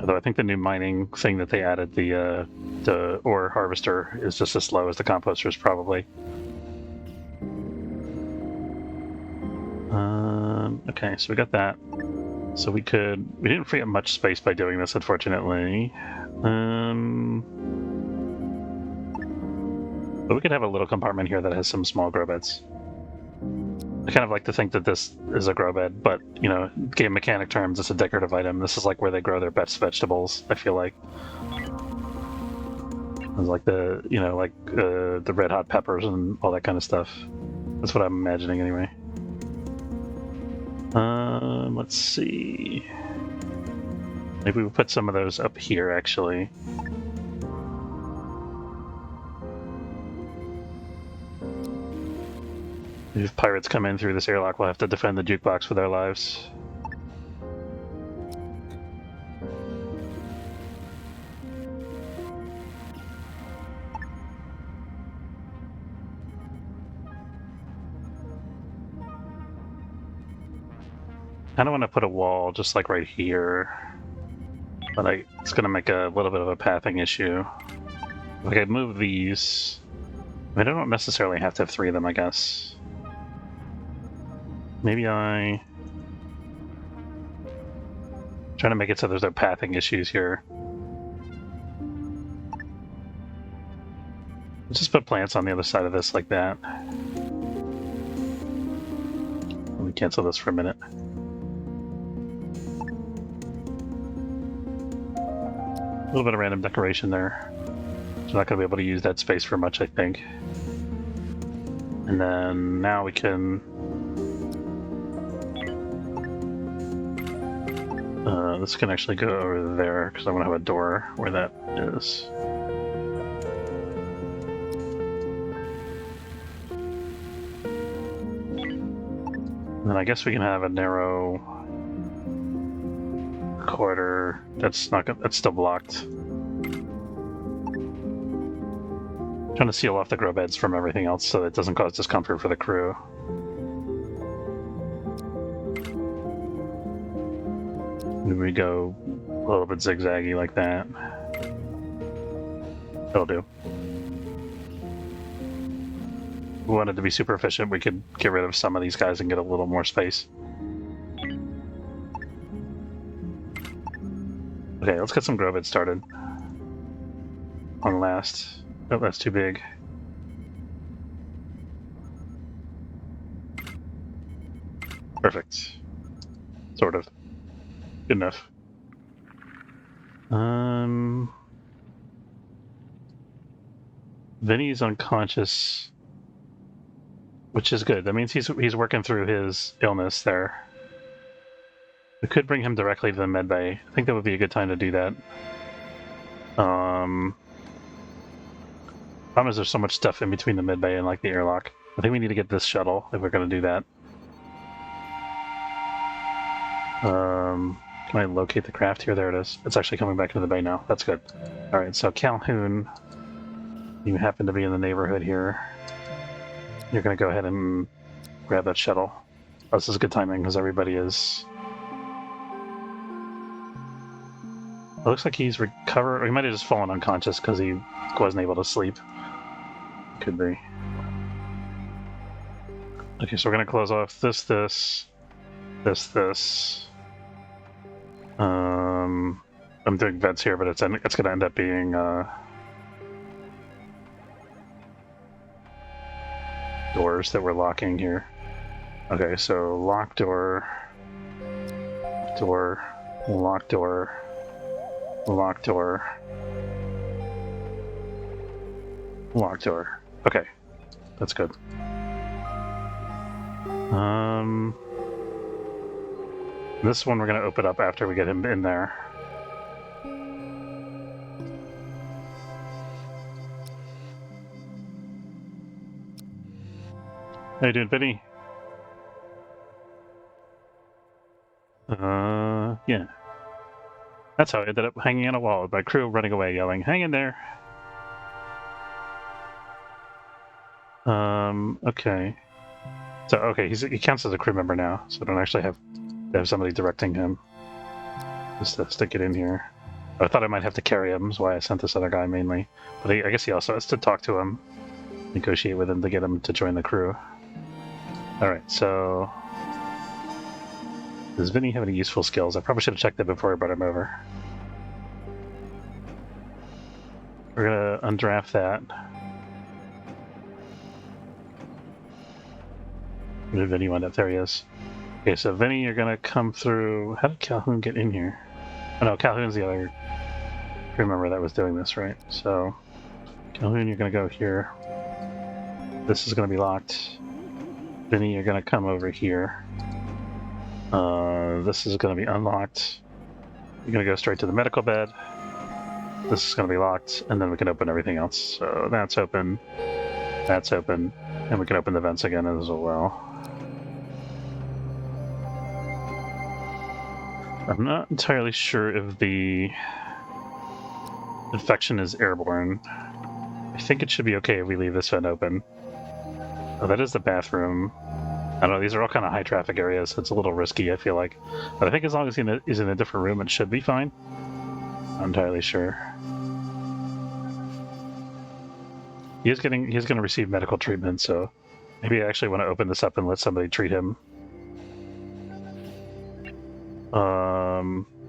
Although I think the new mining thing that they added, the ore harvester, is just as slow as the composters, probably. Okay, so we got that. So we didn't free up much space by doing this, unfortunately. But we could have a little compartment here that has some small grow beds. I kind of like to think that this is a grow bed, but, you know, game mechanic terms, it's a decorative item. This is like where they grow their best vegetables, I feel like. It's like the, you know, like the red hot peppers and all that kind of stuff. That's what I'm imagining anyway. Let's see. Maybe we'll put some of those up here, actually. If pirates come in through this airlock, we'll have to defend the jukebox with our lives. I don't want to put a wall just like right here, but it's going to make a little bit of a pathing issue. If I could move these, I mean, I don't necessarily have to have 3 of them, I guess. Maybe I'm trying to make it so there's no pathing issues here. Let's just put plants on the other side of this like that. Let me cancel this for a minute. A little bit of random decoration there. So not going to be able to use that space for much, I think. And then now we can... this can actually go over there, because I want to have a door where that is. And then I guess we can have a narrow corridor that's still blocked. I'm trying to seal off the grow beds from everything else so that it doesn't cause discomfort for the crew. Maybe we go a little bit zigzaggy like that. That'll do. If we wanted to be super efficient, we could get rid of some of these guys and get a little more space. Okay, let's get some grow beds started. On last. Oh, that's too big. Perfect. Sort of. Good enough. Vinny's unconscious, which is good. That means he's working through his illness there. We could bring him directly to the med bay. I think that would be a good time to do that. Problem is there's so much stuff in between the med bay and like the airlock. I think we need to get this shuttle if we're going to do that. Can I locate the craft here? There it is. It's actually coming back into the bay now. That's good. All right, so Calhoun, you happen to be in the neighborhood here. You're going to go ahead and grab that shuttle. Oh, this is good timing because everybody is... It looks like he's recovered, or he might have just fallen unconscious because he wasn't able to sleep. Could be. Okay, so we're going to close off this. I'm doing vents here, but it's going to end up being doors that we're locking here. Okay, so lock door, lock door, lock door, lock door. Okay, that's good. This one we're going to open up after we get him in there. How you doing, Vinny? Yeah. That's how I ended up hanging on a wall with my crew running away yelling, "Hang in there!" Okay. So, okay, he counts as a crew member now, so I don't actually have to have somebody directing him. Just to stick it in here. I thought I might have to carry him, is why I sent this other guy mainly. But I guess he also has to talk to him, negotiate with him to get him to join the crew. Alright, so... Does Vinny have any useful skills? I probably should have checked that before I brought him over. We're gonna undraft that. Where did Vinny wind up? There he is. Okay, so Vinny, you're gonna come through... How did Calhoun get in here? Oh no, Calhoun's the other crew member that was doing this, right? So, Calhoun, you're gonna go here. This is gonna be locked. Vinny, you're gonna come over here. This is gonna be unlocked. You're gonna go straight to the medical bed. This is gonna be locked, and then we can open everything else. So that's open, and we can open the vents again as well. I'm not entirely sure if the infection is airborne. I think it should be okay if we leave this vent open. Oh, that is the bathroom. I don't know, these are all kind of high traffic areas, so it's a little risky, I feel like. But I think as long as he's in a different room, it should be fine. Not entirely sure. He's going to receive medical treatment, so maybe I actually want to open this up and let somebody treat him.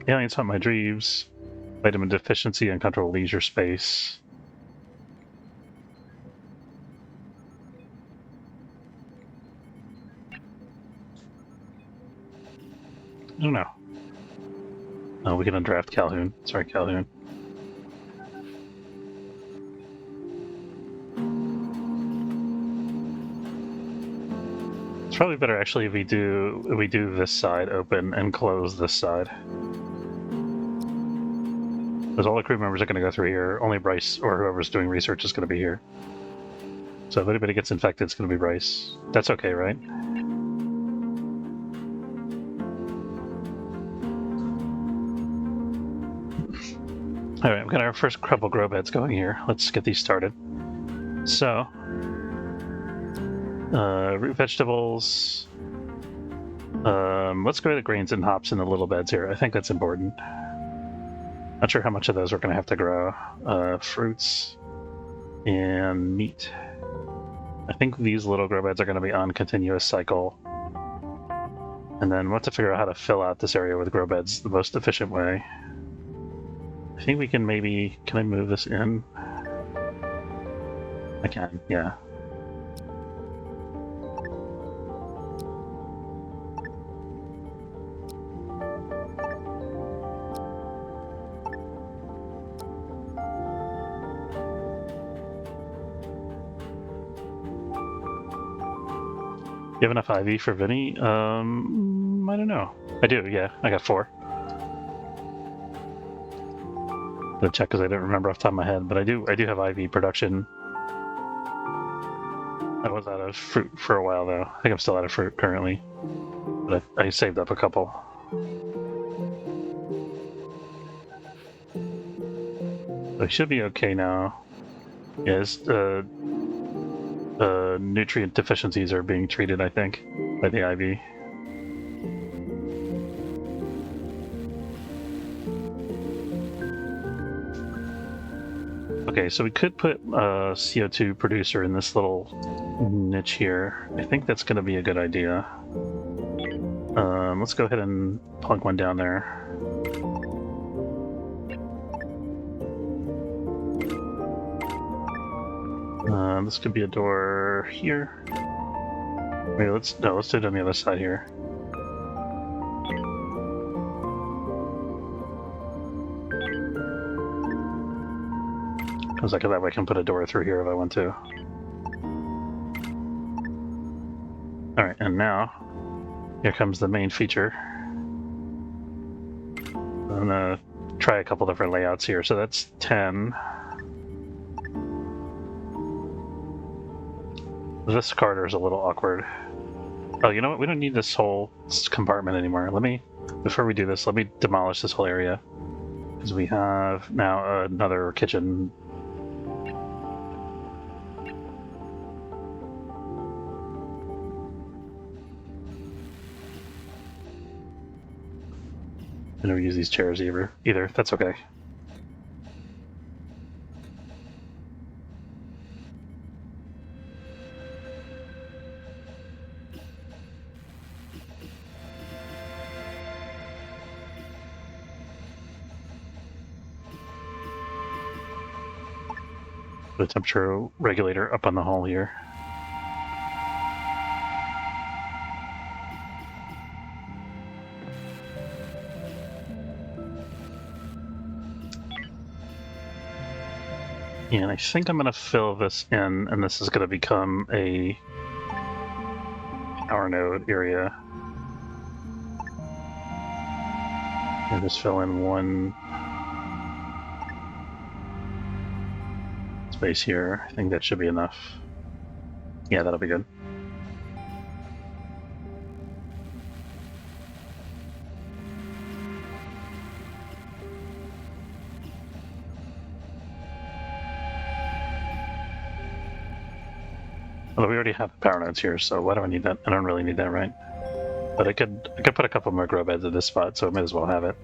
Aliens Hunt My Dreams. Vitamin deficiency, uncontrolled leisure space. I don't know. Oh, we can undraft Calhoun. Sorry, Calhoun. It's probably better actually if we do this side open and close this side. Because all the crew members are going to go through here. Only Bryce or whoever's doing research is going to be here. So if anybody gets infected, it's going to be Bryce. That's okay, right? Alright, we've got our first couple grow beds going here. Let's get these started. So, root vegetables. Let's go to the grains and hops in the little beds here. I think that's important. Not sure how much of those we're going to have to grow. Fruits and meat. I think these little grow beds are going to be on continuous cycle. And then we'll have to figure out how to fill out this area with grow beds the most efficient way. I think we can maybe... Can I move this in? I can, yeah. You have enough IV for Vinny? I don't know. I do, yeah. I got 4. I'll check because I don't remember off the top of my head, but I do have IV production. I was out of fruit for a while, though. I think I'm still out of fruit currently. But I saved up a couple. So I should be okay now. Yes, nutrient deficiencies are being treated, I think, by the IV. Okay, so we could put a CO2 producer in this little niche here. I think that's going to be a good idea. Let's go ahead and plunk one down there. This could be a door here. Wait, let's do it on the other side here. Because that way I can put a door through here if I want to. Alright, and now, here comes the main feature. I'm gonna try a couple different layouts here. So that's 10. This corridor is a little awkward. Oh, you know what? We don't need this whole compartment anymore. Before we do this, let me demolish this whole area. Because we have now another kitchen. I never use these chairs either. That's okay. The temperature regulator up on the hull here. And I think I'm going to fill this in, and this is going to become a power node area. And just fill in one space here. I think that should be enough. Yeah, that'll be good. Although we already have the power nodes here, so why do I need that? I don't really need that, right? But I could put a couple more grow beds at this spot, so I might as well have it.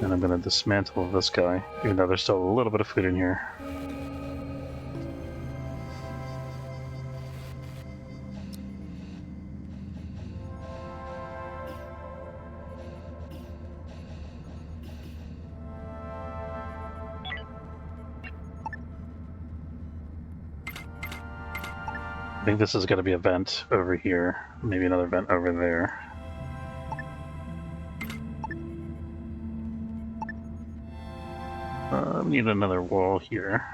And I'm going to dismantle this guy, even though there's still a little bit of food in here. I think this is going to be a vent over here, maybe another vent over there. We need another wall here.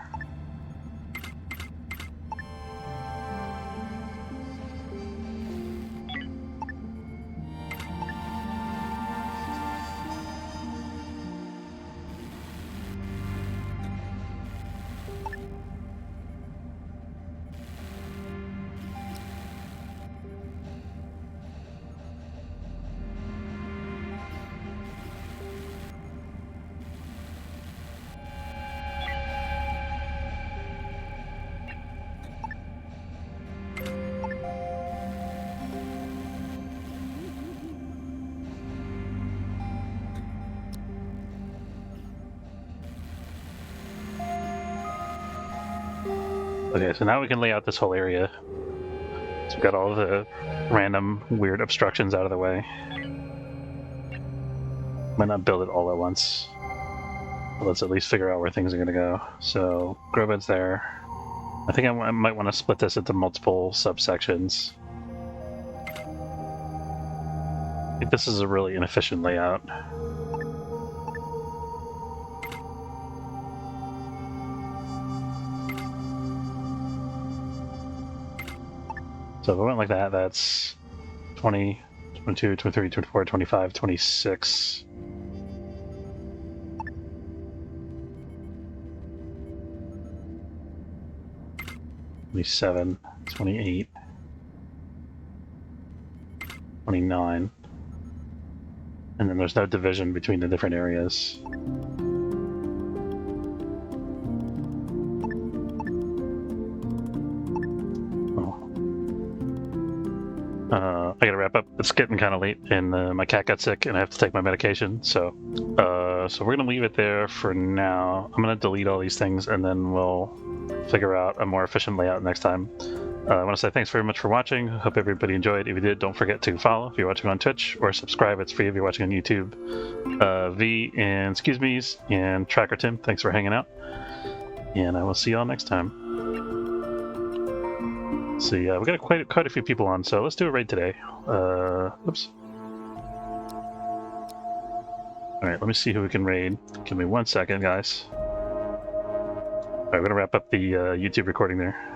Okay, so now we can lay out this whole area. So we've got all the random weird obstructions out of the way. Might not build it all at once. But let's at least figure out where things are going to go. So, grow beds there. I think I might want to split this into multiple subsections. I think this is a really inefficient layout. So if we went like that, that's 20, 22, 23, 24, 25, 26. $27, $28, $29, and then there's no division between the different areas. I gotta wrap up. It's getting kind of late, and my cat got sick, and I have to take my medication. So we're gonna leave it there for now. I'm gonna delete all these things, and then we'll figure out a more efficient layout next time. I want to say thanks very much for watching. Hope everybody enjoyed. If you did, don't forget to follow if you're watching on Twitch, or subscribe. It's free if you're watching on YouTube. V and excuse me's and Tracker Tim, thanks for hanging out, and I will see y'all next time. So yeah, we got quite a few people on, so let's do a raid today. Oops. Alright, let me see who we can raid. Give me 1 second, guys. Alright, we're gonna wrap up the YouTube recording there.